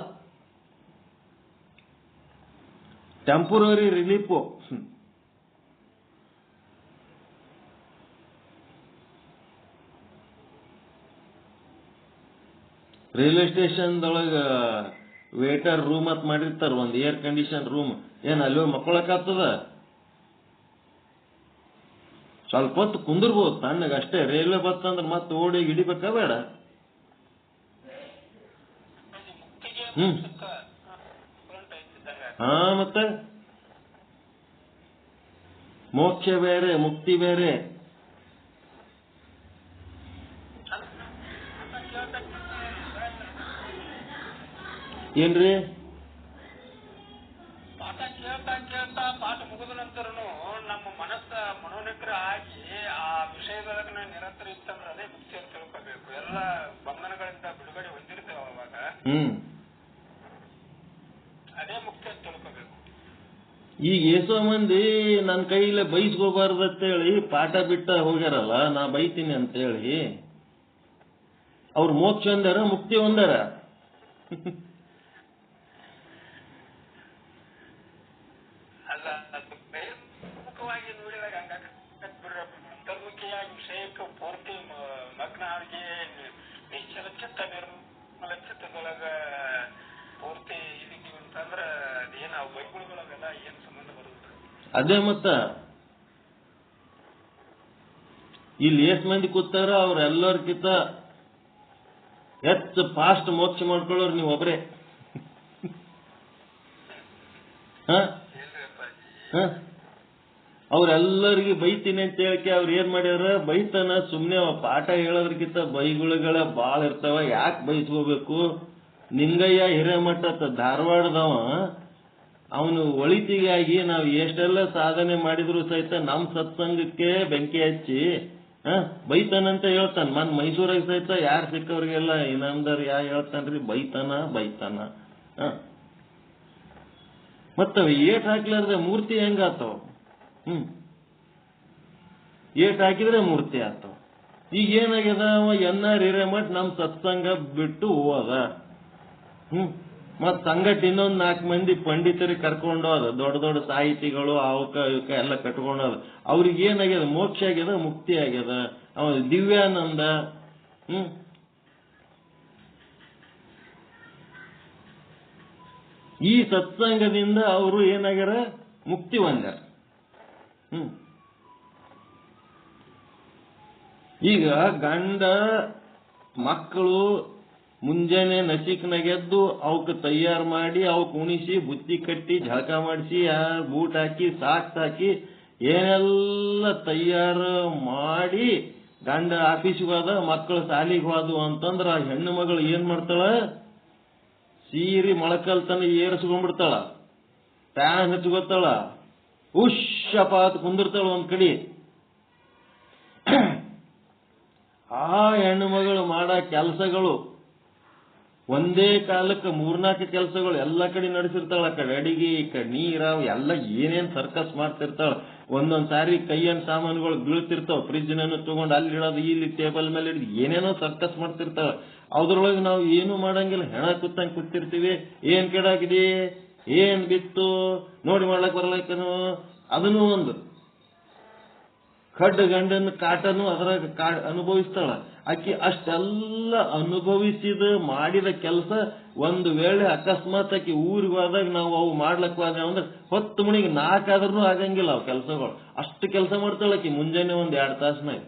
Temporary relief. ರೈಲ್ವೆ ಸ್ಟೇಷನ್ದೊಳಗ ವೇಟರ್ ರೂಮ್ ಅಂತ ಮಾಡಿರ್ತಾರ, ಒಂದು ಏರ್ ಕಂಡೀಷನ್ ರೂಮ್. ಏನ್ ಅಲ್ಲಿ ಮಕ್ಕಳಕ್ಕಾಗ್ತದ? ಸ್ವಲ್ಪ ಹೊತ್ತು ಕುಂದಿರ್ಬೋದು ತಣ್ಣಗೆ ಅಷ್ಟೇ. ರೈಲ್ವೆ ಬತ್ತಂದ್ರೆ ಮತ್ತೆ ಓಡಿ ಹಿಡಿಬೇಕಾ ಬೇಡ? ಮತ್ತೆ ಮೋಕ್ಷ ಬೇರೆ ಮುಕ್ತಿ ಬೇರೆ. ಏನ್ರಿ? ಪಾಠ ಕೇಳ್ತಾ ಪಾಠ ಮುಗಿದ ನಂತರನು ನಮ್ಮ ಮನಸ್ಸ ಮನೋನಿಗ್ರಹ ಆಗಿ ಆ ವಿಷಯದೊಳಗೆ ನಿರಂತರ ಇತ್ತಂದ್ರೆ ಅದೇ ಮುಕ್ತಿ ಅಂತ ತಿಳ್ಕೋಬೇಕು. ಎಲ್ಲ ಬಂಧನಗಳಿಂದ ಬಿಡುಗಡೆ ಹೊಂದಿರ್ತೇವೆ ಅವಾಗ, ಅದೇ ಮುಕ್ತಿ ಅಂತ ತಿಳ್ಕೋಬೇಕು. ಈಗ ಎಷ್ಟೋ ಮಂದಿ ನನ್ನ ಕೈಲೇ ಬೈಸ್ಕೋಬಾರ್ದು ಅಂತೇಳಿ ಪಾಠ ಬಿಟ್ಟ ಹೋಗ್ಯಾರಲ್ಲ, ನಾ ಬೈತೀನಿ ಅಂತೇಳಿ. ಅವ್ರು ಮೋಕ್ಷ ಒಂದಾರ, ಮುಕ್ತಿ ಒಂದಾರ? ಅಲ್ಲ, ಅದು ಮೇಲ್ಮುಖವಾಗಿ ನೋಡಿದಾಗ ಅಂತರ್ಮುಖಿಯಾಗಿ ವಿಷಯಕ್ಕೆ ಪೂರ್ತಿ ಮಗ್ನ ಆಗಿ ನಿಶ್ಚಲ ಚಿತ್ತ ನಿರ್ಮಲ ಚಿತ್ತದೊಳಗ ಪೂರ್ತಿ ಇದೀವಿ ಅಂತಂದ್ರ ಅದೇನು ಆ ಬೈಗುಳದೊಳಗೆಲ್ಲ ಏನ್ ಸಂಬಂಧ ಬರುತ್ತೆ? ಅದೇ ಮತ್ತ ಇಲ್ಲಿ ಎಷ್ಟು ಮಂದಿ ಕೂತಾರ, ಅವ್ರೆಲ್ಲರ್ಕಿಂತ ಹೆಚ್ಚು ಫಾಸ್ಟ್ ಮೋಕ್ಷ ಮಾಡ್ಕೊಳ್ಳೋರು ನೀವು ಒಬ್ರೆ. ಅವ್ರೆಲ್ಲರಿಗೂ ಬೈತೀನಿ ಅಂತ ಹೇಳಿಕೆ ಅವ್ರು ಏನ್ ಮಾಡ್ಯಾರ, ಬೈತಾನ ಸುಮ್ನೆ ಪಾಠ ಹೇಳೋದ್ರಕ್ಕಿಂತ ಬೈಗುಳುಗಳ ಬಾಳ ಇರ್ತಾವ, ಯಾಕೆ ಬೈಸ್ಕೋಬೇಕು? ನಿಂಗಯ್ಯ ಹಿರೇಮಠ ಧಾರವಾಡದವ, ಅವನು ಒಳಿತಿಗಾಗಿ ನಾವು ಎಷ್ಟೆಲ್ಲ ಸಾಧನೆ ಮಾಡಿದ್ರು ಸಹಿತ ನಮ್ ಸತ್ಸಂಗಕ್ಕೆ ಬೆಂಕಿ ಹಚ್ಚಿ ಬೈತಾನಂತ ಹೇಳ್ತಾನ. ಮೈಸೂರಾಗ ಸಹಿತ ಯಾರು ಸಿಕ್ಕವ್ರಿಗೆಲ್ಲ ಇನಾಮದಾರ್ ಯಾ ಹೇಳ್ತಾನ್ರಿ, ಬೈತಾನ. ಮತ್ತವ ಏಟ್ ಹಾಕ್ಲಾರ್ದೆ ಮೂರ್ತಿ ಹೆಂಗಾತವ? ಏಟ್ ಹಾಕಿದ್ರೆ ಮೂರ್ತಿ ಆತವ. ಈಗ ಏನಾಗ್ಯದ, ಅವ ಎನ್ನಾರ್ ಹಿರೇಮಠ ನಮ್ ಸತ್ಸಂಗ ಬಿಟ್ಟು ಹೋದ. ಮತ್ ಸಂಗಟ್ ಇನ್ನೊಂದ್ 4 ಮಂದಿ ಪಂಡಿತರಿಗೆ ಕರ್ಕೊಂಡೋದ, ದೊಡ್ಡ ದೊಡ್ಡ ಸಾಹಿತಿಗಳು ಅವಕ ಇವಕ ಎಲ್ಲ ಕಟ್ಕೊಂಡೋದ. ಅವ್ರಿಗೆ ಏನಾಗ್ಯದ, ಮೋಕ್ಷ ಆಗ್ಯದ, ಮುಕ್ತಿ ಆಗ್ಯದ, ಅವ ದಿವ್ಯಾನಂದ. ಈ ಸತ್ಸಂಗದಿಂದ ಅವರು ಏನಾಗ್ಯಾರ, ಮುಕ್ತಿ ಹೊಂದ್ಯಾರ. ಈಗ ಗಂಡ ಮಕ್ಕಳು ಮುಂಜಾನೆ ನಸಿಕ್ನಾಗೆದ್ದು ಅವಕ್ಕೆ ತಯಾರು ಮಾಡಿ, ಅವಕ್ಕೆ ಉಣಿಸಿ, ಬುತ್ತಿ ಕಟ್ಟಿ, ಜಳಕ ಮಾಡಿಸಿ, ಬೂಟ್ ಹಾಕಿ, ಸಾಕ್ಸ್ ಹಾಕಿ, ಏನೆಲ್ಲ ತಯಾರು ಮಾಡಿ ಗಂಡ ಆಫೀಸ್ಗೆ ಹೋದ, ಮಕ್ಕಳು ಶಾಲಿಗೆ ಹೋದು ಅಂತಂದ್ರ ಆ ಹೆಣ್ಣು ಮಗಳು ಏನ್ ಮಾಡ್ತಾಳ, ಸೀರಿ ಮೊಳಕಲ್ ತನ ಏರಿಸ್ಕೊಂಡ್ಬಿಡ್ತಾಳ, ಫ್ಯಾನ್ ಹಚ್ಕೋತಾಳ, ಉಶ್ಶಪ ಅಂತ ಕುಂದಿರ್ತಾಳ ಒಂದ್ ಕಡೆ. ಆ ಹೆಣ್ಣು ಮಗಳು ಮಾಡೋ ಕೆಲಸಗಳು ಒಂದೇ ಕಾಲಕ್ಕೆ 3-4 ಕೆಲಸಗಳು ಎಲ್ಲ ಕಡೆ ನಡೆಸಿರ್ತಾಳ. ಆ ಕಡೆ ಅಡಿಗೆ, ಈ ಕಡೆ ನೀರ, ಎಲ್ಲ ಏನೇನ್ ಸರ್ಕಸ್ ಮಾಡ್ತಿರ್ತಾಳ. ಒಂದೊಂದ್ ಸಾರಿ ಕೈಯನ್ ಸಾಮಾನುಗಳು ಬೀಳ್ತಿರ್ತಾವ, ಫ್ರಿಜ್ ನನ್ನು ತಗೊಂಡು ಅಲ್ಲಿ ಇಡೋದು, ಇಲ್ಲಿ ಟೇಬಲ್ ಮೇಲೆ ಹಿಡಿದು ಏನೇನೋ ಸರ್ಕಸ್ ಮಾಡ್ತಿರ್ತಾಳ. ಅದ್ರೊಳಗೆ ನಾವು ಏನು ಮಾಡಂಗಿಲ್ಲ, ಹೆಣ ಕೂತಂಗ್ ಕೂತಿರ್ತೀವಿ. ಏನ್ ಕೆಡಾಕಿದಿ, ಏನ್ ಬಿತ್ತು ನೋಡಿ, ಮಾಡ್ಲಕ್ ಬರ್ಲಕ್ಕನು. ಅದನ್ನು ಒಂದು ಖಡ್ ಗಂಡನ ಕಾಟನು ಅದ್ರಾಗ ಅನುಭವಿಸ್ತಾಳ ಆಕಿ. ಅಷ್ಟೆಲ್ಲ ಅನುಭವಿಸಿದ ಮಾಡಿದ ಕೆಲಸ ಒಂದು ವೇಳೆ ಅಕಸ್ಮಾತ್ ಆಕಿ ಊರಿಗೆ ಹೋದಾಗ ನಾವು ಅವು ಮಾಡ್ಲಕ್ ಹೋದ ಅಂದ್ರೆ 10 ಮಣಿಗೆ 4 ಆದ್ರೂ ಆಗಂಗಿಲ್ಲ ಅವು ಕೆಲಸಗಳು. ಅಷ್ಟು ಕೆಲಸ ಮಾಡ್ತಾಳ ಆಕಿ ಮುಂಜಾನೆ 1-2 ತಾಸ್ನಾಗ.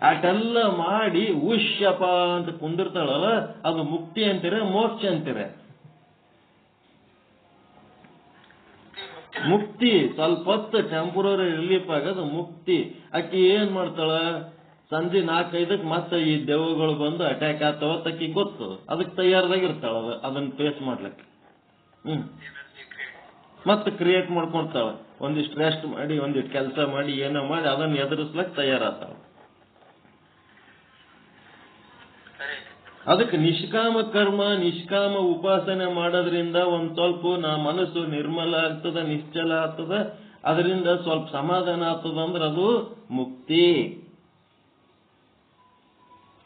ಅಷ್ಟೆಲ್ಲ ಮಾಡಿ ಉಶ್ಯಪ ಅಂತ ಕುಂದಿರ್ತಾಳಲ್ಲ, ಅದು ಮುಕ್ತಿ ಅಂತೀರ, ಮೋಕ್ಷ ಅಂತೀರ? ಮುಕ್ತಿ ಸ್ವಲ್ಪ ಹೊತ್ತು ಟೆಂಪರರಿ ರಿಲೀಫ್ ಆಗೋದು ಮುಕ್ತಿ. ಆಕಿ ಏನ್ ಮಾಡ್ತಾಳ, ಸಂಜೆ 4-5ಕ್ಕೆ ಮತ್ತೆ ಈ ದೆವ್ವಗಳು ಬಂದು ಅಟ್ಯಾಕ್ ಆಗ್ತಾವ ಆಕಿ ಗೊತ್ತು, ಅದಕ್ಕೆ ತಯಾರದಾಗಿರ್ತಾಳ ಅದನ್ನ ಫೇಸ್ ಮಾಡ್ಲಿಕ್ಕೆ. ಮತ್ತೆ ಕ್ರಿಯೇಟ್ ಮಾಡ್ಕೊಳ್ತಾಳ, ಒಂದಿಷ್ಟು ರೆಸ್ಟ್ ಮಾಡಿ, ಒಂದಿಷ್ಟು ಕೆಲಸ ಮಾಡಿ, ಏನೋ ಮಾಡಿ ಅದನ್ನ ಎದುರಿಸ್ಲಕ್ ತಯಾರಾಗ್ತಾಳ. ಅದಕ್ಕೆ ನಿಷ್ಕಾಮ ಕರ್ಮ, ನಿಷ್ಕಾಮ ಉಪಾಸನೆ ಮಾಡೋದ್ರಿಂದ ಒಂದ್ ಸ್ವಲ್ಪ ಮನಸ್ಸು ನಿರ್ಮಲ ಆಗ್ತದ, ನಿಶ್ಚಲ ಆಗ್ತದ, ಅದರಿಂದ ಸ್ವಲ್ಪ ಸಮಾಧಾನ ಆಗ್ತದ. ಅಂದ್ರೆ ಅದು ಮುಕ್ತಿ.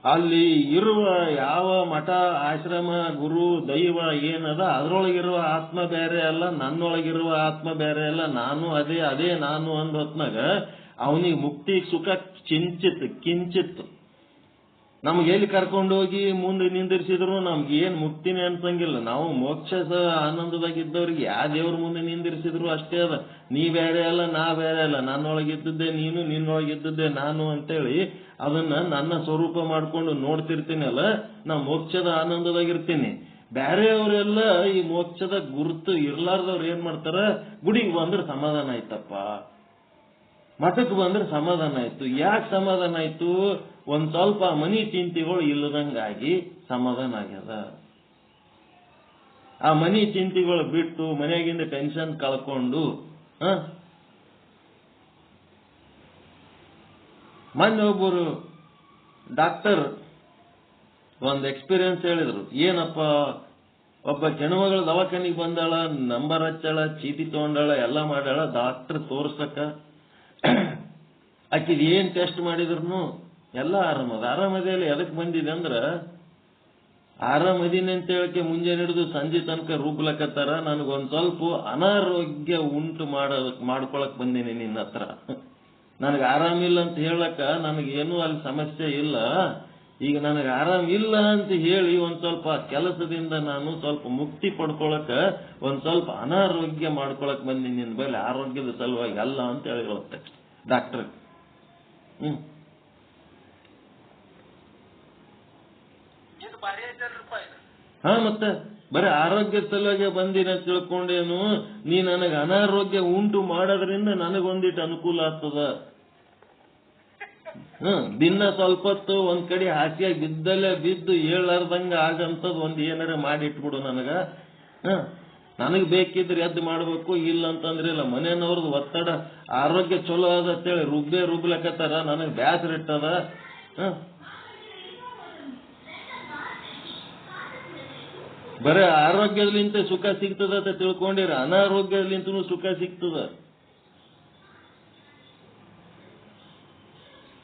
ಅಲ್ಲಿ ಇರುವ ಯಾವ ಮಠ, ಆಶ್ರಮ, ಗುರು, ದೈವ ಏನದ ಅದ್ರೊಳಗಿರುವ ಆತ್ಮ ಬೇರೆ ಅಲ್ಲ, ನನ್ನೊಳಗಿರುವ ಆತ್ಮ ಬೇರೆ ಅಲ್ಲ, ನಾನು ಅದೇ ನಾನು ಅಂದ ಹೊತ್ನಾಗ ಅವನಿಗೆ ಮುಕ್ತಿ ಸುಖ ಕಿಂಚಿತ್ ನಮ್ಗೆ ಎಲ್ಲಿ ಕರ್ಕೊಂಡೋಗಿ ಮುಂದೆ ನಿಂದಿರ್ಸಿದ್ರು ನಮ್ಗೆ ಏನ್ ಮುಕ್ತಿನೇ ಅನ್ಸಂಗಿಲ್ಲ. ನಾವು ಮೋಕ್ಷದ ಆನಂದದಾಗಿದ್ದವ್ರಿಗೆ ಯಾವ ದೇವ್ರ ಮುಂದೆ ನಿಂದಿರ್ಸಿದ್ರು ಅಷ್ಟೇ ಅದ. ನೀ ಬೇರೆ ಅಲ್ಲ, ನಾ ಬೇರೆ ಅಲ್ಲ, ನನ್ನೊಳಗಿದ್ದದ್ದೇ ನೀನು, ನಿನ್ನೊಳಗಿದ್ದದ್ದೇ ನಾನು ಅಂತೇಳಿ ಅದನ್ನ ನನ್ನ ಸ್ವರೂಪ ಮಾಡ್ಕೊಂಡು ನೋಡ್ತಿರ್ತೀನಲ್ಲ, ನಾ ಮೋಕ್ಷದ ಆನಂದದಾಗಿರ್ತೀನಿ. ಬೇರೆಯವರೆಲ್ಲ ಈ ಮೋಕ್ಷದ ಗುರುತು ಇರ್ಲಾರ್ದವ್ರು ಏನ್ ಮಾಡ್ತಾರ, ಗುಡಿಗೆ ಬಂದ್ರೆ ಸಮಾಧಾನ ಆಯ್ತಪ್ಪ, ಮಠಕ್ಕೆ ಬಂದ್ರೆ ಸಮಾಧಾನ ಆಯ್ತು. ಯಾಕೆ ಸಮಾಧಾನ ಆಯ್ತು? ಒಂದ್ ಸ್ವಲ್ಪ ಮನಿ ಚಿಂತೆಗಳು ಇಲ್ಲದಂಗಾಗಿ ಸಮಾಧಾನ ಆಗ್ಯದ. ಆ ಮನಿ ಚಿಂತೆಗಳು ಬಿಟ್ಟು ಮನೆಯಾಗಿಂದ ಟೆನ್ಷನ್ ಕಳ್ಕೊಂಡು, ಮೊನ್ನೆ ಒಬ್ಬರು ಡಾಕ್ಟರ್ ಒಂದ್ ಎಕ್ಸ್ಪೀರಿಯನ್ಸ್ ಹೇಳಿದ್ರು. ಏನಪ್ಪ, ಒಬ್ಬ ಹೆಣ್ಮಗಳು ದವಾಖಾನಿಗೆ ಬಂದಾಳ, ನಂಬರ್ ಹಚ್ಚಾಳ, ಚೀಟಿ ತಗೊಂಡಾಳ, ಎಲ್ಲ ಮಾಡ್ಯಾಳ. ಡಾಕ್ಟರ್ ತೋರ್ಸಕ್ಕ ಆಕಿದ್ ಏನ್ ಟೆಸ್ಟ್ ಮಾಡಿದ್ರು ಎಲ್ಲ ಆರಾಮದ. ಆರಾಮದಿಲ್ಲ. ಎದಕ್ ಬಂದಿದೆ ಅಂದ್ರ ಆರಾಮದೀನಿ ಅಂತ ಹೇಳಕ್ಕೆ ಮುಂಜಾನೆ ಹಿಡಿದು ಸಂಜೆ ತನಕ ರೂಬ್ಲಕತ್ತಾರ. ನನಗೊಂದ್ ಸ್ವಲ್ಪ ಅನಾರೋಗ್ಯ ಉಂಟು ಮಾಡ್ಕೊಳಕ್ ಬಂದೀನಿ ನಿನ್ನ ಹತ್ರ. ನನಗೆ ಆರಾಮಿಲ್ಲ ಅಂತ ಹೇಳಕ್ಕ ನನಗೇನು ಅಲ್ಲಿ ಸಮಸ್ಯೆ ಇಲ್ಲ. ಈಗ ನನಗೆ ಆರಾಮಿಲ್ಲ ಅಂತ ಹೇಳಿ ಒಂದ್ ಸ್ವಲ್ಪ ಕೆಲಸದಿಂದ ನಾನು ಸ್ವಲ್ಪ ಮುಕ್ತಿ ಪಡ್ಕೊಳಕ ಒಂದ್ ಸ್ವಲ್ಪ ಅನಾರೋಗ್ಯ ಮಾಡ್ಕೊಳಕ್ ಬಂದೀನಿ ನಿನ್ನ ಬಳಿ, ಆರೋಗ್ಯದ ಸಲುವಾಗಿ ಅಲ್ಲ ಅಂತ ಹೇಳಿರುತ್ತೆ ಡಾಕ್ಟರ್. ಹಾ, ಮತ್ತೆ ಬರೀ ಆರೋಗ್ಯದ ಸಲುವಾಗಿ ಬಂದಿನ ತಿಳ್ಕೊಂಡೇನು ನೀ ನನಗೆ ಅನಾರೋಗ್ಯ ಉಂಟು ಮಾಡೋದ್ರಿಂದ ನನಗೊಂದಿಟ್ಟು ಅನುಕೂಲ ಆಗ್ತದ. ದಿನ ಸ್ವಲ್ಪ ಹೊತ್ತು ಒಂದ್ ಕಡೆ ಹಾಸಿಯಾಗಿ ಬಿದ್ದಲ್ಲೇ ಬಿದ್ದು ಏಳಾರ್ದಂಗ ಆಗಂತದ್ ಒಂದ್ ಏನಾರ ಮಾಡಿಟ್ಬಿಡು ನನಗ. ನನಗ್ ಬೇಕಿದ್ರೆ ಎದ್ದು ಮಾಡ್ಬೇಕು, ಇಲ್ಲ ಅಂತಂದ್ರೆ ಇಲ್ಲ. ಮನೆಯವ್ರದ್ದು ಒತ್ತಡ, ಆರೋಗ್ಯ ಚಲೋ ಅದಂತೇಳಿ ರುಬ್ಲಕತ್ತಾರ, ನನಗ್ ಬ್ಯಾಸರ ಇಟ್ಟದ. ಬರೇ ಆರೋಗ್ಯದಲಿಂತ ಸುಖ ಸಿಗ್ತದ ಅಂತ ತಿಳ್ಕೊಂಡಿರ, ಅನಾರೋಗ್ಯದಲಿಂತನೂ ಸುಖ ಸಿಗ್ತದ.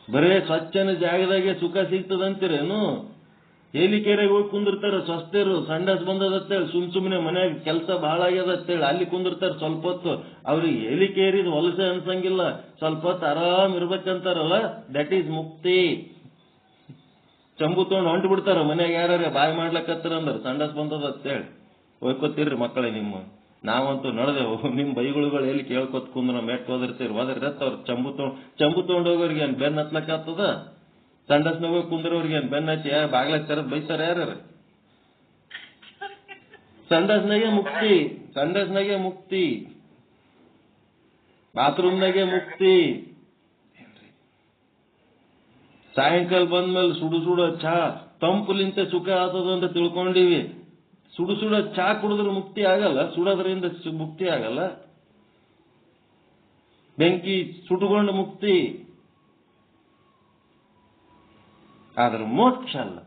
ಬರೇ ಸ್ವಚ್ಛನ ಜಾಗದಾಗೆ ಸುಖ ಸಿಗ್ತದಂತೀರೇನು? ಹೇಲಿಕೆರೆಗೆ ಹೋಗಿ ಕುಂದಿರ್ತಾರ ಸ್ವಸ್ಥರು, ಸಂಡಾಸ್ ಬಂದದತ್ತೇಳಿ ಸುಮ್ನೆ ಮನ್ಯಾಗ ಕೆಲಸ ಬಹಳ ಆಗ್ಯದತ್ತೇಳಿ ಅಲ್ಲಿ ಕುಂದಿರ್ತಾರ ಸ್ವಲ್ಪ ಹೊತ್ತು. ಅವ್ರಿಗೆ ಹೇಲಿಕೇರಿದ್ ವಲಸೆ ಅನ್ಸಂಗಿಲ್ಲ, ಸ್ವಲ್ಪ ಹೊತ್ತು ಆರಾಮ್ ಇರ್ಬೇಕಂತಾರಲ್ಲ, ದಟ್ ಈಸ್ ಮುಕ್ತಿ. ಚಂಬು ತಗೊಂಡು ಹೊಂಟು ಬಿಡ್ತಾರ ಮನ್ಯಾಗ ಯಾರ್ಯಾರ ಬಾಯ್ ಮಾಡ್ಲಕತ್ತಾರ ಅಂದ್ರ ಸಂಡಾಸ್ ಬಂದದತ್ತೇಳಿ. ಹೋಯ್ಕೋತೀರ್ರಿ ಮಕ್ಕಳೇ ನಿಮ್ಮ. ನಾವಂತೂ ನಡೆದೆವು. ನಿಮ್ ಬೈಗುಳುಗಳು ಎಲ್ಲಿ ಕೇಳ್ಕೊತ್ ಕುಂದ್ರ ಮೆಟ್ ಹೋದಿರ್ತೀರಿ, ಅವ್ರ ಚಂಬು ತಗೊಂಡ್ ಹೋಗೋರಿಗೆ ಏನ್ ಬೆನ್ ಹತ್ಲಕ್ ಆಗ್ತದ? ಸಂಡಸ್ನಾಗ ಹೋಗಿ ಕುಂದ್ರವ್ರಿಗೆ ಏನ್ ಬೆನ್ ಹಚ್ಚಿ ಬಾಗ್ಲಾಕ್ ತರದ್ ಬೈತಾರ ಯಾರು? ಸಂಡಸ್ನಾಗೆ ಮುಕ್ತಿ, ಬಾತ್ರೂಮ್ನಾಗೆ ಮುಕ್ತಿ. ಸಾಯಂಕಾಲ ಬಂದ್ಮೇಲೆ ಸುಡು ಚಹಾ ತಂಪುಲಿಂತ ಸುಖ ಆಗ್ತದ ಅಂತ ತಿಳ್ಕೊಂಡಿವಿ. ಸುಡು ಚಹಾ ಕುಡಿದ್ರೆ ಮುಕ್ತಿ ಆಗಲ್ಲ, ಸುಡೋದ್ರಿಂದ ಮುಕ್ತಿ ಆಗಲ್ಲ. ಬೆಂಕಿ ಸುಟ್ಟುಕೊಂಡು ಮುಕ್ತಿ, ಆದ್ರೆ ಮೋಕ್ಷ ಅಲ್ಲ.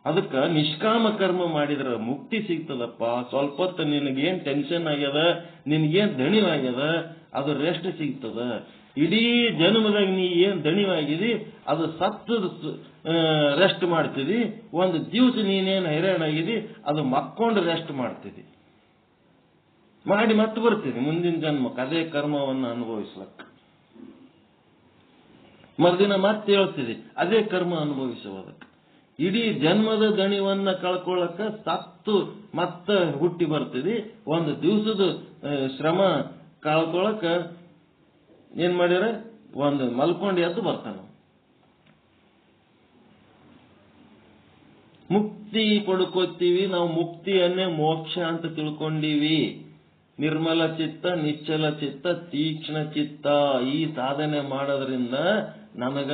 ಅದಕ್ಕ ನಿಷ್ಕಾಮ ಕರ್ಮ ಮಾಡಿದ್ರ ಮುಕ್ತಿ ಸಿಗ್ತದಪ್ಪ. ಸ್ವಲ್ಪ ಹೊತ್ತು ನಿನಗೇನ್ ಟೆನ್ಷನ್ ಆಗ್ಯದ, ನಿನಗೇನ್ ದಣಿವಾಗ್ಯದ, ಅದು ರೆಸ್ಟ್ ಸಿಗ್ತದ. ಇಡೀ ಜನ್ಮದಾಗ ನೀ ಏನ್ ದಣಿವಾಗಿದಿ ಅದು ಸತ್ತದ ರೆಸ್ಟ್ ಮಾಡ್ತಿದಿ. ಒಂದು ದಿವಸ ನೀನೇನ್ ಹೈರಾಣಾಗಿದಿ ಅದು ಮಕ್ಕೊಂಡು ರೆಸ್ಟ್ ಮಾಡ್ತಿದಿ. ಮಾಡಿ ಮತ್ತೆ ಬರ್ತಿದಿ ಮುಂದಿನ ಜನ್ಮಕ್ಕೆ ಅದೇ ಕರ್ಮವನ್ನು ಅನುಭವಿಸ್ಲಕ್ಕ. ಮರುದಿನ ಮತ್ತೆ ಹೇಳ್ತಿದಿ ಅದೇ ಕರ್ಮ ಅನುಭವಿಸುವುದಕ್ಕೆ. ಇಡೀ ಜನ್ಮದ ದಣಿವನ್ನ ಕಳ್ಕೊಳ್ಳಕ ಸತ್ತು ಮತ್ತೆ ಹುಟ್ಟಿ ಬರ್ತಿದಿ. ಒಂದು ದಿವಸದ ಶ್ರಮ ಕಳ್ಕೊಳಕ ಏನ್ ಮಾಡ್ಯಾರ, ಒಂದು ಮಲ್ಕೊಂಡು ಎದ್ದು ಬರ್ತಾನ. ಮುಕ್ತಿ ಪಡ್ಕೋತೀವಿ ನಾವು. ಮುಕ್ತಿಯನ್ನೇ ಮೋಕ್ಷ ಅಂತ ತಿಳ್ಕೊಂಡಿವಿ. ನಿರ್ಮಲ ಚಿತ್ತ, ನಿಶ್ಚಲ ಚಿತ್ತ, ತೀಕ್ಷ್ಣ ಚಿತ್ತ, ಈ ಸಾಧನೆ ಮಾಡೋದ್ರಿಂದ ನನಗ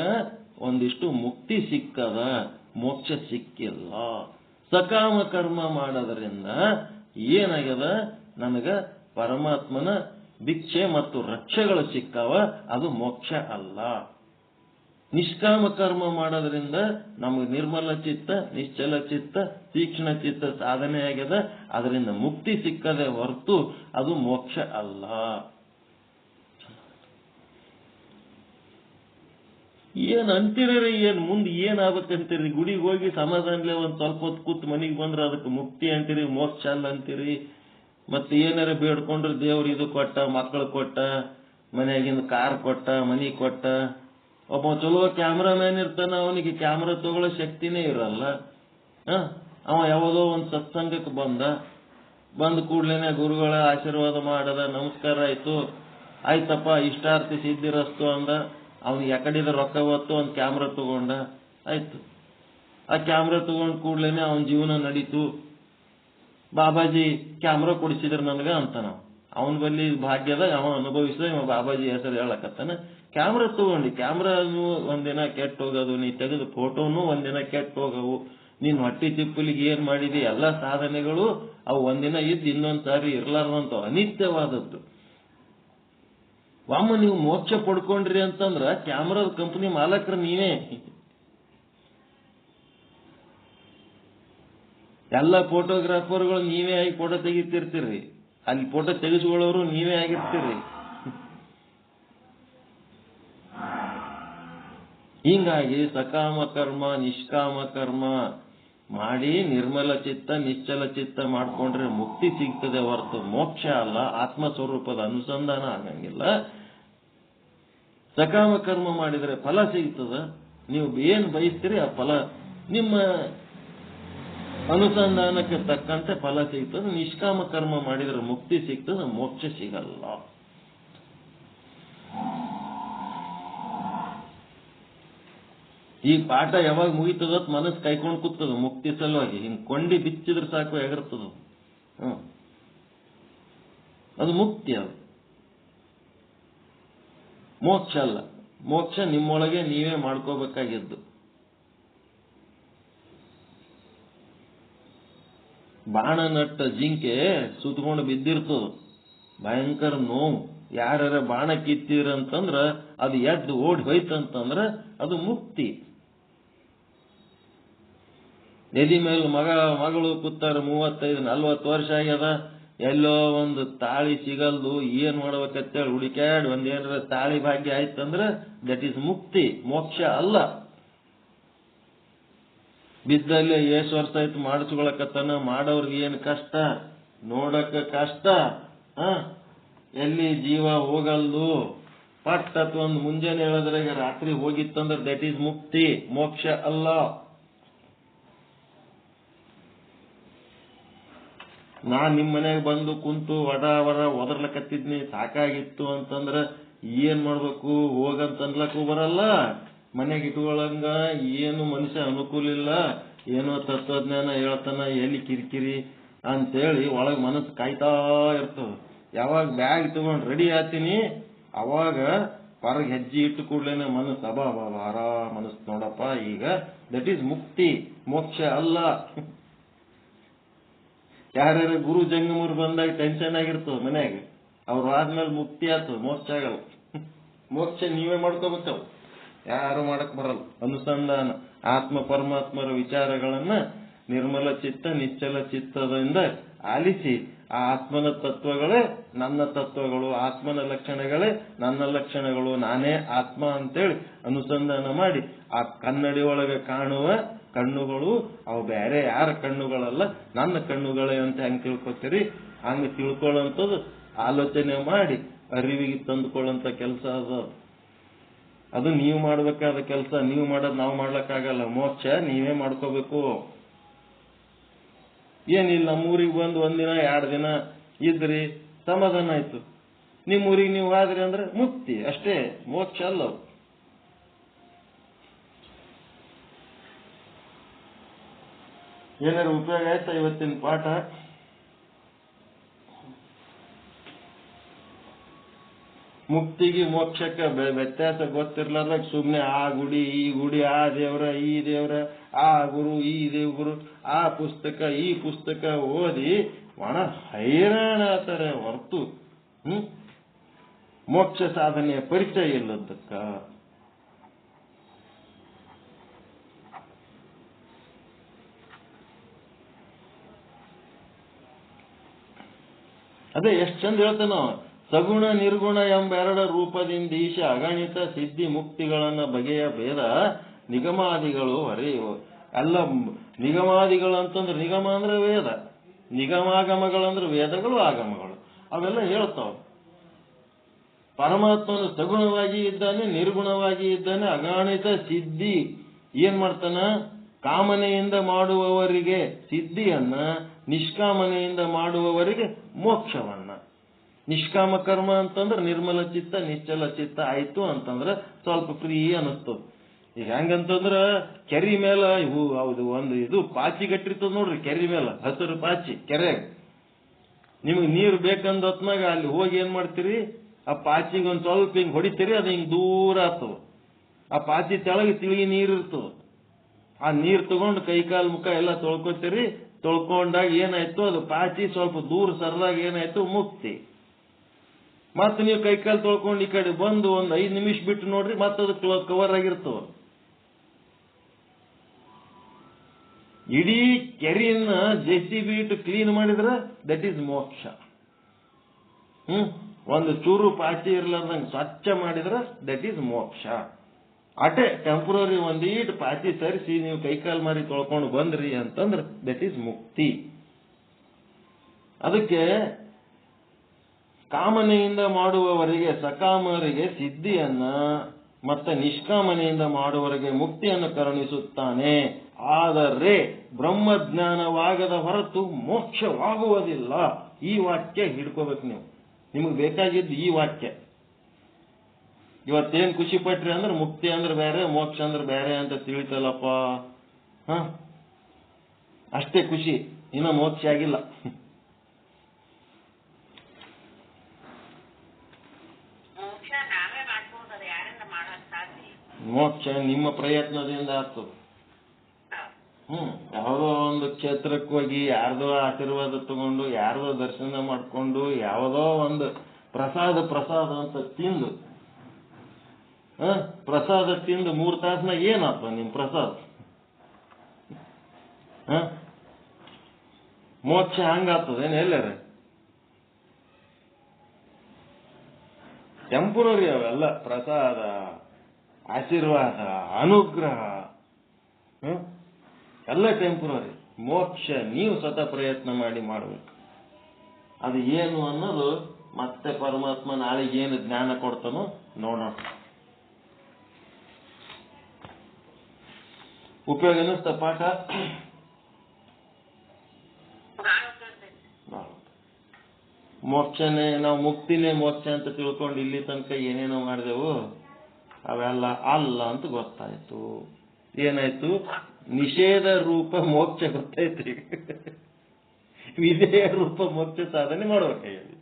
ಒಂದಿಷ್ಟು ಮುಕ್ತಿ ಸಿಕ್ಕದ, ಮೋಕ್ಷ ಸಿಕ್ಕಿಲ್ಲ. ಸಕಾಮ ಕರ್ಮ ಮಾಡೋದ್ರಿಂದ ಏನಾಗ್ಯದ, ನನಗ ಪರಮಾತ್ಮನ ಭಿಕ್ಷೆ ಮತ್ತು ರಕ್ಷೆಗಳು ಸಿಕ್ಕವ, ಅದು ಮೋಕ್ಷ ಅಲ್ಲ. ನಿಷ್ಕಾಮ ಕರ್ಮ ಮಾಡೋದ್ರಿಂದ ನಮಗೆ ನಿರ್ಮಲ ಚಿತ್ತ, ನಿಶ್ಚಲ ಚಿತ್ತ, ತೀಕ್ಷ್ಣ ಚಿತ್ತ ಸಾಧನೆ ಆಗ್ಯದ, ಅದರಿಂದ ಮುಕ್ತಿ ಸಿಕ್ಕದೆ ಹೊರತು ಅದು ಮೋಕ್ಷ ಅಲ್ಲ. ಏನ್ ಅಂತೀರಿ, ಏನ್ ಮುಂದೆ ಏನಾಗಬೇಕಂತೀರಿ? ಗುಡಿಗೆ ಹೋಗಿ ಸಮಾಧಾನಲೆ ಒಂದ್ ಸ್ವಲ್ಪ ಹೊತ್ತು ಕೂತ್ ಮನಿಗೆ ಬಂದ್ರೆ ಅದಕ್ಕೆ ಮುಕ್ತಿ ಅಂತೀರಿ, ಮೋಕ್ಷ ಅಲ್ಲ ಅಂತೀರಿ. ಮತ್ತೆ ಏನಾರ ಬೇಡ್ಕೊಂಡ್ರೆ ದೇವ್ರು ಇದು ಕೊಟ್ಟ, ಮಕ್ಕಳು ಕೊಟ್ಟ, ಮನೆಯಾಗಿಂದ ಕಾರ್ ಕೊಟ್ಟ, ಮನಿ ಕೊಟ್ಟ. ಒಬ್ಬ ಚಲೋ ಕ್ಯಾಮ್ರಾಮ್ಯಾನ್ ಇರ್ತಾನ, ಅವನಿಗೆ ಕ್ಯಾಮ್ರಾ ತಗೊಳ್ಳೋ ಶಕ್ತಿನೇ ಇರಲ್ಲ. ಅವ ಯಾವುದೋ ಒಂದು ಸತ್ಸಂಗಕ್ಕೆ ಬಂದ ಕೂಡ್ಲೇನೆ ಗುರುಗಳ ಆಶೀರ್ವಾದ ಮಾಡದ, ನಮಸ್ಕಾರ ಆಯ್ತಪ್ಪ ಇಷ್ಟಾರ್ಥಿ ಸಿದ್ಧಿರಸ್ತು ಅಂದ. ಅವ್ನಿಗೆ ಯಾಕಡಿದ ರೊಕ್ಕ ಹೊತ್ತು ಒಂದು ಕ್ಯಾಮ್ರಾ ತಗೊಂಡ, ಆಯ್ತು. ಆ ಕ್ಯಾಮ್ರಾ ತಗೊಂಡ್ ಕೂಡ್ಲೇನೆ ಅವನ ಜೀವನ ನಡೀತು. ಬಾಬಾಜಿ ಕ್ಯಾಮ್ರಾ ಕೊಡಿಸಿದ್ರ ನನಗ ಅಂತಾನ. ಅವನ ಬಲ್ಲಿ ಭಾಗ್ಯದಾಗ ಅವ ಅನುಭವಿಸಿದ, ಇವ ಬಾಬಾಜಿ ಹೆಸರು ಹೇಳಕತ್ತಾನ. ಕ್ಯಾಮ್ರಾ ತಗೊಂಡಿ, ಕ್ಯಾಮ್ರಾನು ಒಂದಿನ ಕೆಟ್ಟ ಹೋಗೋದು, ನೀ ತೆಗೆದು ಫೋಟೋನು ಒಂದಿನ ಕೆಟ್ಟ ಹೋಗವು. ನೀನ್ ಹೊಟ್ಟಿ ತಿಪ್ಪಲಿಗೆ ಏನ್ ಮಾಡಿದಿ ಎಲ್ಲಾ ಸಾಧನೆಗಳು ಅವು ಒಂದಿನ ಇದ್ದು ಇನ್ನೊಂದ್ ಸಾರಿ ಇರ್ಲಾರ್ದಂತ ಅನಿತ್ಯವಾದದ್ದು. ಒಮ್ಮ ನೀವು ಮೋಕ್ಷ ಪಡ್ಕೊಂಡ್ರಿ ಅಂತಂದ್ರ ಕ್ಯಾಮ್ರಾದ ಕಂಪನಿ ಮಾಲಕರು ನೀವೇ. ಎಲ್ಲ ಫೋಟೋಗ್ರಾಫರ್ಗಳು ನೀವೇ ಆಗಿ ಫೋಟೋ ತೆಗಿತಿರ್ತೀರಿ, ಅಲ್ಲಿ ಫೋಟೋ ತೆಗೆಸ್ಕೊಳ್ಳೋರು ನೀವೇ ಆಗಿರ್ತೀರಿ. ಹೀಗಾಗಿ ಸಕಾಮ ಕರ್ಮ ನಿಷ್ಕಾಮ ಕರ್ಮ ಮಾಡಿ ನಿರ್ಮಲ ಚಿತ್ತ ನಿಶ್ಚಲ ಚಿತ್ತ ಮಾಡ್ಕೊಂಡ್ರೆ ಮುಕ್ತಿ ಸಿಗ್ತದೆ ಹೊರತು ಮೋಕ್ಷ ಅಲ್ಲ, ಆತ್ಮಸ್ವರೂಪದ ಅನುಸಂಧಾನ ಆಗಂಗಿಲ್ಲ. ಸಕಾಮ ಕರ್ಮ ಮಾಡಿದರೆ ಫಲ ಸಿಗ್ತದ, ನೀವು ಏನ್ ಬಯಸ್ತೀರಿ ಆ ಫಲ ನಿಮ್ಮ ಅನುಸಂಧಾನಕ್ಕೆ ತಕ್ಕಂತೆ ಫಲ ಸಿಗ್ತದೆ. ನಿಷ್ಕಾಮ ಕರ್ಮ ಮಾಡಿದರೆ ಮುಕ್ತಿ ಸಿಗ್ತದೆ, ಮೋಕ್ಷ ಸಿಗಲ್ಲ. ಈ ಪಾಠ ಯಾವಾಗ ಮುಗಿತದ ಮನಸ್ಸು ಕೈಕೊಂಡು ಕೂತದ ಮುಕ್ತಿ ಸಲುವಾಗಿ. ಹಿಂಗ್ ಕೊಂಡಿ ಬಿಚ್ಚಿದ್ರೆ ಸಾಕು ಎಗರ್ತದ. ಅದು ಮುಕ್ತಿ. ಅದು ಮೋಕ್ಷ ಅಲ್ಲ. ಮೋಕ್ಷ ನಿಮ್ಮೊಳಗೆ ನೀವೇ ಮಾಡ್ಕೋಬೇಕಾಗಿದ್ದು. ಬಾಣ ನಟ್ಟ ಜಿಂಕೆ ಸುತ್ಕೊಂಡು ಬಿದ್ದಿರ್ತದ, ಭಯಂಕರ ನೋವು. ಯಾರ ಬಾಣ ಕಿತ್ತೀರಂತಂದ್ರ ಅದು ಎದ್ದು ಓಡಿ ಹೋಯ್ತಂತಂದ್ರ ಅದು ಮುಕ್ತಿ. ಎದಿ ಮೇಲೆ ಮಗಳು ಕೂತಾರ, 35-40 ವರ್ಷ ಆಗ್ಯದ, ಎಲ್ಲೋ ಒಂದು ತಾಳಿ ಸಿಗಲ್ದು, ಏನ್ ಮಾಡ್ಬೇಕಂತೇಳಿ ಹುಡುಕ್ಯಾಡ್ ಒಂದೇನಾರ ತಾಳಿ ಭಾಗ್ಯ ಆಯ್ತಂದ್ರ ದಟ್ ಈಸ್ ಮುಕ್ತಿ, ಮೋಕ್ಷ ಅಲ್ಲ. ಬಿದ್ದಲ್ಲೇ ಎಷ್ಟು ವರ್ಷ ಆಯ್ತು ಮಾಡಿಸ್ಕೊಳಕತ್ತಾನ, ಮಾಡೋರ್ಗೆ ಏನ್ ಕಷ್ಟ, ನೋಡಕ ಕಷ್ಟ, ಎಲ್ಲಿ ಜೀವ ಹೋಗಲ್ದು. ಪಟ್ ಅಥವಾ ಒಂದು ಮುಂಜಾನೆ ಹೇಳಿದ್ರಾಗ ರಾತ್ರಿ ಹೋಗಿತ್ತಂದ್ರೆ ದಟ್ ಈಸ್ ಮುಕ್ತಿ, ಮೋಕ್ಷ ಅಲ್ಲ. ನಾನ್ ನಿಮ್ ಮನೆಗೆ ಬಂದು ಕುಂತು ವಡ ಒದರ್ಲಕತ್ತಿದ್ನಿ, ಸಾಕಾಗಿತ್ತು ಅಂತಂದ್ರ ಏನ್ ಮಾಡ್ಬೇಕು, ಹೋಗಂತನ್ಲಕ್ಕೂ ಬರಲ್ಲ, ಮನೆಗೆ ಇಟ್ಕೊಳಂಗ ಏನು ಮನುಷ್ಯ ಅನುಕೂಲ ಇಲ್ಲ, ಏನೋ ತತ್ವಜ್ಞಾನ ಹೇಳ್ತಾನ, ಎಲ್ಲಿ ಕಿರಿಕಿರಿ ಅಂತೇಳಿ ಒಳಗ್ ಮನಸ್ಸು ಕಾಯ್ತಾ ಇರ್ತದ. ಯಾವಾಗ ಬ್ಯಾಗ್ ತಗೊಂಡ್ ರೆಡಿ ಆತೀನಿ ಅವಾಗ ಹೊರಗೆ ಹೆಜ್ಜೆ ಇಟ್ಟು ಕೂಡ್ಲೇನೆ ಮನಸ್ಸು ಆರಾಮ ಮನಸ್ಸು ನೋಡಪ್ಪ ಈಗ ದಟ್ ಈಸ್ ಮುಕ್ತಿ, ಮೋಕ್ಷ ಅಲ್ಲ. ಯಾರ್ಯಾರ ಗುರು ಜಂಗಮರು ಬಂದಾಗ ಟೆನ್ಷನ್ ಆಗಿರ್ತದ ಮನ್ಯಾಗ, ಅವ್ರು ಆದ್ಮೇಲೆ ಮುಕ್ತಿ ಆಯ್ತು, ಮೋಕ್ಷ ಆಗಲ್ಲ. ಮೋಕ್ಷ ನೀವೇ ಮಾಡ್ಕೋಬೇಕವು, ಯಾರು ಮಾಡಕ್ ಬರಲ್ಲ. ಅನುಸಂಧಾನ ಆತ್ಮ ಪರಮಾತ್ಮರ ವಿಚಾರಗಳನ್ನ ನಿರ್ಮಲ ಚಿತ್ತ ನಿಶ್ಚಲ ಚಿತ್ತದಿಂದ ಆಲಿಸಿ, ಆ ಆತ್ಮನ ತತ್ವಗಳೇ ನನ್ನ ತತ್ವಗಳು, ಆತ್ಮನ ಲಕ್ಷಣಗಳೇ ನನ್ನ ಲಕ್ಷಣಗಳು, ನಾನೇ ಆತ್ಮ ಅಂತೇಳಿ ಅನುಸಂಧಾನ ಮಾಡಿ ಆ ಕನ್ನಡಿ ಒಳಗೆ ಕಾಣುವ ಕಣ್ಣುಗಳು ಅವು ಬೇರೆ ಯಾರ ಕಣ್ಣುಗಳಲ್ಲ, ನನ್ನ ಕಣ್ಣುಗಳೇ ಅಂತ ಹೆಂಗ್ ತಿಳ್ಕೊತೀರಿ ಹಂಗ ತಿಳ್ಕೊಳ್ಳೋಂಥದ್ದು ಆಲೋಚನೆ ಮಾಡಿ ಅರಿವಿಗೆ ತಂದುಕೊಳ್ಳುವಂತ ಕೆಲಸ ಅದು ನೀವು ಮಾಡಬೇಕಾದ ಕೆಲಸ. ನೀವು ಮಾಡೋದು ನಾವು ಮಾಡ್ಲಕ್ಕಾಗಲ್ಲ. ಮೋಕ್ಷ ನೀವೇ ಮಾಡ್ಕೋಬೇಕು. ಏನಿಲ್ಲ, ನಮ್ಮೂರಿಗೆ ಬಂದು 1 ದಿನ 2 ದಿನ ಇದ್ರಿ, ಸಮಾಧಾನ ಆಯ್ತು. ನಿಮ್ಮೂರಿಗೆ ನೀವು ಆದ್ರಿ ಅಂದ್ರೆ ಮುಕ್ತಿ ಅಷ್ಟೇ, ಮೋಕ್ಷ ಅಲ್ಲ. ಏನಾರು ಉಪಯೋಗ ಆಯ್ತಾ ಇವತ್ತಿನ ಪಾಠ? ಮುಕ್ತಿಗೆ ಮೋಕ್ಷಕ್ಕೆ ವ್ಯತ್ಯಾಸ ಗೊತ್ತಿರ್ಲಾರ್ದಾಗ ಸುಮ್ನೆ ಆ ಗುಡಿ ಈ ಗುಡಿ, ಆ ದೇವ್ರ ಈ ದೇವ್ರ, ಆ ಗುರು ಈ ದೇವ್ಗುರು, ಆ ಪುಸ್ತಕ ಈ ಪುಸ್ತಕ ಓದಿ ಒಣ ಹೈರಾಣ ಆತಾರೆ ಹೊರತು ಮೋಕ್ಷ ಸಾಧನೆಯ ಪರಿಚಯ ಇಲ್ಲದಕ್ಕ. ಅದೇ ಎಷ್ಟು ಚಂದ ಹೇಳ್ತಾನೋ, ಸಗುಣ ನಿರ್ಗುಣ ಎಂಬೆರಡ ರೂಪದಿಂದ ಈಶ ಅಗಣಿತ ಸಿದ್ಧಿ ಮುಕ್ತಿಗಳನ್ನ ಬಗೆಯ ಭೇದ ನಿಗಮಾದಿಗಳು ಹೊರೆಯುವ. ಎಲ್ಲ ನಿಗಮಾದಿಗಳು ಅಂತಂದ್ರೆ, ನಿಗಮ ಅಂದ್ರೆ ವೇದ, ನಿಗಮಾಗಮಗಳಂದ್ರೆ ವೇದಗಳು ಆಗಮಗಳು, ಅವೆಲ್ಲ ಹೇಳ್ತಾವ. ಪರಮಾತ್ಮನು ಸಗುಣವಾಗಿ ಇದ್ದಾನೆ, ನಿರ್ಗುಣವಾಗಿ ಇದ್ದಾನೆ, ಅಗಣಿತ ಸಿದ್ಧಿ. ಏನ್ ಮಾಡ್ತಾನ? ಕಾಮನೆಯಿಂದ ಮಾಡುವವರಿಗೆ ಸಿದ್ಧಿಯನ್ನ, ನಿಷ್ಕಾಮನೆಯಿಂದ ಮಾಡುವವರಿಗೆ ಮೋಕ್ಷವನ್ನ. ನಿಷ್ಕಾಮ ಕರ್ಮ ಅಂತಂದ್ರೆ ನಿರ್ಮಲ ಚಿತ್ತ ನಿಶ್ಚಲ ಚಿತ್ತ ಆಯ್ತು ಅಂತಂದ್ರೆ ಸ್ವಲ್ಪ ಫ್ರೀ ಅನಿಸ್ತು. ಈಗ ಹೆಂಗಂತಂದ್ರ ಕೆರಿ ಮೇಲೆ ಹೌದು ಒಂದು ಇದು ಪಾಚಿ ಗಟ್ಟಿರ್ತದ ನೋಡ್ರಿ, ಕೆರಿ ಮೇಲೆ ಹಸಿರು ಪಾಚಿ ಕೆರೆಯಾಗ. ನಿಮಗ್ ನೀರು ಬೇಕಂದ ಹೊತ್ನಾಗ ಅಲ್ಲಿ ಹೋಗಿ ಏನ್ ಮಾಡ್ತೀರಿ, ಆ ಪಾಚಿಗೆ ಒಂದ್ ಸ್ವಲ್ಪ ಹಿಂಗ್ ಹೊಡಿತೀರಿ, ಅದು ಹಿಂಗ್ ದೂರ ಆಗ್ತದ. ಆ ಪಾಚಿ ತೆಳಗೆ ತಿಳಿ ನೀರು ಇರ್ತದ. ಆ ನೀರ್ ತಗೊಂಡು ಕೈ ಕಾಲು ಮುಖ ಎಲ್ಲ ತೊಳ್ಕೊತೀರಿ. ತೊಳ್ಕೊಂಡಾಗ ಏನಾಯ್ತು, ಅದು ಪಾಚಿ ಸ್ವಲ್ಪ ದೂರ ಸರದಾಗ ಏನಾಯ್ತು, ಮುಕ್ತಿ. ಮತ್ ನೀವು ಕೈ ಕಾಲು ತೊಳ್ಕೊಂಡು ಈ ಕಡೆ ಬಂದು ಒಂದ್ 5 ನಿಮಿಷ ಬಿಟ್ಟು ನೋಡ್ರಿ, ಮತ್ತದು ಕವರ್ ಆಗಿರ್ತವ. ಇಡೀ ಕೆರೆಯನ್ನ JCB ಇಟ್ಟು ಕ್ಲೀನ್ ಮಾಡಿದ್ರೆ ದಟ್ ಈಸ್ ಮೋಕ್ಷ. ಒಂದು ಚೂರು ಪಾಚಿ ಇರ್ಲಾರ್ದಂಗೆ ಸ್ವಚ್ಛ ಮಾಡಿದ್ರೆ ದಟ್ ಈಸ್ ಮೋಕ್ಷ. ಅಟೆ ಟೆಂಪ್ರರಿ ಒಂದೀಟ್ ಪಾಚಿ ಸರಿಸಿ ನೀವು ಕೈಕಾಲು ಮಾರಿ ತೊಳ್ಕೊಂಡು ಬಂದ್ರಿ ಅಂತಂದ್ರೆ ದಟ್ ಈಸ್ ಮುಕ್ತಿ. ಅದಕ್ಕೆ ಕಾಮನೆಯಿಂದ ಮಾಡುವವರಿಗೆ ಸಕಾಮರಿಗೆ ಸಿದ್ಧಿಯನ್ನ ಮತ್ತೆ ನಿಷ್ಕಾಮನೆಯಿಂದ ಮಾಡುವವರಿಗೆ ಮುಕ್ತಿಯನ್ನು ಕರುಣಿಸುತ್ತಾನೆ. ಆದರೆ ಬ್ರಹ್ಮಜ್ಞಾನವಾಗದ ಹೊರತು ಮೋಕ್ಷವಾಗುವುದಿಲ್ಲ. ಈ ವಾಕ್ಯ ಹಿಡ್ಕೋಬೇಕು ನೀವು. ನಿಮಗೆ ಬೇಕಾಗಿದ್ದು ಈ ವಾಕ್ಯ. ಇವತ್ತೇನ್ ಖುಷಿ ಪಟ್ರಿ ಅಂದ್ರೆ ಮುಕ್ತಿ ಅಂದ್ರೆ ಬೇರೆ, ಮೋಕ್ಷ ಅಂದ್ರೆ ಬೇರೆ ಅಂತ ತಿಳಿತಲ್ಲಪ್ಪ. ಅಷ್ಟೇ ಖುಷಿ, ಇನ್ನ ಮೋಕ್ಷ ಆಗಿಲ್ಲ. ಮೋಕ್ಷ ನಿಮ್ಮ ಪ್ರಯತ್ನದಿಂದ ಆಗ್ತದೆ. ಯಾವುದೋ ಒಂದು ಕ್ಷೇತ್ರಕ್ಕೆ ಹೋಗಿ ಯಾರ್ದೋ ಆಶೀರ್ವಾದ ತಗೊಂಡು ಯಾರ್ದೋ ದರ್ಶನ ಮಾಡ್ಕೊಂಡು ಯಾವುದೋ ಒಂದು ಪ್ರಸಾದ ಅಂತ ತಿಂದು ಪ್ರಸಾದ ತಿಂದು 3 ತಾಸನಾಗ ಏನಾಗ್ತದೆ ನಿಮ್ ಪ್ರಸಾದ? ಮೋಕ್ಷ ಹಂಗಾಗ್ತದೇನು? ಎಲ್ಲರ ಟೆಂಪರರಿ ಅವೆಲ್ಲ. ಪ್ರಸಾದ, ಆಶೀರ್ವಾದ, ಅನುಗ್ರಹ ಎಲ್ಲ ಟೆಂಪರರಿ. ಮೋಕ್ಷ ನೀವು ಸ್ವತಃ ಪ್ರಯತ್ನ ಮಾಡಿ ಮಾಡಬೇಕು. ಅದು ಏನು ಅನ್ನೋದು ಮತ್ತೆ ಪರಮಾತ್ಮ ನಾಳೆಗೆ ಏನು ಜ್ಞಾನ ಕೊಡ್ತಾನೋ ನೋಡೋಣ. ಉಪಯೋಗ ಅನ್ನಿಸ್ತ ಪಾಠ? ಮೋಕ್ಷನೇ ನಾವು ಮುಕ್ತಿನೇ ಮೋಕ್ಷ ಅಂತ ತಿಳ್ಕೊಂಡು ಇಲ್ಲಿ ತನಕ ಏನೇನೋ ಮಾಡಿದೆವು, ಅವೆಲ್ಲ ಅಲ್ಲ ಅಂತ ಗೊತ್ತಾಯ್ತು. ಏನಾಯ್ತು? ನಿಷೇಧ ರೂಪ ಮೋಕ್ಷ ಗೊತ್ತಾಯ್ತು. ವಿಧೇಯ ರೂಪ ಮೋಕ್ಷ ಸಾಧನೆ ಮಾಡ್ಬೇಕಾಗಿ.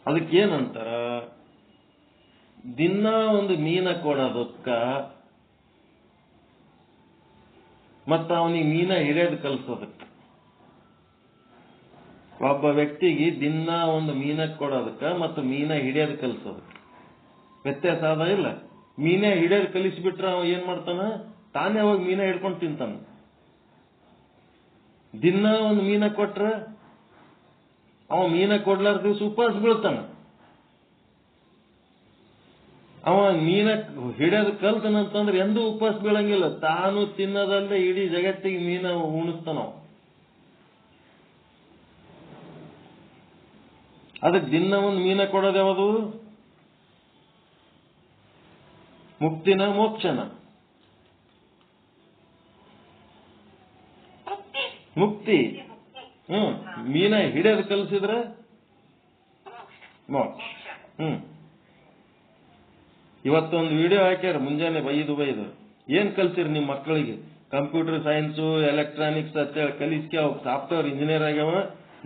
ಅದಕ್ಕೇನಂತಾರ? ದಿನ ಒಂದು ಮೀನ ಕೊಡೋದಕ್ಕ ಮತ್ತ ಅವನಿಗೆ ಮೀನ ಹಿಡಿಯೋದು ಕಲ್ಸೋದಕ್ಕೆ. ಒಬ್ಬ ವ್ಯಕ್ತಿಗೆ ದಿನ ಒಂದು ಮೀನ ಕೊಡೋದಕ್ಕ ಮತ್ತು ಮೀನ ಹಿಡಿಯೋದು ಕಲ್ಸೋದಕ್ಕೆ ವ್ಯತ್ಯಾಸ ಅದ ಇಲ್ಲ? ಮೀನ ಹಿಡಿಯೋದು ಕಲಿಸ್ಬಿಟ್ರೆ ಅವ ಏನ್ ಮಾಡ್ತಾನ? ತಾನೇ ಹೋಗಿ ಮೀನ ಹಿಡ್ಕೊಂಡು ತಿಂತಾನ. ದಿನ ಒಂದು ಮೀನ ಕೊಟ್ರ ಅವ ಮೀನ ಕೊಡ್ಲಾರ ದಿವಸ ಉಪವಾಸ ಬೀಳ್ತಾನ. ಅವ ಮೀನ ಹಿಡಿಯೋದು ಕಲ್ತನಂತಂದ್ರೆ ಎಂದೂ ಉಪವಾಸ ಬೀಳಂಗಿಲ್ಲ. ತಾನು ತಿನ್ನೋದಲ್ಲದೆ ಇಡೀ ಜಗತ್ತಿಗೆ ಮೀನ ಉಣಿಸ್ತಾನ. ಅದಕ್ಕೆ ದಿನ ಒಂದು ಮೀನ ಕೊಡೋದು ಯಾವುದು? ಮುಕ್ತಿನ ಮೋಕ್ಷನ? ಮುಕ್ತಿ. ಮೀನ ಹಿಡಿಯೋದು ಕಲಿಸಿದ್ರೆ ಮೋಕ್ಷ. ಇವತ್ತೊಂದು ವಿಡಿಯೋ ಹಾಕ್ಯಾರ ಮುಂಜಾನೆ ಬೈದು ಏನ್ ಕಲ್ಸಿರಿ ನಿಮ್ ಮಕ್ಕಳಿಗೆ? ಕಂಪ್ಯೂಟರ್ ಸೈನ್ಸು, ಎಲೆಕ್ಟ್ರಾನಿಕ್ಸ್ ಅಂತೇಳಿ ಕಲಿಸ್ಕೆ ಅವ್ ಸಾಫ್ಟ್ವೇರ್ ಇಂಜಿನಿಯರ್ ಆಗ್ಯಾವ.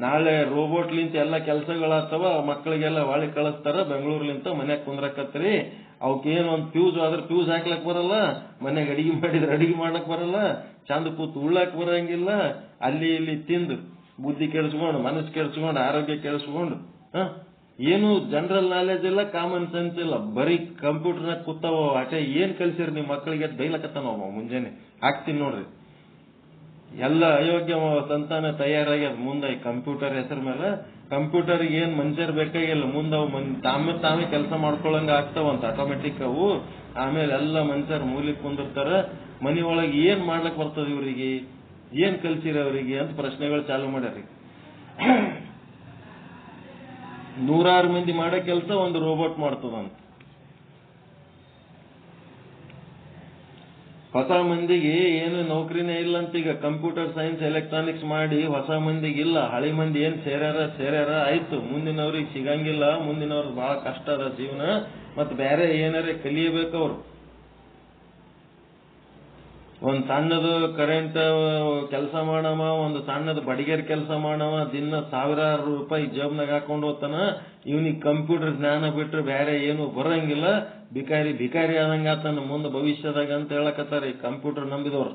ನಾಳೆ ರೋಬೋಟ್ಲಿಂತ ಎಲ್ಲ ಕೆಲಸಗಳಾಗ್ತವ. ಮಕ್ಕಳಿಗೆಲ್ಲ ಹೊಳಿ ಕಳಿಸ್ತಾರ. ಬೆಂಗಳೂರ್ಲಿಂತ ಮನ್ಯಾಗ ಕುಂದ್ರಕತ್ರಿ. ಅವಕ್ಕೇನು ಒಂದು ಫ್ಯೂಸ್ ಆದ್ರೆ ಫ್ಯೂಸ್ ಹಾಕ್ಲಕ್ ಬರಲ್ಲ. ಮನ್ಯಾಗ ಅಡಿಗೆ ಮಾಡಿದ್ರೆ ಅಡಿಗೆ ಮಾಡ್ಲಕ್ ಬರಲ್ಲ. ಚಂದ ಕೂತು ಉಳ್ಳಾಕ್ ಬರಂಗಿಲ್ಲ. ಅಲ್ಲಿ ಇಲ್ಲಿ ತಿಂದು ಬುದ್ಧಿ ಕೆಡಿಸ್ಕೊಂಡು, ಮನಸ್ಸು ಕೆಡಿಸ್ಕೊಂಡು, ಆರೋಗ್ಯ ಕೆಡಿಸ್ಕೊಂಡು ಏನು ಜನರಲ್ ನಾಲೆಜ್ ಇಲ್ಲ, ಕಾಮನ್ ಸೆನ್ಸ್ ಇಲ್ಲ. ಬರೀ ಕಂಪ್ಯೂಟರ್ನಾಗ ಕೂತಾವ. ಆಟೆ ಏನ್ ಕಲ್ಸಿರಿ ನಿಮ್ ಮಕ್ಕಳಿಗೆ? ಬೈಲಕತ್ತಾನ ಮುಂಜಾನೆ. ಹಾಕ್ತೀನಿ ನೋಡ್ರಿ. ಎಲ್ಲ ಅಯೋಗ್ಯ ಸಂತಾನ ತಯಾರಾಗ್ಯದ ಮುಂದೆ ಕಂಪ್ಯೂಟರ್ ಹೆಸರ ಮೇಲೆ. ಕಂಪ್ಯೂಟರ್ಗೆ ಏನ್ ಮನುಷ್ಯರ್ ಬೇಕಾಗಿಲ್ಲ. ಮುಂದೆ ಅವು ತಾವೇ ಕೆಲಸ ಮಾಡ್ಕೊಳಂಗ ಆಗ್ತಾವಂತ ಆಟೋಮೆಟಿಕ್ ಅವು. ಆಮೇಲೆ ಎಲ್ಲ ಮನುಷ್ಯರು ಮೂಲಿಗೆ ಕುಂದಿರ್ತಾರ. ಮನಿ ಒಳಗೆ ಏನ್ ಮಾಡ್ಲಕ್ ಬರ್ತದ ಇವ್ರಿಗೆ? ಏನ್ ಕಲ್ಸಿರಿ ಅವರಿಗೆ ಅಂತ ಪ್ರಶ್ನೆಗಳು ಚಾಲು ಮಾಡ್ಯಾರಿ. 100 ಮಂದಿ ಮಾಡೋ ಕೆಲಸ ಒಂದು ರೋಬೋಟ್ ಮಾಡ್ತದಂತ. ಹೊಸ ಮಂದಿಗೆ ಏನು ನೌಕರಿನೇ ಇಲ್ಲ ಅಂತ ಈಗ ಕಂಪ್ಯೂಟರ್ ಸೈನ್ಸ್ ಎಲೆಕ್ಟ್ರಾನಿಕ್ಸ್ ಮಾಡಿ ಹೊಸ ಮಂದಿಗೆ ಇಲ್ಲ. ಹಳಿ ಮಂದಿ ಏನ್ ಸೇರ್ಯಾರ ಆಯ್ತು. ಮುಂದಿನವ್ರಿಗೆ ಸಿಗಂಗಿಲ್ಲ. ಮುಂದಿನವ್ರಿಗೆ ಬಹಳ ಕಷ್ಟ ಅದ ಜೀವನ. ಮತ್ತೆ ಬೇರೆ ಏನಾರೇ ಕಲಿಯಬೇಕು ಅವ್ರು. ಒಂದ್ ಸಣ್ಣದು ಕರೆಂಟ್ ಕೆಲಸ ಮಾಡವ, ಒಂದು ಸಣ್ಣದು ಬಡಿಗೆರ್ ಕೆಲಸ ಮಾಡವ, ದಿನ ಸಾವಿರಾರು ರೂಪಾಯಿ ಜೇಬ್ನಾಗ ಹಾಕೊಂಡು ಹೋಗ್ತಾನ. ಇವನಿಗೆ ಕಂಪ್ಯೂಟರ್ ಜ್ಞಾನ ಬಿಟ್ರೆ ಬೇರೆ ಏನು ಬರಂಗಿಲ್ಲ. ಭಿಕಾರಿ ಆದಂಗ ಆತನ ಮುಂದೆ ಭವಿಷ್ಯದಾಗ ಅಂತ ಹೇಳಕತ್ತಾರೆ ಕಂಪ್ಯೂಟರ್ ನಂಬಿದವ್ರು.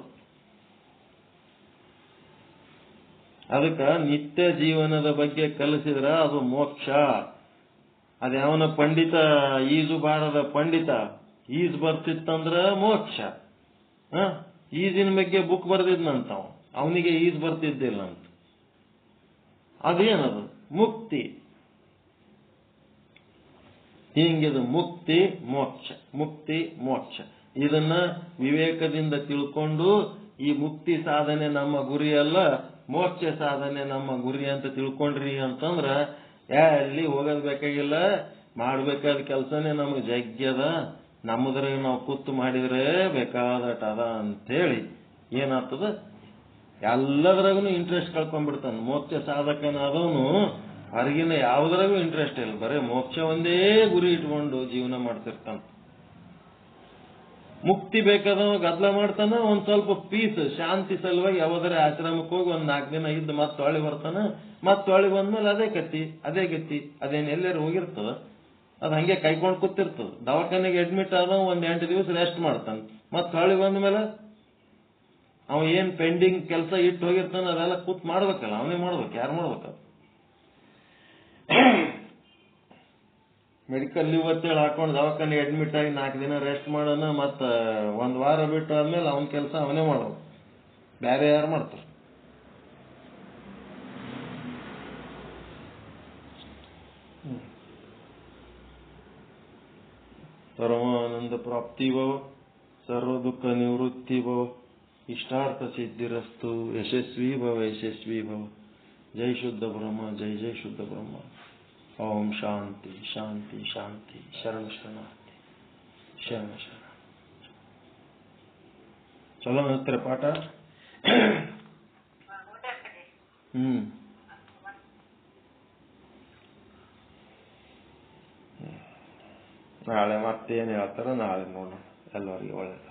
ಅದಕ್ಕೆ ನಿತ್ಯ ಜೀವನದ ಬಗ್ಗೆ ಕಲಿಸಿದ್ರ ಅದು ಮೋಕ್ಷ. ಅದ್ಯಾವನ ಪಂಡಿತ ಈಜು ಬಾರದ ಪಂಡಿತ ಈಜ್ ಬರ್ತಿತ್ತಂದ್ರ ಮೋಕ್ಷ. ಈಜಿನ ಬಗ್ಗೆ ಬುಕ್ ಬರ್ದಿದ್ನಂತ ಅವನಿಗೆ ಈಜ್ ಬರ್ತಿದ್ದಿಲ್ಲ ಅಂತ. ಅದೇನದು ಮುಕ್ತಿ. ಹಿಂಗಿದು ಮುಕ್ತಿ ಮೋಕ್ಷ, ಮುಕ್ತಿ ಮೋಕ್ಷ. ಇದನ್ನ ವಿವೇಕದಿಂದ ತಿಳ್ಕೊಂಡು ಈ ಮುಕ್ತಿ ಸಾಧನೆ ನಮ್ಮ ಗುರಿ ಅಲ್ಲ, ಮೋಕ್ಷ ಸಾಧನೆ ನಮ್ಮ ಗುರಿ ಅಂತ ತಿಳ್ಕೊಂಡ್ರಿ ಅಂತಂದ್ರ ಎಲ್ಲಿ ಹೋಗೋದ್ ಬೇಕಾಗಿಲ್ಲ. ಮಾಡ್ಬೇಕಾದ ಕೆಲಸನೇ ನಮಗೆ ಜಗ್ಗ್ಯದ, ನಮ್ಮದ್ರಾಗ ನಾವು ಕೂತು ಮಾಡಿದ್ರೆ ಬೇಕಾದಟ ಅದ ಅಂತೇಳಿ ಏನಾಗ್ತದ, ಎಲ್ಲದ್ರಾಗೂ ಇಂಟ್ರೆಸ್ಟ್ ಕಳ್ಕೊಂಡ್ಬಿಡ್ತಾನೆ. ಮೋಕ್ಷ ಸಾಧಕನಾದವನು ಹೊರಗಿನ ಯಾವುದ್ರಾಗೂ ಇಂಟ್ರೆಸ್ಟ್ ಇಲ್ಲ, ಬರೀ ಮೋಕ್ಷ ಒಂದೇ ಗುರಿ ಇಟ್ಕೊಂಡು ಜೀವನ ಮಾಡ್ತಿರ್ತಾನ. ಮುಕ್ತಿ ಬೇಕಾದವ ಗದ್ದಲ ಮಾಡ್ತಾನ, ಒಂದ್ ಸ್ವಲ್ಪ ಪೀಸ್ ಶಾಂತಿ ಸಲುವಾಗಿ ಯಾವ್ದಾರ ಆಶ್ರಮಕ್ಕೆ ಹೋಗಿ ಒಂದ್ 4 ದಿನ ಇದ್ದು ಮತ್ತೆ ಹೊಳ್ಳಿ ಬರ್ತಾನ. ಮತ್ತೆ ಹೊಳ್ಳಿ ಬಂದ್ಮೇಲೆ ಅದೇ ಗತಿ. ಅದೇನ್ ಎಲ್ಲರೂ ಹೋಗಿರ್ತದ, ಅದ್ ಹಂಗೆ ಕೈಕೊಂಡು ಕೂತಿರ್ತದ. ದವಾಖಾನೆಗೆ ಅಡ್ಮಿಟ್ ಆದವ ಒಂದ್ 8 ದಿವಸ ರೆಸ್ಟ್ ಮಾಡ್ತಾನ. ಮತ್ತೆ ಹೊಳ್ಳಿ ಬಂದ್ಮೇಲೆ ಅವ ಏನ್ ಪೆಂಡಿಂಗ್ ಕೆಲಸ ಇಟ್ಟು ಹೋಗಿರ್ತಾನ ಅದೆಲ್ಲ ಕೂತ್ ಮಾಡ್ಬೇಕಲ್ಲ, ಅವನೇ ಮಾಡ್ಬೇಕು. ಯಾರು ಮಾಡ್ಬೇಕಲ್ಲ? ಮೆಡಿಕಲ್ ಲೀವ್ ಅಂತೇಳಿ ಹಾಕೊಂಡು ದವಾಖಾನೆಗೆ ಅಡ್ಮಿಟ್ ಆಗಿ 4 ದಿನ ರೆಸ್ಟ್ ಮಾಡೋಣ, ಮತ್ತ 1 ವಾರ ಬಿಟ್ಟು ಆದ್ಮೇಲೆ ಅವನ ಕೆಲಸ ಅವನೇ ಮಾಡೋದು, ಬೇರೆ ಯಾರು ಮಾಡ್ತಾರೆ? ಪರಮಾನಂದ ಪ್ರಾಪ್ತಿ ಭವ, ಸರ್ವ ದುಃಖ ನಿವೃತ್ತಿ ಭವ, ಇಷ್ಟಾರ್ಥ ಸಿದ್ಧಿರಸ್ತು, ಯಶಸ್ವಿ ಭವ. ಜೈ ಶುದ್ಧ ಬ್ರಹ್ಮ, ಜೈ ಜೈ ಶುದ್ಧ ಬ್ರಹ್ಮ. ಓಂ ಶಾಂತಿ ಶಾಂತಿ ಶಾಂತಿ. ಶರಣಾರ್ಥಿ. ಚಲೋ ಹತ್ರ ಪಾಠ. ನಾಳೆ ಮತ್ತೇನು ಹೇಳ್ತಾರ ನಾಳೆ ನೋಡೋಣ. ಎಲ್ಲರಿಗೆ ಒಳ್ಳೆಯದ.